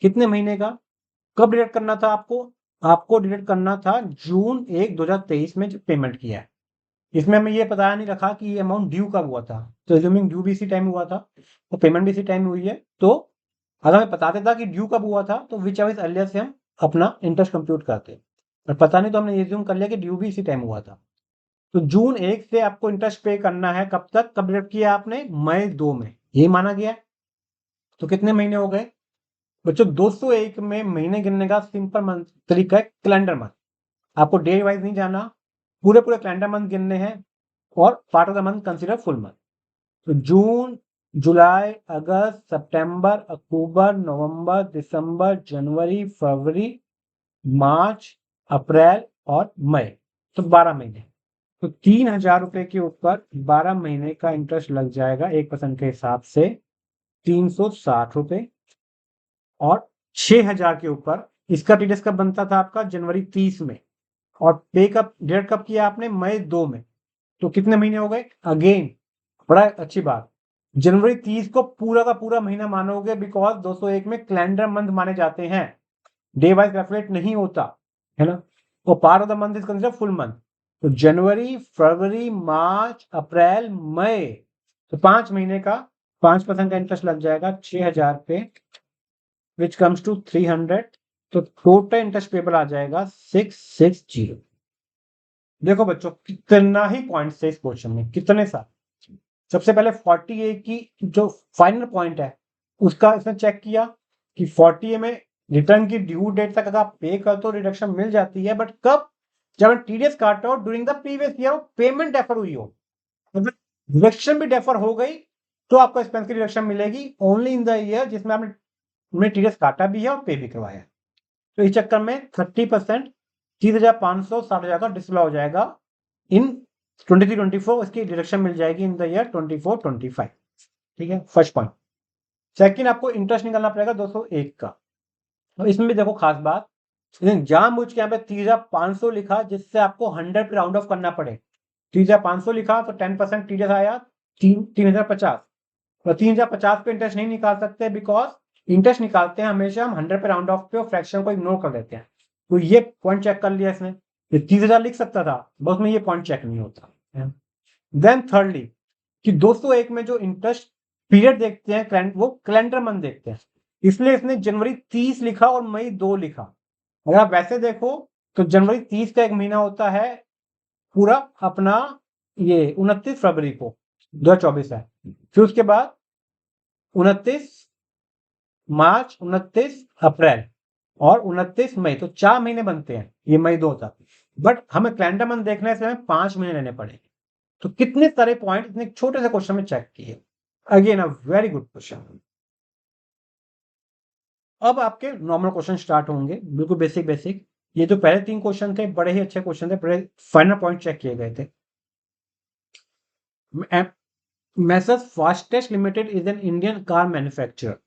कितने महीने का, कब डिडक्ट करना था आपको डिडक्ट करना था जून 1 2023 में जब पेमेंट किया है। इसमें हमें ये पता नहीं रखा कि ये अमाउंट ड्यू कब हुआ था, तो एज्यूमिंग ड्यू भी इसी टाइम हुआ था और पेमेंट भी इसी टाइम हुई है, तो अगर हमें पता था कि ड्यू कब हुआ था तो विच एवर इज अर्लियर से हम अपना इंटरेस्ट कंप्यूट करते, और पता नहीं तो हमने एज्यूम कर लिया कि ड्यू भी इसी टाइम हुआ था। तो जून 1 से आपको इंटरेस्ट पे करना है, कब तक, कब डिडक्ट किया आपने, मई 2 में, ये माना गया है। तो कितने महीने हो गए बच्चों, 201 में महीने गिनने का सिंपल मंथ तरीका है कैलेंडर मंथ। आपको डे वाइज नहीं जाना, पूरे पूरे कैलेंडर मंथ गिनने हैं और part of the month consider full month. तो जून, जुलाई, अगस्त, सितंबर, अक्टूबर, नवंबर, दिसंबर, जनवरी, फरवरी, मार्च, अप्रैल और मई, तो 12 महीने। तो 3,000 रुपए के ऊपर 12 महीने का इंटरेस्ट लग जाएगा 1% के हिसाब से 360 रुपए। और 6,000 के ऊपर इसका टीडीएस कब बनता था आपका, जनवरी 30 में, और पे कब, डेट कब किया आपने, मई 2 में। तो कितने महीने हो गए, अगेन बड़ा अच्छी बात, जनवरी 30 को पूरा का पूरा महीना मानोगे, बिकॉज 201 में कैलेंडर मंथ माने जाते हैं, डे वाइज कैलकुलेट नहीं होता है ना। वो part of the month is consider full month. तो जनवरी, फरवरी, मार्च, अप्रैल, मई, तो 5 महीने का 5% का इंटरेस्ट लग जाएगा 6,000 पे, विच कम्स टू 300। तो टोटल इंटरेस्ट पेबल आ जाएगा 660। देखो बच्चों कितना ही पॉइंट्स है इस क्वेश्चन में, कितने सारे। सबसे पहले 40A की जो फाइनल पॉइंट है उसका इसने चेक किया कि 40A में रिटर्न की ड्यू डेट तक अगर आप पे कर तो रिडक्शन मिल जाती है, बट कब, जब टीडीएस काटा हो during the previous year, payment defer हुई हो, मतलब रिडक्शन भी डेफर हो गई, तो आपको एक्सपेंस की रिडक्शन मिलेगी ओनली इन द ईयर जिसमें आपने टीडीएस काटा भी है और पे भी करवाया है। तो इस चक्कर में 30%, 30,500, 60,000 का डिस्प्ले हो जाएगा इन 23-24, इसकी डिडक्शन मिल जाएगी इन द ईयर 24-25। ठीक है, फर्स्ट पॉइंट। सेकंड, आपको इंटरेस्ट निकालना पड़ेगा 201 का। तो इसमें भी देखो खास बात, जानबूझ के यहाँ पे 30,500 लिखा जिससे आपको 100 पे राउंड ऑफ करना पड़े। 30,500 लिखा तो 10% टीडीएस आया 3,050। तो 3,050 पे इंटरेस्ट नहीं निकाल सकते, बिकॉज इंटरेस्ट निकालते हैं हमेशा हम 100 पे राउंड ऑफ पे और फ्रैक्शन को इग्नोर कर देते हैं। तो ये पॉइंट चेक कर लिया इसने, ये 30,000 लिख सकता था, बस में ये पॉइंट चेक नहीं होता। देन थर्डली कि 201 में जो इंटरेस्ट पीरियड देखते हैं वो कैलेंडर मंथ देखते हैं, इसलिए इसने जनवरी 30 लिखा और मई 2 लिखा। अगर आप वैसे देखो तो जनवरी 30 का एक महीना होता है पूरा अपना, ये 29 फरवरी को 2024 है, फिर उसके बाद 29 मार्च, 29 अप्रैल और 29 मई, तो 4 महीने बनते हैं ये मई 2 तक। बट हमें कैलेंडर मंथ देखने से हमें 5 महीने लेने पड़ेंगे। तो कितने सारे पॉइंट इतने छोटे से क्वेश्चन में चेक किए। Again a very good question. अब आपके नॉर्मल क्वेश्चन स्टार्ट होंगे, बिल्कुल बेसिक बेसिक। ये जो पहले 3 क्वेश्चन थे बड़े ही अच्छे क्वेश्चन थे, बड़े फाइनल पॉइंट चेक किए गए थे। Messrs Fastest Limited is an Indian car manufacturer.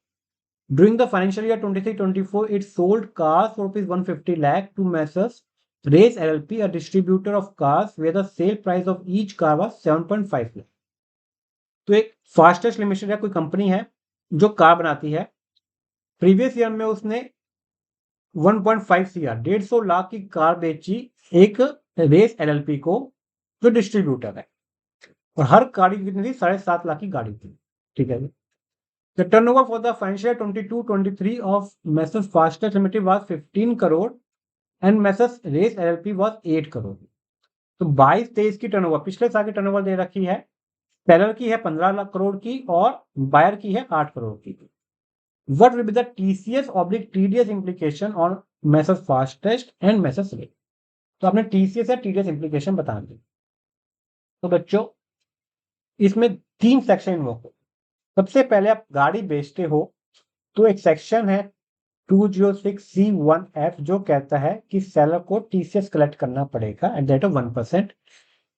During the financial year 23-24, it sold cars for rupees 150 lakh to Messrs Race LLP, a distributor of cars, where the sale price of each car was 7.5 lakh. तो एक fastest limited है, कोई company है जो car बनाती है। Previous year में उसने 1.5 CR 150 लाख की कार बेची एक रेस एलएलपी को जो डिस्ट्रीब्यूटर है, और हर गाड़ी की कितनी थी, 7.5 लाख की गाड़ी थी। ठीक है, the turnover for the financial 22-23 of Messrs Fastest Limited was 15 crore and Messrs Race LLP was 8 crore। तो 22-23 की टर्नओवर पिछले साल की टर्नओवर दे रखी है, सेलर की है 15 लाख करोड़ की और बायर की है 8 करोड़ की। What will be the TCS/TDS implication on Messrs Fastest and Messrs Race? तो आपने TCS या TDS implication बता दी। तो बच्चों इसमें 3 सेक्शन इन्वॉल्व हो। सबसे पहले आप गाड़ी बेचते हो तो एक सेक्शन है 206C1F जो कहता है कि सेलर को TCS कलेक्ट करना पड़ेगा एट द रेट ऑफ 1%,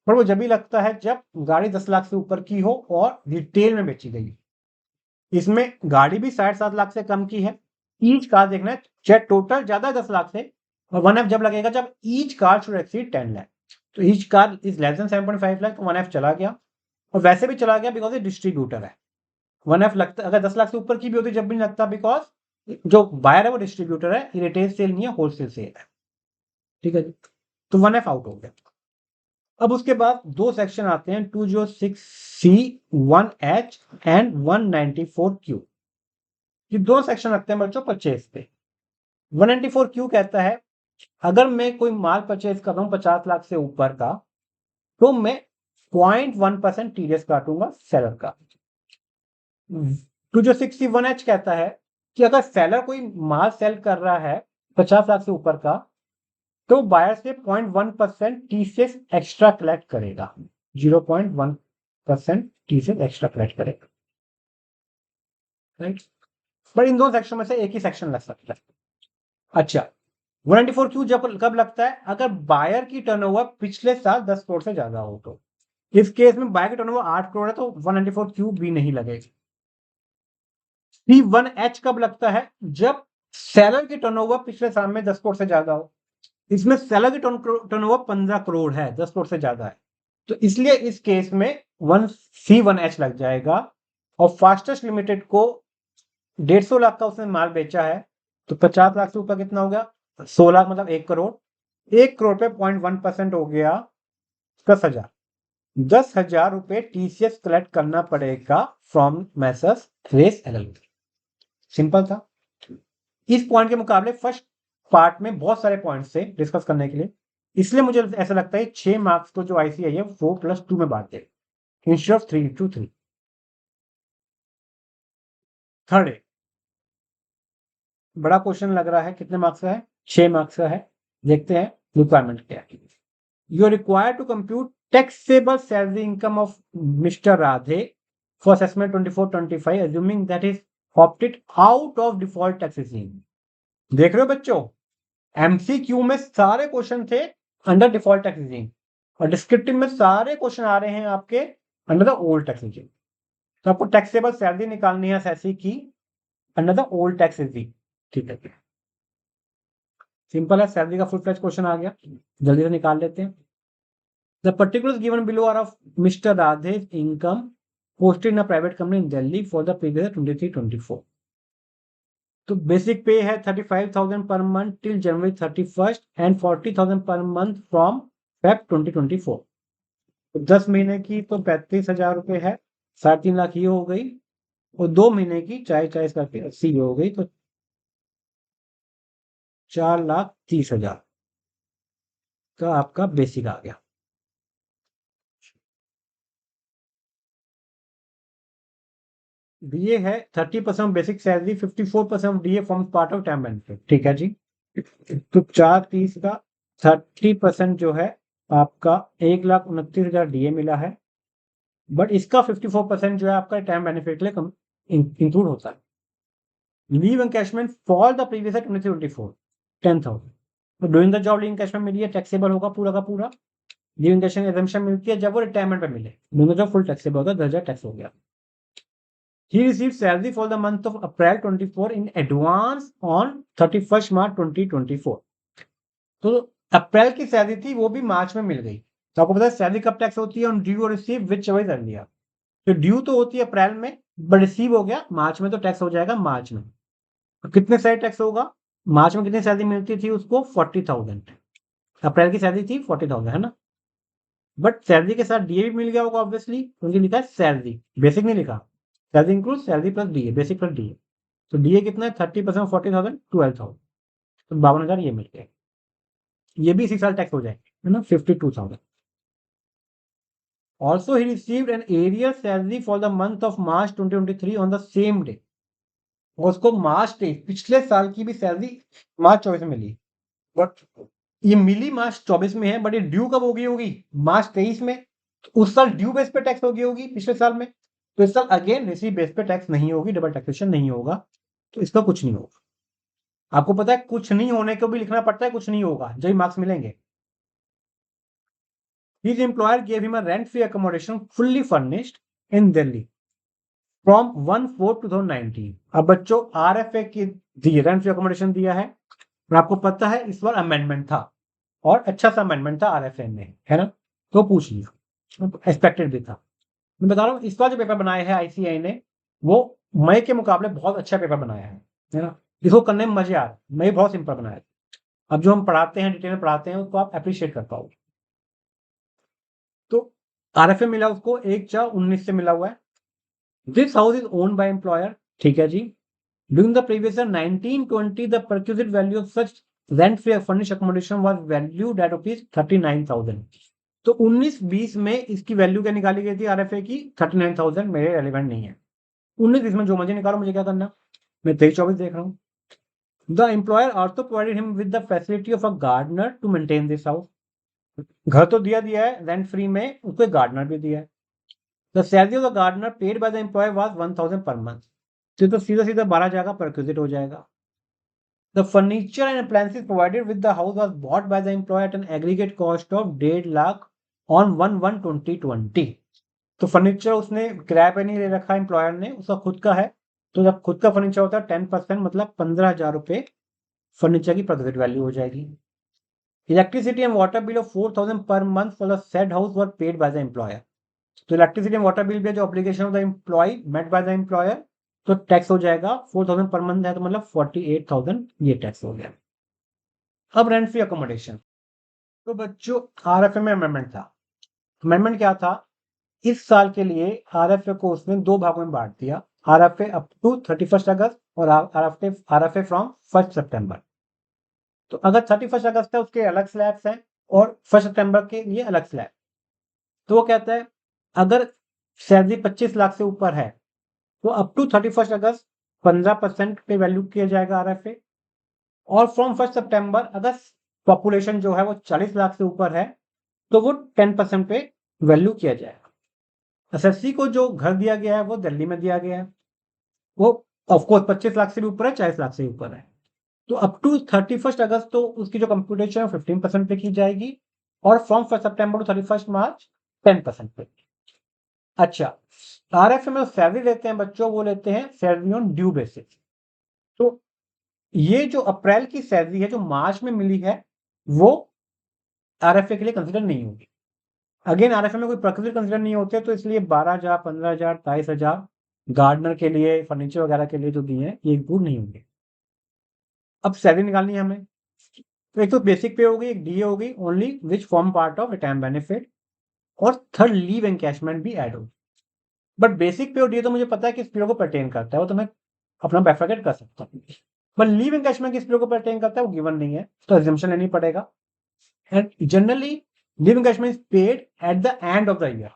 पर वो जब भी लगता है जब गाड़ी 10 लाख से ऊपर की हो और रिटेल में बेची गई। इसमें गाड़ी भी 7.5 लाख से कम की है, ईच कार देखना है, चाहे टोटल ज्यादा है 10 लाख से, और 1F जब लगेगा जब each car should exceed 10 lakh. तो each car is less than 7.5 lakh, तो 1F चला गया, और वैसे भी चला गया बिकॉज ये डिस्ट्रीब्यूटर है। 1F लगता, अगर 10 लाख से ऊपर की भी होती जब भी नहीं लगता, बिकॉज जो बायर है वो डिस्ट्रीब्यूटर है, रिटेल सेल नहीं है, होलसेल सेल है। ठीक है जी, तो 1F आउट हो गया। अब उसके बाद 2 सेक्शन आते हैं 206C1H एंड 194Q। ये 2 सेक्शन रखते हैं बच्चों परचेज पे। 194Q कहता है अगर मैं कोई माल परचेज कर रहा हूं 50 लाख से ऊपर का, तो मैं 0.1% टीडीएस काटूंगा सेलर का। तो जो 61H कहता है कि अगर सेलर कोई माल सेल कर रहा है 50 लाख से ऊपर का, तो बायर से 0.1% टीसीएस एक्स्ट्रा कलेक्ट करेगा, 0.1% टीसीएस एक्स्ट्रा कलेक्ट करेगा, राइट। पर इन दो सेक्शन में से एक ही सेक्शन लग सकता है। अच्छा, 194Q जब कब लगता है? अगर बायर की टर्नओवर पिछले साल 10 करोड़ से ज्यादा हो तो। इस केस में बायर की टर्नओवर 8 करोड़ है तो 194Q भी नहीं लगेगी। C1H कब लगता है? जब सेलर की टर्नओवर पिछले साल में 10 करोड़ से ज्यादा हो। इसमें सेलर की टर्नओवर 15 करोड़ है, 10 करोड़ से ज्यादा है, तो इसलिए इस केस में C1H लग जाएगा। और फास्टेस्ट लिमिटेड को 150 लाख का उसने माल बेचा है, तो 50 लाख से ऊपर कितना हो गया? 16 मतलब 1 करोड़। 1 करोड़ पे 0.1% हो गया 10,000। 10,000 रुपए टीसीएस कलेक्ट करना पड़ेगा from messrs race LLP. Simple था। इस पॉइंट के मुकाबले फर्स्ट पार्ट में बहुत सारे पॉइंट्स थे डिस्कस करने के लिए, इसलिए मुझे ऐसा लगता है 6 मार्क्स को जो आईसीआई है 4+2 में बांट दे इंस्टेड ऑफ 3:3। थर्ड बड़ा क्वेश्चन लग रहा है, कितने मार्क्स का है? 6 मार्क्स का है। देखते हैं रिक्वायरमेंट क्या है। You are required to compute taxable salary income of mister Radhe for assessment 24-25 assuming that is opted out of default tax regime। देख रहे हो बच्चों, एमसीक्यू में सारे क्वेश्चन थे अंडर डिफॉल्ट टैक्स रिजीम, और डिस्क्रिप्टिव में सारे क्वेश्चन आ रहे हैं आपके under the old tax regime. तो आपको टैक्सेबल सैलरी निकालनी है एसएससी की under the old tax regime. ठीक है, सिंपल है। सैलरी का फुल फ्लेज क्वेश्चन आ गया, जल्दी से निकाल लेते हैं। The particulars given below are of Mr राधे's income posted in a private company in Delhi for the period 23-24। तो बेसिक पे है 35,000 per month till January 31 and 40,000 per month from Feb 2024। तो 10 महीने की तो 35,000 रुपए है, 3.5 लाख ये हो गई, और 2 महीने की 40 करके 80 हो गई, तो 4,30,000 का आपका बेसिक आ गया। डीए है 30% basic salary, 54% DA form part of time benefit. ठीक है जी। तो 4,30 का 30% जो है आपका 1,29,000 डीए मिला है, बट इसका 54% जो है आपका टाइम बेनिफिट के लिए इंक्लूड होता है। Leave encashment for the previous 23-24 10,000। तो doing the job leave encashment मिली है, टैक्सेबल होगा पूरा का पूरा। लीव एनकैशमेंट एग्जम्पशन मिलती है जब वो रिटायरमेंट पे मिले, doing the job full taxable होगा, 10,000 टैक्स हो गया। He received salary for the month of April 24 in advance on 31st March 2024। तो अप्रैल की सैलरी थी वो भी मार्च में मिल गई। तो आपको पता है सैलरी कब टैक्स होती है? ऑन ड्यू और रिसीव विच चॉइस अर्लियर। तो ड्यू तो होती है अप्रैल में, बट रिसीव हो गया मार्च में, तो टैक्स हो जाएगा मार्च में। तो कितने सैलरी टैक्स होगा? मार्च में कितनी सैलरी मिलती थी उसको? 40,000। अप्रैल की सैलरी थी 40,000, है ना। बट सैलरी के साथ डीए भी मिल गया होगा ऑब्वियसली, क्योंकि लिखा है सैलरी, बेसिक नहीं लिखा। Salary include salary plus DA, basic plus DA. तो डीए कितना है? 30% 40,000 12,000, तो 52,000 ये मिल गए। ये भी इसी साल टैक्स हो जाएंगे, है ना, 52,000। Also he received an arrear salary for the month of March 2023 on the same day. और उसको मार्च 23 पिछले साल की भी सैलरी मार्च 24 में मिली, बट ये मिली मार्च 24 में है, बट ये ड्यू कब हो गई होगी? मार्च 23 में। तो उस साल ड्यू बेस पे टैक्स हो गई होगी पिछले साल में, तो इस साल अगेन रिसीव बेस पे टैक्स नहीं होगी, डबल टैक्सेशन नहीं होगा, तो इसका कुछ नहीं होगा। आपको पता है कुछ नहीं होने को भी लिखना पड़ता है, कुछ नहीं होगा जब मार्क्स मिलेंगे। His employer gave him a rent-free accommodation fully furnished in Delhi from 1/4/2019। अब बच्चों आरएफए की दी रेंट फ्री अकोमोडेशन दिया है, और आपको पता है इस बार अमेंडमेंट था, और अच्छा सा अमेंडमेंट था आरएफए में, है ना, तो पूछ लिया, एक्सपेक्टेड भी था। मैं बता रहा हूँ इस बार जो पेपर बनाया है आईसीआई ने, वो मई के मुकाबले बहुत अच्छा पेपर बनाया है ना। इसको करने में मजे आ रहे, मई बहुत सिंपल बनाया है। अब जो हम पढ़ाते हैं, डिटेल में पढ़ाते हैं, उसको आप अप्रिशिएट कर पाओगे। तो आरएफए मिला उसको 1/4/19 से मिला हुआ है। This house is owned by employer. ठीक है जी। During the previous year 1920 the perquisite value of such rent free furnished accommodation was valued at ₹39,000। तो 19-20 में इसकी वैल्यू क्या निकाली गई थी आरएफए की 39,000, मेरे रेलिवेंट नहीं है। 19-20 में जो मर्जी निकालो, मुझे क्या करना, मैं 23-24 देख रहा हूँ। The employer also provided him with the facility of a gardener to maintain this house. घर तो दिया है रेंट फ्री में, उसको गार्डनर भी दिया है। The salary of the gardener paid by the employer was 1,000 per month. तो सीधा सीधा 12 जाएगा, परक्विजिट हो जाएगा। The furniture and appliances provided with the house was bought by the employer at an aggregate cost of 1.5 lakh on 1/1/2020। तो furniture उसने किराए पे नहीं ले रखा एम्प्लॉयर ने, उसका खुद का है। तो जब खुद का फर्नीचर होता है 10%, मतलब 15,000 रुपए फर्नीचर की प्रॉफिट वैल्यू हो जाएगी। Electricity and water bill of 4,000 per month for the said house were paid by the employer. तो इलेक्ट्रिसिटी एंड वाटर बिल भी जो obligation of the employee met by the employer, तो tax हो जाएगा 4,000 per month है, तो मतलब 48,000 ये टैक्स हो गया। अब रेंट फ्री अकोमोडेशन। तो बच्चों आरएफए में अमेंडमेंट था। अमेंडमेंट क्या था, इस साल के लिए आरएफए को उसने 2 भागों में बांट दिया, आरएफए अप टू 31 अगस्त और आरएफए फ्रॉम 1 सितंबर। तो अगर 31 अगस्त है उसके अलग स्लैब्स हैं और 1 सितंबर के लिए अलग स्लैब। तो वो कहता है अगर सैलरी 25 लाख से ऊपर है तो अप टू 31 अगस्त 15% पे वैल्यू किया जाएगा आरएफए, और फ्रॉम 1 सितंबर अगर पॉपुलेशन जो है वो 40 लाख से ऊपर है तो वो 10% पे वैल्यू किया जाएगा। एसएससी को जो घर दिया गया है वो दिल्ली में दिया गया है, वो ऑफकोर्स 25 लाख से भी ऊपर है, 40 लाख से भी ऊपर है। तो अप टू 31 अगस्त तो उसकी जो कंप्यूटेशन है 15% पे की जाएगी, और फ्रॉम 1 सितंबर टू 31 मार्च 10% पे। अच्छा, आरएफए में सैलरी लेते हैं बच्चों, वो लेते हैं सैलरी ऑन ड्यू बेसिस। तो ये जो अप्रैल की सैलरी है जो मार्च में मिली है वो आरएफए के लिए कंसिडर नहीं होगी। अगेन आरएफए में कोई प्रकृति कंसिडर नहीं होते, तो इसलिए 12,000, 15,000, 22,000 गार्डनर के लिए, फर्नीचर वगैरह के लिए जो दिए हैं ये इंक्लूड नहीं होंगे। अब सैलरी निकालनी है हमें, तो एक तो बेसिक पे होगी, एक डीए होगी only which form part of retirement benefit, और थर्ड लीव एनकैशमेंट भी ऐड होगी। बट बेसिक पे और डीए तो मुझे पता है कि इस पीरियड को परटेन करता है, वो तो मैं अपना बैफिकेट कर सकता हूँ। बट लीव एनकैशमेंट किस पीरियड को परटेन करता है वो गिवन नहीं है, तो एग्जम्पशन लेनी पड़ेगा। And generally leave encashment is paid at the end of the year.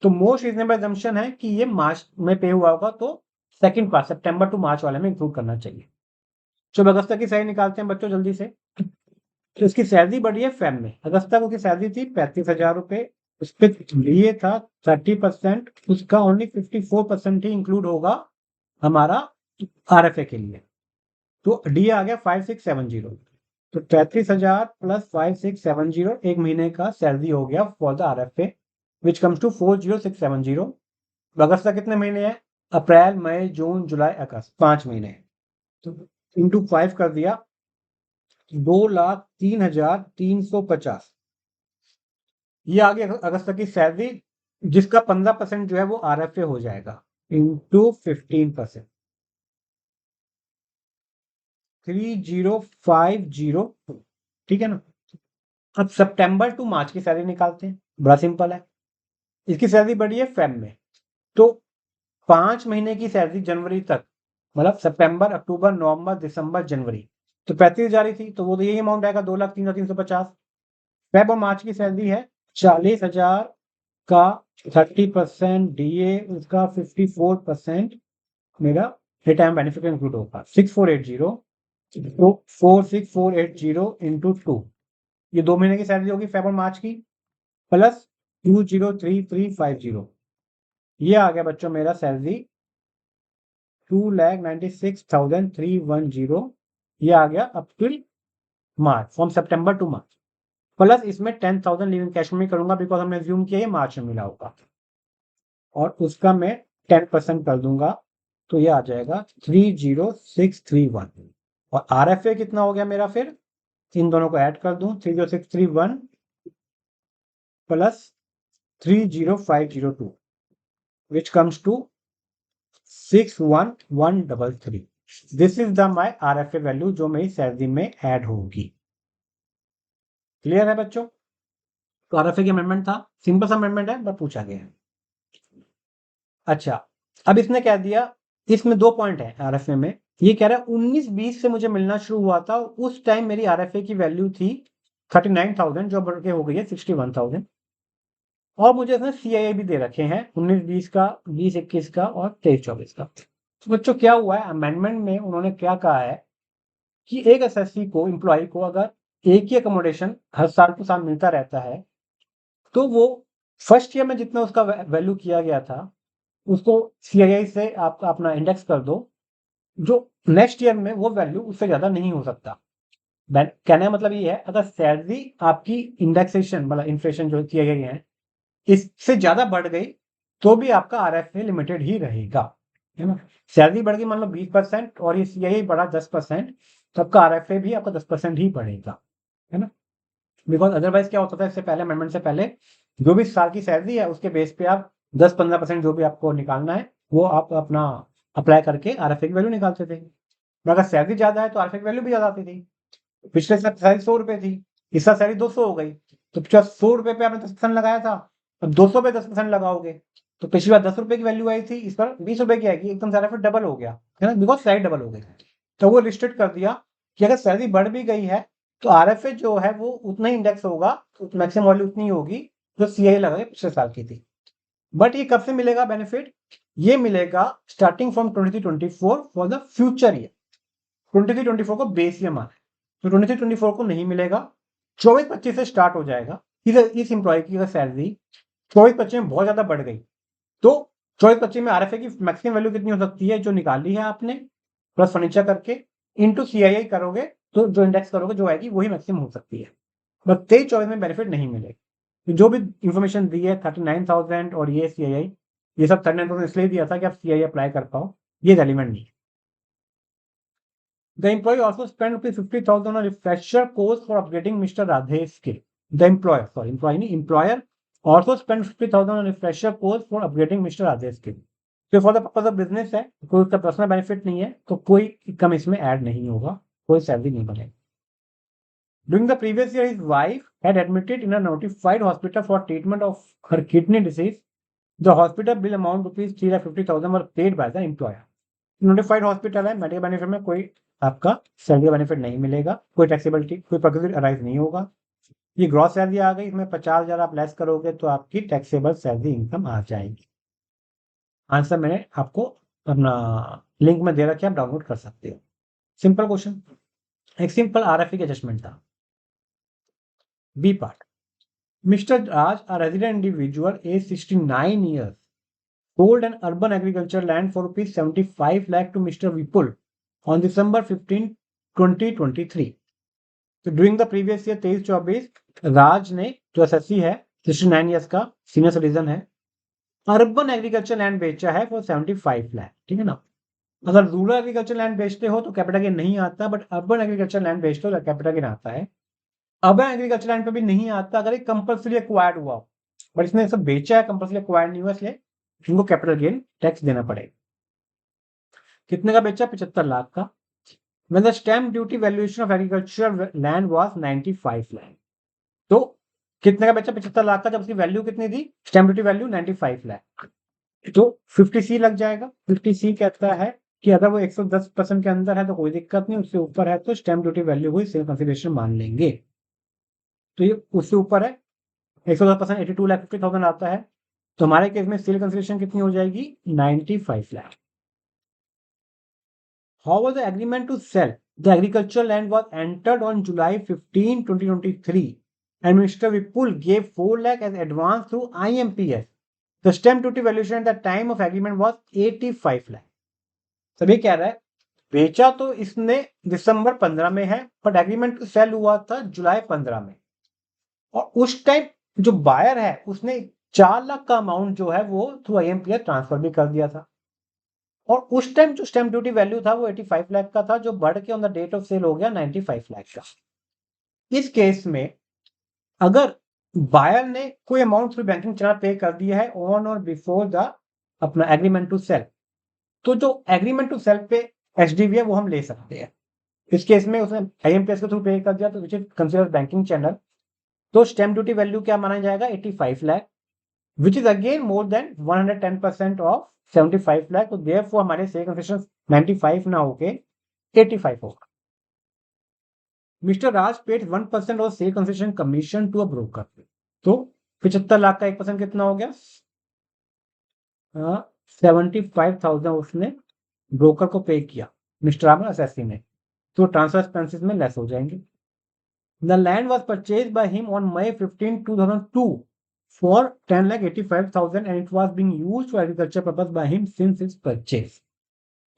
तो मोस्ट रीजनेबल एग्जम्पशन है कि ये मार्च में पे हुआ होगा, तो सेकंड पार्ट सितंबर टू मार्च वाले में इंक्लूड करना चाहिए। जब अगस्त तक की सैलरी निकालते हैं बच्चों जल्दी से, तो इसकी सैलरी बढ़ी है फेब में। अगस्त तक उसकी सैलरी थी 35,000 रुपए, उस पर लिए था 30%, उसका ओनली 54% ही इंक्लूड होगा हमारा आरएफए के लिए। तो डी आ गया 5670। तो 33,000 प्लस 5670 एक महीने का सैलरी हो गया for the RFA, which comes to 40670। अगस्त तक कितने महीने हैं, अप्रैल, मई, जून, जुलाई, अगस्त, 5 महीने। तो इंटू 5 कर दिया, 2,03,350। ये आ गया अगस्त तक की सैलरी, जिसका 15% जो है वो आरएफए हो जाएगा, इंटू 15%, 30,502। ठीक है ना। अब सितंबर टू मार्च की सैलरी निकालते हैं, बड़ा सिंपल है। इसकी सैलरी बढ़ी है फेब में, तो 5 महीने की सैलरी जनवरी तक, मतलब सितंबर, अक्टूबर, नवंबर, दिसंबर, जनवरी, तो 35,000 ही थी, तो वो तो यही अमाउंट आएगा 2,03,350। फेब और मार्च की सैलरी है 40,000 का 30% डीए, उसका 54% मेरा रिटायरमेंट बेनिफिट इंक्लूड होगा, 6480। तो 46480 इंटू 2, ये 2 महीने की सैलरी होगी फेब और मार्च की, प्लस 203350। ये आ गया बच्चों मेरा सैलरी 2,96,310। ये आ गया up till March, from September to March, plus इसमें 10,000 लिविंग कैश में करूंगा बिकॉज हमने अज्यूम किया ये मार्च में मिला होगा, और उसका मैं 10% कर दूंगा, तो ये आ जाएगा 30,631। और आरएफए कितना हो गया मेरा, फिर इन दोनों को ऐड कर दूं, 30,631 plus 30,502, which comes to 61,133। This is the my RFA value जो मेरी सैलरी में ऐड होगी। क्लियर है बच्चों। तो आरएफए की अमेंडमेंट था, सिंपल सा अमेंडमेंट है बट पूछा गया है। अच्छा, अब इसने कह दिया, इसमें 2 पॉइंट है आरएफए में। ये कह रहा है 19-20 से मुझे मिलना शुरू हुआ था, उस टाइम मेरी आरएफए की वैल्यू थी 39,000, जो बढ़ के हो गई है 61,000। और मुझे इसमें CII भी दे रखे हैं 19-20 का, 20-21 का और 23-24 का। तो बच्चों क्या हुआ है, अमेंडमेंट में उन्होंने क्या कहा है कि एक एसएससी को, एम्प्लॉय को अगर एक ही अकोमोडेशन हर साल टू साल मिलता रहता है तो वो फर्स्ट ईयर में जितना उसका वैल्यू किया गया था उसको CII से आप अपना इंडेक्स कर दो, जो नेक्स्ट ईयर में वो वैल्यू उससे ज्यादा नहीं हो सकता। कहने का मतलब ये है, अगर सैलरी आपकी इंडेक्सेशन मतलब इन्फ्लेशन जो किए गए हैं इससे ज्यादा बढ़ गई तो भी आपका RFA लिमिटेड ही रहेगा, है ना। सैलरी बढ़ गई मान लो 20% और ये CII बढ़ा 10%, तो आपका RFA भी आपका 10% ही बढ़ेगा, है ना। बिकॉज अदरवाइज क्या होता था इससे पहले, अमेंडमेंट से पहले, जो भी साल की सैलरी है उसके बेस पे आप 10-15% जो भी आपको निकालना है वो आप अपना अप्लाई करके RFA की वैल्यू निकालते थे। अगर सैलरी ज्यादा है तो RFA की वैल्यू भी ज्यादा आती थी। पिछले साल सैलरी 100 रुपए थी, इस साल सैलरी 200 हो गई, तो पिछले 100 रुपए पे आपने 10% लगाया था, अब 200 पे 10% लगाओगे तो पिछली बार 10 रुपए की वैल्यू आई थी, इस बार 20 रुपए की आएगी, एकदम सारा फिर डबल हो गया, है ना, बिकॉज सैलरी डबल हो गई। तो वो रिस्ट्रिक्ट कर दिया कि अगर सैलरी बढ़ भी गई है तो RFA जो है वो उतना ही इंडेक्स होगा, तो मैक्सिमम वैल्यू उतनी होगी जो CII लगा के पिछले साल की थी। बट ये कब से मिलेगा बेनिफिट, ये मिलेगा starting from 23-24 for the future year. 23-24 को बेस ईयर माना है, तो 23-24 को नहीं मिलेगा, 24-25 से स्टार्ट हो जाएगा। इस एम्प्लॉय की अगर सैलरी 24-25 में बहुत ज्यादा बढ़ गई तो 24-25 में RFA की मैक्सिमम वैल्यू कितनी हो सकती है, जो निकाली है आपने प्लस फर्नीचर करके इंटू CII करोगे तो जो इंडेक्स करोगे जो आएगी वही मैक्सिमम हो सकती है। बस 23-24 में बेनिफिट नहीं मिलेगा। तो जो भी इंफॉर्मेशन दी है 39,000 और ये CII, ये सब 39,000 इसलिए दिया था कि आप CII अप्लाई कर पाओ, ये रेलिवेंट नहीं है। The employee also spent ₹50,000 on a refresher course for upgrading Mr. Radhe's skill. The employer also spent 50,000 on a refresher course for upgrading Mr. Radhe's skill. तो for the purpose of business है, कोई उसका personal benefit नहीं है, तो कोई income इसमें add नहीं होगा, कोई सैलरी नहीं बनेगी। During the previous year, his wife had admitted in a notified hospital for treatment of her kidney disease. The hospital bill amount ₹350,000 were paid by the employer. Notified hospital है, medical benefit में कोई आपका salary benefit नहीं मिलेगा, कोई taxability, कोई प्रोक्यूजर arise नहीं होगा। ये ग्रॉस सैलरी आ गई, इसमें 50,000 आप लेस करोगे तो आपकी टैक्सेबल सैलरी इनकम आ जाएगी। आंसर मैंने आपको अपना लिंक में दे रखे, आप डाउनलोड कर सकते हो। सिंपल क्वेश्चन, एक सिंपल RFA का एडजस्टमेंट था। B part, mister Raj, a resident individual age 69 years, sold an urban agriculture land for ₹75 lakh to Mr. Vipul on December 15, 2023. तो ड्यूरिंग द प्रीवियस ईयर 23-24 राज ने, जो एसएससी है 69 ईयर्स का senior citizen है, urban agriculture land बेचा है for 75 lakh, ठीक है ना। अगर रूरल एग्रीकल्चर लैंड बेचते हो तो कैपिटल गेन नहीं आता, बट अर्बन एग्रीकल्चर लैंड बेचते हो तो कैपिटल गेन आता है। अर्बन एग्रीकल्चर लैंड पे भी नहीं आता अगर ये कंपल्सरी एक्वायर्ड हुआ, बट इसने सब बेचा है, कंपल्सरी एक्वायर्ड नहीं हुआ, इसलिए इनको कैपिटल गेन टैक्स देना पड़ेगा। कितने का बेचा? 75 लाख का। When the stamp duty valuation of agricultural land was 95 lakh, तो कितने का बेचा? 75 लाख का, जब उसकी वैल्यू कितनी थी, स्टैम्प ड्यूटी वैल्यू 95 लाख, तो 50C लग जाएगा। 50C कहता है कि अगर वो 110% के अंदर है तो कोई दिक्कत नहीं, उससे ऊपर है तो स्टैम्प ड्यूटी वैल्यू हुई सेल कंसिडरेशन मान लेंगे। तो ये उससे ऊपर है, 110% 82,50,000 आता है, तो हमारे केस में सेल कंसिडरेशन कितनी हो जाएगी? 95 lakh. How was the agreement to sell? The agricultural land was entered on July 15, 2023, and Mr. Vipul gave 4 lakh as advance through IMPS. The stamp duty valuation at the time of agreement was 85 lakh. सभी कह रहा है बेचा तो इसने दिसंबर 15 में है, but agreement to cell हुआ था जुलाई 15 में, और उस टाइम जो बायर है उसने 4 लाख का अमाउंट जो है वो थ्रू IMPS ट्रांसफर भी कर दिया था, और उस टाइम जो स्टैम्प ड्यूटी वैल्यू था वो 85 लाख का था, जो बढ़ के on the date of sale हो गया 95 लाख का। इस केस में अगर बायर ने कोई अमाउंट थ्रू बैंकिंग चैनल पे कर दिया है ऑन और बिफोर द अपना एग्रीमेंट टू सेल, तो जो एग्रीमेंट टू सेल पे SDV है वो हम ले सकते हैं। इस केस में उसने IMPS के थ्रू पे कर दिया तो which is consider banking channel, तो स्टैम्प ड्यूटी वैल्यू क्या माना जाएगा? 85 lakh, which is again more than 110% of 75 lakh, तो देयरफॉर हमारे सेल कंसेशन 95 ना होके 85 होगा। Mister Raj paid 1% of sale concession commission to a broker, तो 75 लाख का 1% कितना हो गया? 75,000 उसने ब्रोकर को पे किया मिस्टर रामन एसएससी ने, तो ट्रांसफर एक्सपेंसेस में लेस हो जाएंगे। The land was purchase by him on May 15, 2002 for 10,85,000 and it was being used for agriculture purpose by him since its purchase।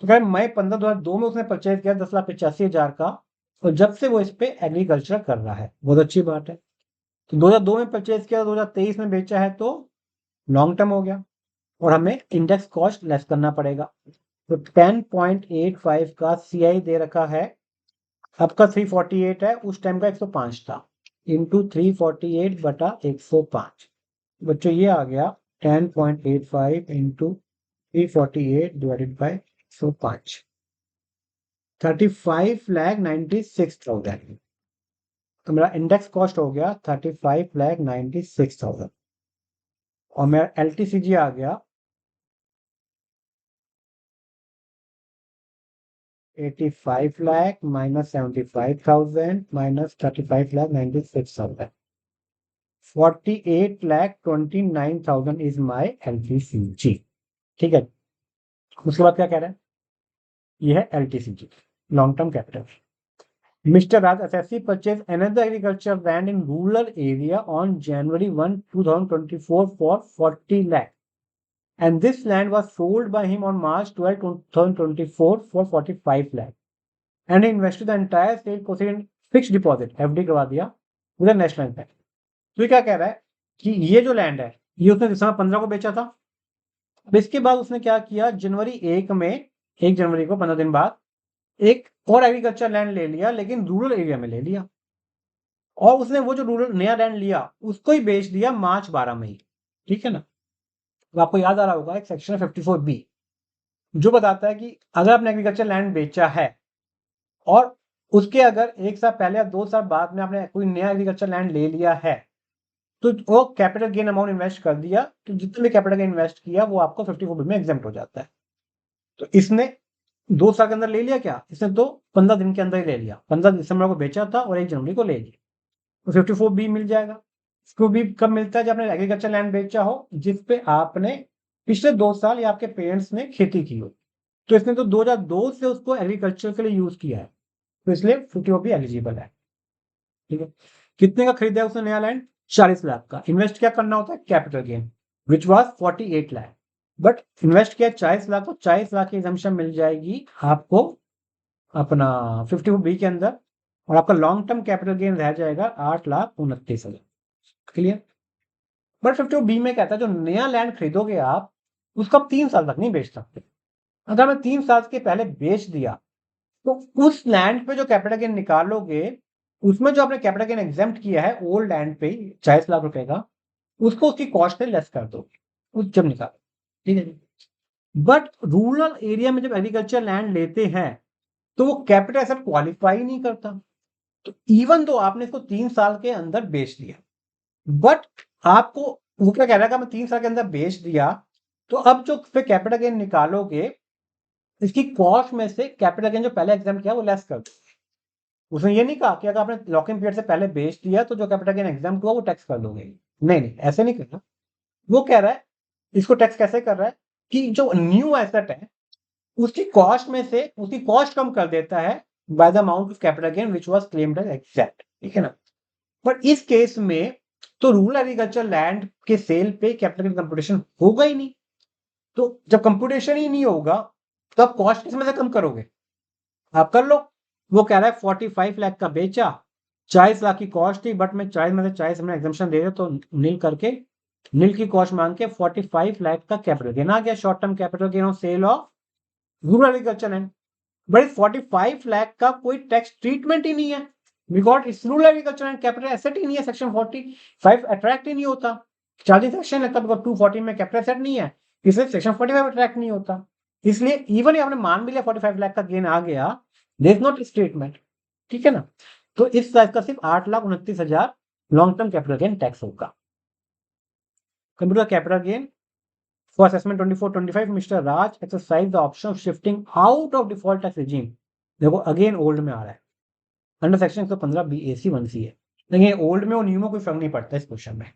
तो कह मई 15, 2002 में उसने परचेज किया 10,85,000 का, और जब से वो इस पे एग्रीकल्चर कर रहा है। बहुत अच्छी बात है। तो 2002 में परचेज किया, 2023 में बेचा है, तो लॉन्ग टर्म हो गया और हमें इंडेक्स कॉस्ट लेस करना पड़ेगा। तो 10.85 का सीआई दे रखा है, आपका 348 है, उस टाइम का 105 था, इंटू 348 बटा 105। बच्चों ये आ गया 10.85 इंटू 348 डिवाइडेड बाई 105, 35,96,000। तो मेरा इंडेक्स कॉस्ट हो गया 35,96,000 और मेरा एलटीसीजी आ गया 85 lakh minus 75,000 minus 35 lakh 96,000, 48 lakh 29,000 is my LTCG। ठीक है, उसके बाद क्या कह रहा है? ये है LTCG, long term capital. Mr. Raj SSC purchased another agricultural land in rural area on January 1, 2024 for 40 lakh and this land was sold by him on March 12, 2024 for 45 lakh and he invested the entire sale proceeds in fixed deposit FD करवा दिया with national bank. तो ये क्या कह रहा है कि ये जो लैंड है ये उसने दिसंबर 15 को बेचा था। अब इसके बाद उसने क्या किया, जनवरी 1 में, 1 जनवरी को 15 दिन बाद एक और एग्रीकल्चर लैंड ले लिया, लेकिन रूरल एरिया में ले लिया, और उसने वो जो रूरल नया लैंड लिया उसको ही बेच दिया मार्च 12 में ही। ठीक है ना? तो आपको याद आ रहा होगा एक सेक्शन 54B जो बताता है कि अगर आपने एग्रीकल्चर लैंड बेचा है और उसके अगर 1 साल पहले या 2 साल बाद में आपने कोई नया एग्रीकल्चर लैंड ले लिया है तो वो कैपिटल गेन अमाउंट इन्वेस्ट कर दिया, तो जितने भी कैपिटल गेन इन्वेस्ट किया वो आपको 54B में एग्जेम्प्ट हो जाता है। तो इसने 2 साल के अंदर ले लिया क्या? इसने तो 15 दिन के अंदर ही ले लिया, 15 दिसंबर को बेचा था और 1 जनवरी को ले लिया, तो 54B मिल जाएगा। 54B कब मिलता है? जब आपने एग्रीकल्चर लैंड बेचा हो जिसपे आपने पिछले 2 साल या आपके पेरेंट्स ने खेती की हो, तो इसने तो 2002 से उसको एग्रीकल्चर के लिए यूज किया है, तो इसलिए 54B एलिजिबल है। ठीक है, कितने का खरीदा है उसने नया लैंड? 40 लाख का। इन्वेस्ट क्या करना होता है? Capital gain, which was 48 lakh, but invest किया 40 लाख, तो 40 लाख की एग्जम्पशन मिल जाएगी आपको अपना 54B के अंदर, और आपका लॉन्ग टर्म कैपिटल गेन रह जाएगा 8,29,000। क्लियर? बट 54B में कहता है जो नया लैंड खरीदोगे आप उसको आप 3 साल तक नहीं बेच सकते। अगर मैं 3 साल के पहले बेच दिया तो उस लैंड पे जो कैपिटल गेन निकालोगे उसमें जो आपने कैपिटल गेन एग्जेम्प्ट किया है ओल्ड लैंड पे 40 लाख रुपए का, उसको उसकी कॉस्ट से लेस कर दो उस जब निकालो। ठीक है जी। बट रूरल एरिया में जब एग्रीकल्चर लैंड लेते हैं तो वो कैपिटल एसेट क्वालिफाई नहीं करता, तो इवन तो आपने इसको 3 साल के अंदर बेच दिया, बट आपको वो क्या कह रहा है, मैं 3 साल के अंदर बेच दिया तो अब जो कैपिटल गेन निकालोगे इसकी कॉस्ट में से कैपिटल गेन जो पहले एग्जाम किया वो लेस कर दो। उसने ये नहीं कहा कि अगर आपने लॉकिंग पीरियड से पहले बेच दिया तो जो कैपिटल गेन एग्जाम हुआ वो टैक्स कर दोगे, नहीं नहीं ऐसे नहीं करना। वो कह रहा है इसको टैक्स कैसे कर रहा है कि जो न्यू एसेट है उसकी कॉस्ट में से उसकी कॉस्ट कम कर देता है by the amount of capital gain which was claimed as exact. ठीक है ना? बट इस केस में तो रूरल एग्रीकल्चर लैंड के सेल पे कैपिटल गेन कंप्यूटेशन होगा ही नहीं, तो जब कंप्यूटेशन ही नहीं होगा तो आप कॉस्ट किस में से कम करोगे? आप कर लो। वो कह रहा है 45 लाख का बेचा, 40 लाख की कॉस्ट थी, बट मैं 40 में से 40 हमने एग्जम्पशन दे दिया तो नील करके नील की कॉस्ट मांग के 45 लाख का कैपिटल गेन आ गया, short term capital gain on sale of rural agriculture land. But 45 lakh का कोई टैक्स ट्रीटमेंट ही नहीं है बिकॉज इस rural agriculture land capital asset ही नहीं है, सेक्शन 45 अट्रैक्ट ही नहीं होता, चार्जिंग सेक्शन लगता बिकॉज 240 में कैपिटल एसेट नहीं है, इसलिए सेक्शन 45 अट्रैक्ट नहीं होता। इसलिए इवन आपने मान भी लिया 45 लाख का गेन आ गया, देयर इज नॉट स्टेटमेंट। ठीक है ना? तो इस साइज का सिर्फ 8,29,000 long term capital gain tax होगा। Computer capital gain for assessment 24-25 mister Raj exercise the option of shifting out of default tax regime. देखो अगेन ओल्ड में आ रहा है, अंडर सेक्शन 115 BAC 1C है, लेकिन ओल्ड में और न्यू में कोई फर्क नहीं पड़ता इस क्वेश्चन में।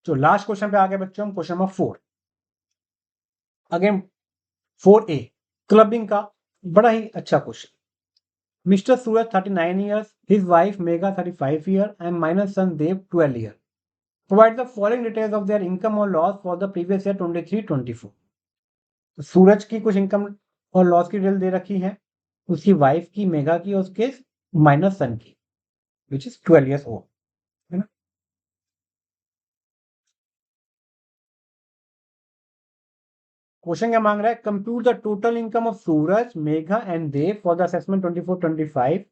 जो लास्ट क्वेश्चन पे आ गए बच्चों, हम question number 4 again 4A clubbing का बड़ा ही अच्छा question. Mister Suraj 39 years, his wife Megha 35 years and minor son Dev 12 years. Provide the following details of their income or loss for the previous year 23-24. तो सूरज की कुछ income और loss की detail दे रखी है, उसकी वाइफ की मेघा की और उसके माइनर सन की विच इज 12 years old, है ना। क्वेश्चन क्या मांग रहा है, compute the total income of Suraj Megha and Dev for the assessment 24-25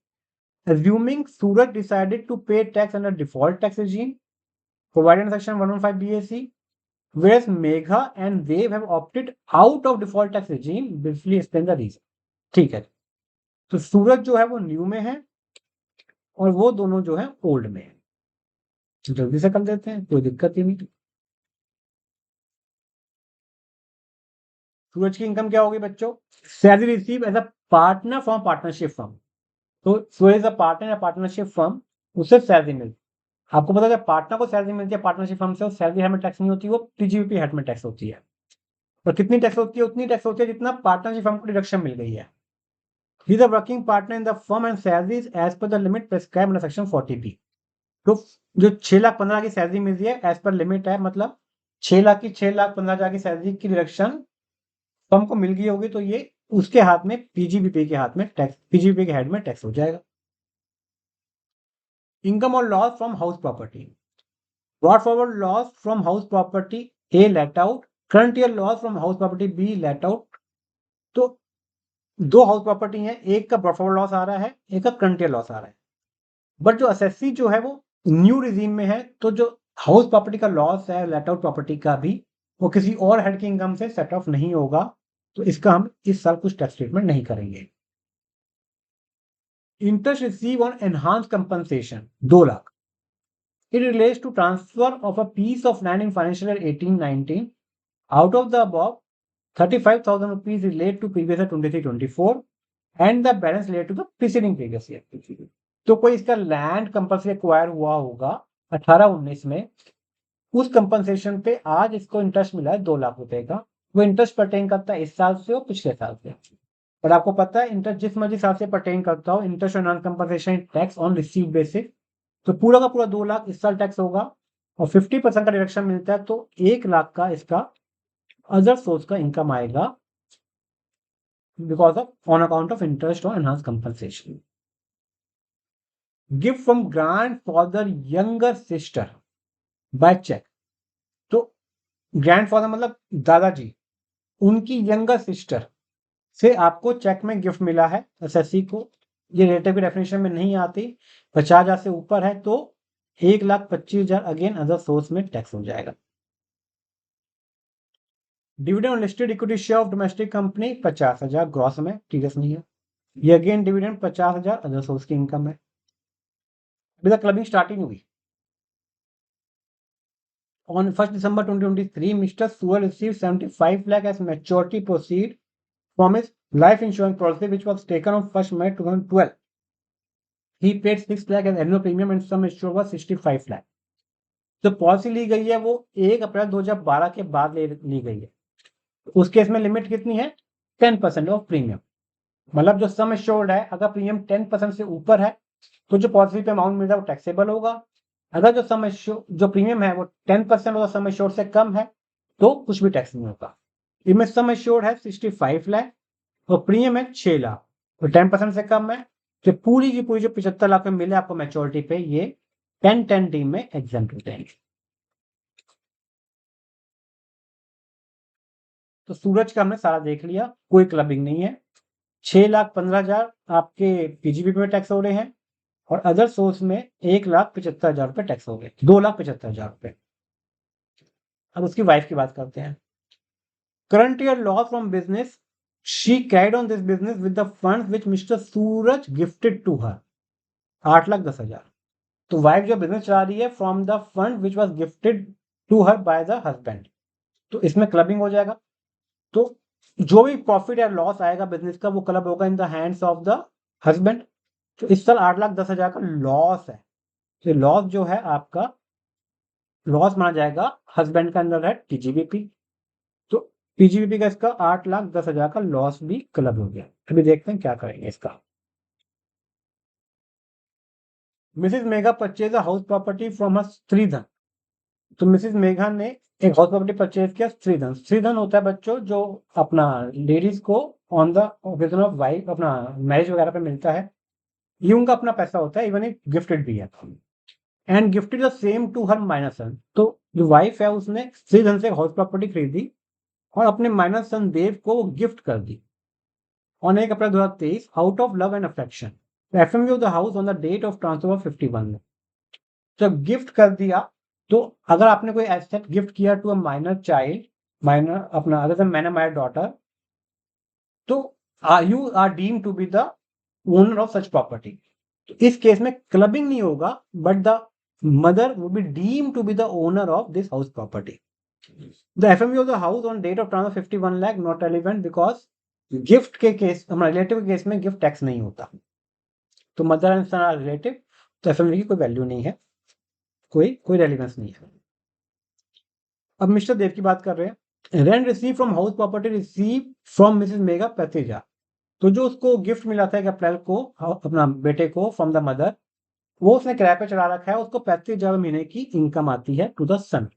assuming Suraj decided to pay tax under default tax regime provided in section 115 BAC, whereas Megha and Dev have opted out of default tax regime. Briefly explain the reason. ठीक है, तो सूरज जो है वो new में है और वो दोनों जो है ओल्ड में है। जल्दी से कर देते हैं, कोई दिक्कत ही नहीं। सूरज की इनकम क्या होगी बच्चों, salary receive as a partner from partnership firm. तो सूरज अ पार्टनर या पार्टनरशिप फर्म, उससे सैलरी मिलती। आपको पता है पार्टनर को सैलरी मिलती है पार्टनरशिप फर्म से, सैलरी हेड में टैक्स नहीं होती, वो टीजीबीपी हेड में टैक्स होती है। और कितनी टैक्स होती है, उतनी टैक्स होती है जितना पार्टनरशिप फर्म को डिडक्शन मिल गई है। He is a working partner in the firm and salary is as per the limit prescribed under section 40B। तो जो 6,15,000 की सैलरी मिलती है एज पर लिमिट है, मतलब 6 लाख की 6,15,000 की सैलरी की डिडक्शन फर्म को मिल गई होगी, तो ये उसके हाथ में पीजीबीपी के हाथ में टैक्स, पीजीबीपी के हेड में टैक्स हो जाएगा। इनकम और loss from house property, brought forward loss from house property A let out, current year loss from house property B let out। तो दो हाउस प्रॉपर्टी है, एक का brought forward लॉस आ रहा है, एक का करंट ईयर लॉस आ रहा है। बट जो असेसी जो है वो न्यू रिजीम में है, तो जो हाउस प्रॉपर्टी का लॉस है लेट आउट प्रॉपर्टी का भी, वो किसी और हेड की इनकम से सेट ऑफ नहीं होगा, तो इसका हम इस साल कुछ टैक्स ट्रीटमेंट नहीं करेंगे। Interest receive on enhance compensation 2 lakh. It relates to transfer of a piece of land in financial year 18-19. Out of the above, 35,000 rupees relate to previous year 23-24 and the balance relate to the preceding previous year। तो कोई इसका land compulsory acquire हुआ होगा 18-19 में, उस compensation पे आज इसको इंटरेस्ट मिला है 2 लाख रुपए का। वो इंटरेस्ट पर्टेन करता है इस साल से और पिछले साल से। पर आपको पता है इंटरेस्ट जिस मर्जी साल से पर्टेन करता हो, इंटरेस्ट और non compensation tax on receive basis, तो पूरा का पूरा 2 लाख इस साल टैक्स होगा और 50% का डिडक्शन मिलता है, तो 1 लाख का इसका अदर सोर्स का इनकम आएगा because of on account of interest और enhance compensation. Gift from grand father younger sister by cheque, तो ग्रैंड फादर मतलब दादाजी, उनकी यंगर सिस्टर से आपको चेक में गिफ्ट मिला है एसएससी को। ये रिलेटिव की डेफिनेशन में नहीं आती, 50,000 से ऊपर है तो 1,25,000 अगेन अदर सोर्स में टैक्स हो जाएगा। Dividend listed equity share of domestic company 50,000 gross में, टीडीएस नहीं है। ये अगेन डिविडेंड 50,000 अदर सोर्स की इनकम है। अभी तक क्लबिंग स्टार्टिंग हुई। On 1st December 2023, Mr. Suwar received 75 lakh as maturity proceed from his life insurance policy which was taken on 1st May 2012. He paid 6 lakh as annual premium and sum assured was 65 lakh. जो policy ली गई है वो 1 अप्रैल 2012 के बाद ली गई है। उस case में लिमिट कितनी है, 10% ऑफ प्रीमियम। मतलब जो सम एश्योर्ड है, अगर प्रीमियम 10% से ऊपर है तो जो पॉलिसी पे अमाउंट मिल रहा है वो टैक्सेबल होगा। अगर जो सम एश्योर्ड जो प्रीमियम है वो 10% और सम एश्योर्ड से कम है तो कुछ भी टैक्स नहीं होगा। इनमें सम एश्योर्ड है 65 लाख और प्रीमियम है 6 लाख, तो 10% से कम है, तो पूरी की पूरी जो 75 लाख में मिले आपको मैच्योरिटी पे, ये 1010D में एग्जेम्प्ट होते हैं। तो सूरज का हमने सारा देख लिया, कोई क्लबिंग नहीं है। 6,15,000 आपके पीजीबीपी में टैक्स हो रहे हैं और अदर सोर्स में 1,75,000 रुपए टैक्स हो गए, 2,75,000 रुपए। अब उसकी वाइफ की बात करते हैं। Current year loss from business, she carried on this business with the funds which mister Suraj gifted to her, 8,10,000। तो वाइफ जो बिजनेस चला रही है from the fund which was gifted to her by the husband, तो इसमें clubbing हो जाएगा। तो जो भी प्रॉफिट या लॉस आएगा बिजनेस का वो क्लब होगा in the hands of the husband. तो इस साल 8,10,000 का लॉस है, तो लॉस जो है आपका लॉस माना जाएगा हस्बैंड का अंदर है पीजीबीपी, तो पीजीबीपी का इसका 8,10,000 का लॉस भी क्लब हो गया। अभी देखते हैं क्या करेंगे इसका। Mrs Megha purchase a house property from her स्त्रीधन। तो मिसेस मेघा ने एक हाउस प्रॉपर्टी परचेज किया स्त्रीधन। स्त्रीधन होता है बच्चों जो अपना लेडीज को on the occasion of wife अपना मैरिज वगैरह पे मिलता है, ये उनका अपना पैसा होता है, इवन एक गिफ्टेड भी है। And gifted the same to her minor son. तो जो वाइफ है उसने स्त्रीधन से हाउस प्रॉपर्टी खरीदी और अपने माइनर सन देव को वो गिफ्ट कर दी on 1 April 2023 out of love and affection. FMV of the house on the date of transfer of 51 में। जब गिफ्ट कर दिया तो अगर आपने कोई एसेट गिफ्ट किया to a minor child, minor अपना other than minor minor daughter, तो you are deem to be the owner of such property. तो इस केस में क्लबिंग नहीं होगा but the mother would be deem to be the owner of this house property. The FMV of the house on date of transfer 51 lakh not relevant because gift के case हमारा relative के case में gift tax नहीं होता, तो mother and son are relative, तो FMV की कोई वैल्यू नहीं है, कोई रेलिवेंस नहीं है। अब मिस्टर देव की बात कर रहे हैं। Rent receive from house property receive from Mrs Megha Patheja. तो जो उसको गिफ्ट मिला था 1 अप्रैल को अपना बेटे को फ्रॉम द मदर, वो उसने किराए पे चढ़ा रखा है, उसको 35,000 महीने की इनकम आती है टू द सन।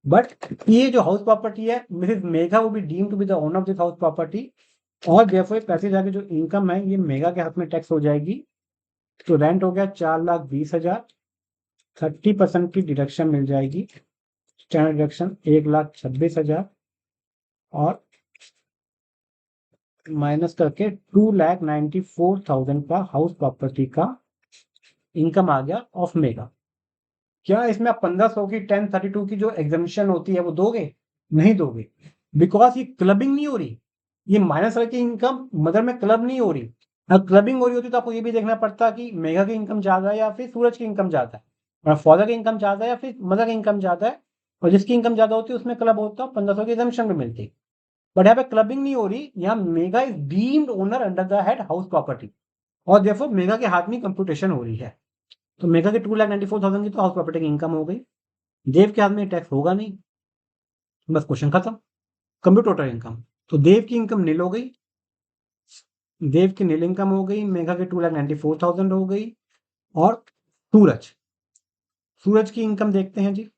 बट ये जो हाउस प्रॉपर्टी है मिसेस मेघा वो भी deem to be the owner of this house property, और देयरफॉर 35,000 की जो इनकम है ये मेघा के हाथ में टैक्स हो जाएगी। तो रेंट हो गया 4,20,000, 30% की डिडक्शन मिल जाएगी, स्टैंडर्ड डिडक्शन 1,26,000 और माइनस करके 2,94,000 का हाउस प्रॉपर्टी का इनकम आ गया ऑफ मेगा। क्या इसमें आप 1500 की 1032 की जो एग्जामिशन होती है वो दोगे? नहीं दोगे, बिकॉज ये क्लबिंग नहीं हो रही, ये माइनस की इनकम मदर में क्लब नहीं हो रही। अगर क्लबिंग हो रही होती तो आपको ये भी देखना पड़ता कि मेगा की इनकम ज्यादा है या फिर सूरज की इनकम ज्यादा है, और फादर की इनकम ज्यादा है या फिर मदर की इनकम ज्यादा है, और जिसकी इनकम ज्यादा होती है उसमें क्लब होता, 1500 की एग्जामिशन भी मिलती। बट यहाँ पे क्लबिंग नहीं हो रही, यहाँ mega is deemed owner under the head house property, और देखो मेगा के हाथ में कंप्यूटेशन हो रही है। तो मेगा के 2,94,000 की तो हाउस प्रॉपर्टी की इनकम हो गई, देव के हाथ में टैक्स होगा नहीं, बस क्वेश्चन खत्म। कंप्यूट टोटल इनकम, तो देव की इनकम नील हो गई, देव की नील इनकम हो गई, मेगा के 2,94,000 हो गई। और सूरज की इनकम देखते हैं जी,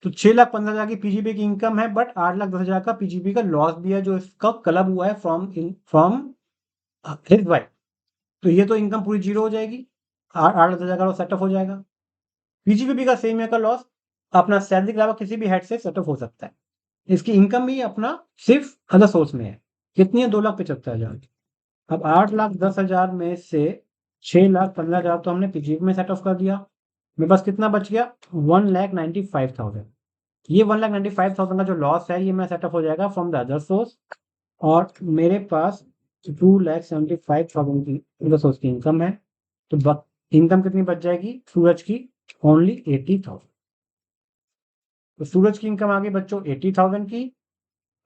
तो 6,15,000 की पीजीबी की इनकम है, बट 8,10,000 का पीजीबी का लॉस भी है जो इसका क्लब हुआ है फ्रॉम हिज वाइफ। तो ये तो इनकम पूरी जीरो हो जाएगी, 8,10,000 का सेटअप हो जाएगा। पीजीबीपी का सेम का लॉस अपना सैलरी के अलावा किसी भी हेड से सेटअप हो सकता है। इसकी इनकम भी अपना सिर्फ अदर सोर्स में है, कितनी है? 2,75,000। अब 8,10,000 में से 6,15,000 तो हमने पीजीबी में सेटअप कर दिया, मेरे पास कितना बच गया? 1,95,000। ये 1,95,000 का जो लॉस है ये मैं सेटअप हो जाएगा फ्रॉम द अदर सोर्स, और मेरे पास 2,75,000 की अदर सोर्स की इनकम है। तो इनकम कितनी बच जाएगी सूरज की? ओनली 80,000। तो सूरज की इनकम आ गई बच्चों 80,000 की,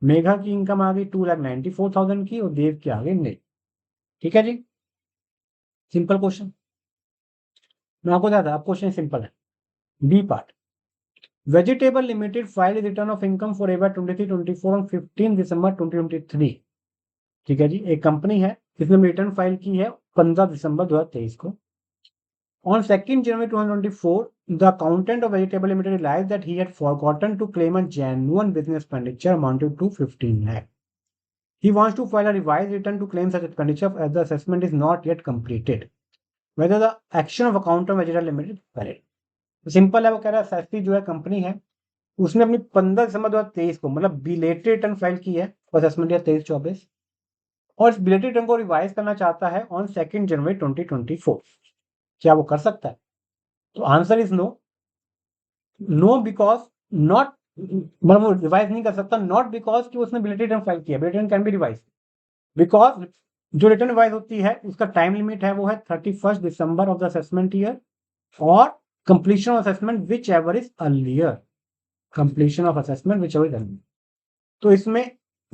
मेघा की इनकम आ गई 2,94,000 की, और देव की आ गई नहीं। ठीक है जी, सिंपल क्वेश्चन। मैं आपको बता अब क्वेश्चन सिंपल है। B part, vegetable limited file return of income for ever 23-24 on 15 December 2023। ठीक है जी, एक कंपनी है जिसने रिटर्न फाइल की है 15 दिसंबर 2023 को। On 2nd January 2024, the accountant of Vegetable Limited realized that he had forgotten to claim a genuine business expenditure amounting to 15 lakh. He wants to file a revised return to claim such expenditure as the assessment is not yet completed. Whether the action of accountant of Vegetable Limited is valid. Simple है, वो कह रहा है SSC जो है company है उसने अपनी 15 दिसंबर 2023 को मतलब बिलेटेड रिटर्न फाइल की है असेसमेंट ईयर 23-24, और इस बिलेटेड रिटर्न को रिवाइज करना चाहता है ऑन 2nd जनवरी 2024। क्या वो कर सकता है? तो answer is no. No because not, मतलब वो रिवाइज नहीं कर सकता, नॉट बिकॉज कि उसने बिलेटेड रिटर्न फाइल किया। Belated return can be revise because जो रिटर्न रिवाइज होती है उसका टाइम लिमिट है वो है 31 December of the assessment year, और completion of assessment which ever is earlier, completion of assessment which ever is earlier. तो इसमें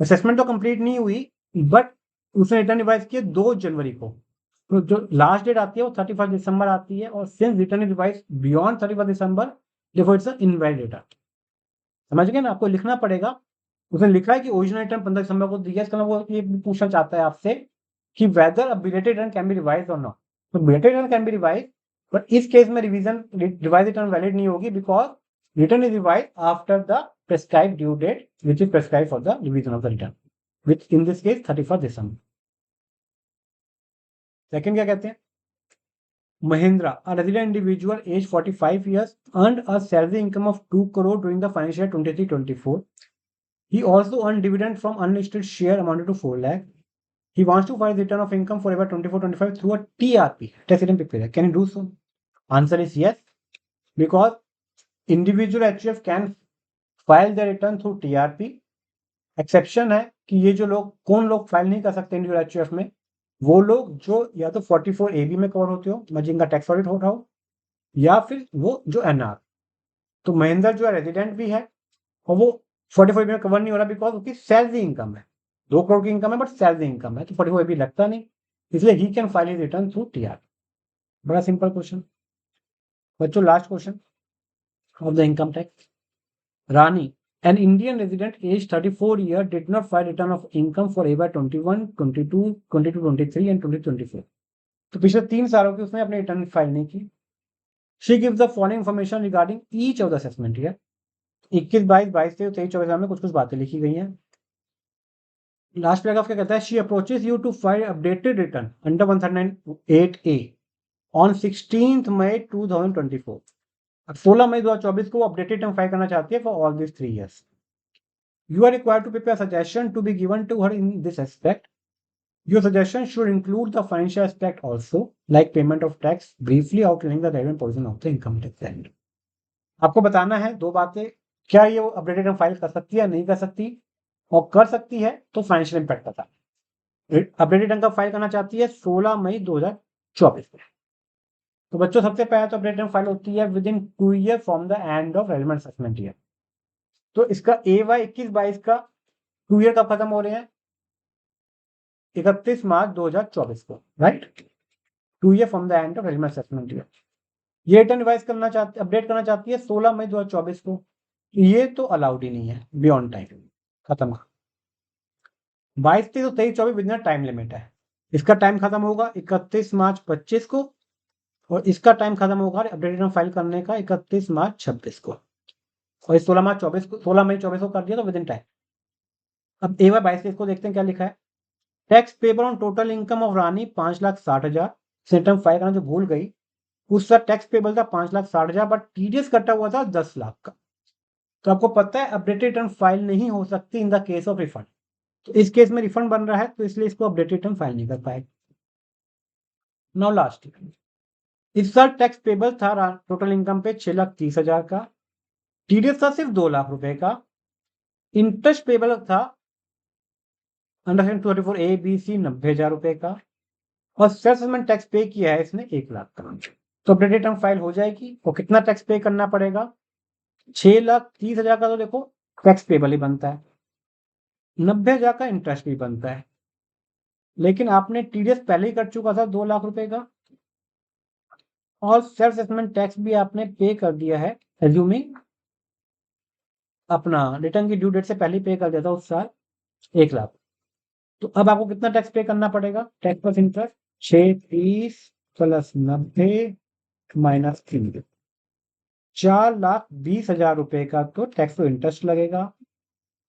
असेसमेंट तो कंप्लीट नहीं हुई बट उसने रिटर्न रिवाइज किया 2 जनवरी को, तो जो लास्ट डेट आती है वो 31 दिसंबर आती है, और since return is revise beyond 31 दिसंबर देखो इट्स इनवैलिड रिटर्न। समझ गए ना, आपको लिखना पड़ेगा। उसने लिखा है कि ओरिजिनल रिटर्न 15 दिसंबर को दिया, इसका वो ये पूछना चाहता है आपसे कि whether a belated return can be revise और नॉट। तो belated return can be revise, but इस केस में रिवाइज रिटर्न वैलिड नहीं होगी, because return is revise after the prescribed due date which is prescribe for the revision of the return, which in this case 31 December. Second क्या कहते हैं, Mahindra, a resident individual aged 45 years, earned a salary income of 2 crore during the financial year 23-24. He also earned dividend from unlisted share amounted to 4 lakh. He wants to file return of income for year 24-25 through a TRP, tax return period. Can he do so? Answer is yes, because individual HUF can file their return through TRP. Exception है कि ये जो लोग, कौन लोग file नहीं कर सकते इंडिविजुअल HUF में, वो लोग जो या तो 44AB में कवर होते हो, मतलब जिनका टैक्स ऑडिट हो रहा हो, या फिर वो जो एनआर। तो महेंद्र जो है रेजिडेंट भी है और वो 44 में कवर नहीं हो रहा बिकॉज उसकी सैलरी इनकम है, 2 करोड़ की इनकम है बट सैलरी इनकम है, तो 44 भी लगता नहीं, इसलिए he can file his return through TR. बड़ा सिंपल क्वेश्चन। बच्चों last question of the income tax. Rani, an Indian resident aged 34 years did not file return of income for AY 21, 22, 22, 23 and 2024। तो पिछले 3 सालों की उसने अपनी रिटर्न फाइल नहीं की। She gives the following information regarding each of the assessment year। 21, 22, 23, 24 में कुछ कुछ बातें लिखी गई हैं। लास्ट पैराग्राफ क्या कहता है, she approaches you to file updated return under 139(8)A on 16 May 2024। अब 16 मई 2024 को अपडेटेड रिटर्न फाइल करना चाहती है for all this 3 years। You are required to prepare a suggestion to be given to her in this aspect. Your suggestion should include the financial aspect also, like payment of tax, briefly outlining the relevant portion of the income tax act। आपको बताना है 2 बातें, क्या ये updated return file कर सकती है, नहीं कर सकती, और कर सकती है तो फाइनेंशियल इंपैक्ट बता। अपडेटेड रिटर्न कब फाइल करना चाहती है, 16 मई 2024 में। तो बच्चों सबसे पहले तो अपडेटेड रिटर्न फाइल होती है with in 2 years from the end of relevant assessment year. तो इसका AY 21-22 का 2 year कब खत्म हो रहे हैं, 31 मार्च 2024 को, right. 2 year from the end of relevant assessment year. ये रिटर्न रिवाइज करना चाहती, अपडेट करना चाहती है 16 मई 2024 को। ये तो अलाउड ही नहीं है, बियॉन्ड टाइम, खत्म। 22, 23 और 23, 24 विद टाइम लिमिट है। इसका टाइम खत्म होगा 31 मार्च 25 को, और इसका टाइम खत्म होगा अपडेटेड रिटर्न फाइल करने का 31 मार्च 26 को, और 16 मार्च 24 को, 16 मई 24 को कर दिया तो विद इन टाइम। अब AY 22 को देखते हैं क्या लिखा है। Tax payable on total income of Rani 5,60,000। Return file करना जो भूल गई, उसका टैक्स पेबल था 5,60,000, बट टीडीएस कटा हुआ था 10 लाख का। तो आपको पता है अपडेटेड रिटर्न फाइल नहीं हो सकती in the case of refund. तो इस केस में रिफंड बन रहा है, तो इसलिए इसको अपडेटेड रिटर्न फाइल नहीं कर पाएगा। नाउ लास्ट, इस साल टैक्स पेबल था टोटल इनकम पे 6,30,000 का, टीडीएस था सिर्फ 2 लाख रुपए का, इंटरेस्ट पेबल था under section 234A, B, C 90,000 रुपए का, और सेल्फ असेसमेंट टैक्स पे किया है इसने 1 लाख का। तो अपडेटेड रिटर्न फाइल हो जाएगी, और कितना टैक्स पे करना पड़ेगा, 6,30,000 का तो देखो टैक्स पेबल ही बनता है, 90,000 का इंटरेस्ट भी बनता है, लेकिन आपने टीडीएस पहले ही कर चुका था 2 लाख रुपए का, और सेल्फ असेसमेंट टैक्स भी आपने पे कर दिया है, एज्यूमिंग अपना रिटर्न की ड्यू डेट से पहले पे कर दिया था उस साल 1 लाख। तो अब आपको कितना टैक्स पे करना पड़ेगा, tax plus interest 6,30 plus 90 minus 3, 4,20,000 रुपए का तो टैक्स तो इंटरेस्ट लगेगा,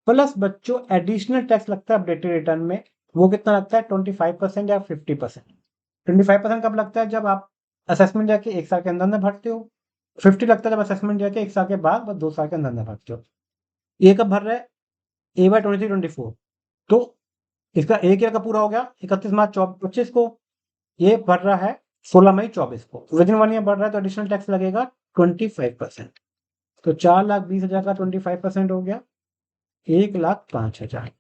प्लस बच्चों एडिशनल टैक्स लगता है अपडेटेड रिटर्न में। वो कितना लगता है, 25% या 50%। 25% कब लगता है, जब आप असेसमेंट जाके 1 साल के अंदर अंदर भरते हो। 50 लगता है जब असेसमेंट जाके 1 साल के बाद 2 साल के अंदर अंदर भरते हो। ये कब भर रहे हैं, AY 23-24। तो इसका 1 ईयर का पूरा हो गया 31 मार्च 25 को, ये भर रहा है 16 मई 24 को, विद इन 1 ईयर बढ़ रहा है, तो एडिशनल टैक्स लगेगा 25%। तो 4,20,000 का 25% हो गया 1,05,000,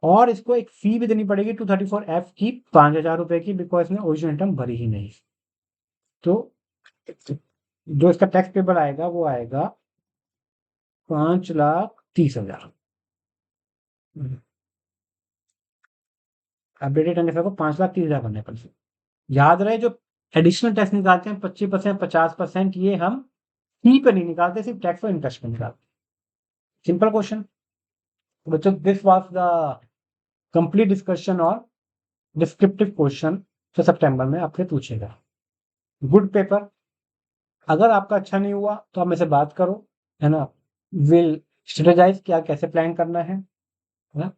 और इसको एक फी भी देनी पड़ेगी 234F की 5,000 रुपए की, बिकॉज इसने ओरिजिनल इनकम भरी ही नहीं। तो जो इसका टैक्स पेबल आएगा वो आएगा 5,30,000। अपडेटेड ढंग से 5,30,000 करने पर। याद रहे जो एडिशनल टैक्स निकालते हैं 25%, 50%, ये हम फी पे नहीं निकालते, सिर्फ टैक्स और इंटरेस्ट पे निकालते। Simple question. बच्चों this was the complete discussion और डिस्क्रिप्टिव क्वेश्चन जो सितंबर में आपसे पूछेगा। Good paper. अगर आपका अच्छा नहीं हुआ तो आप मेरे से बात करो, है ना, विल स्ट्रेटेजाइज क्या कैसे प्लान करना है ना।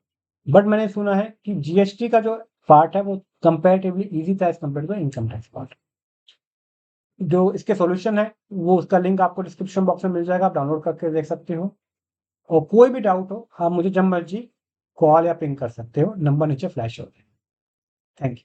बट मैंने सुना है कि जीएसटी का जो पार्ट है वो कंपैरेटिवली इजी था as compare to income tax part. जो इसके सॉल्यूशन है वो उसका लिंक आपको डिस्क्रिप्शन बॉक्स में मिल जाएगा, आप डाउनलोड करके देख सकते हो। और कोई भी डाउट हो आप मुझे जब मर्जी कॉल या पिंग कर सकते हो, नंबर नीचे फ्लैश होता है। Thank you.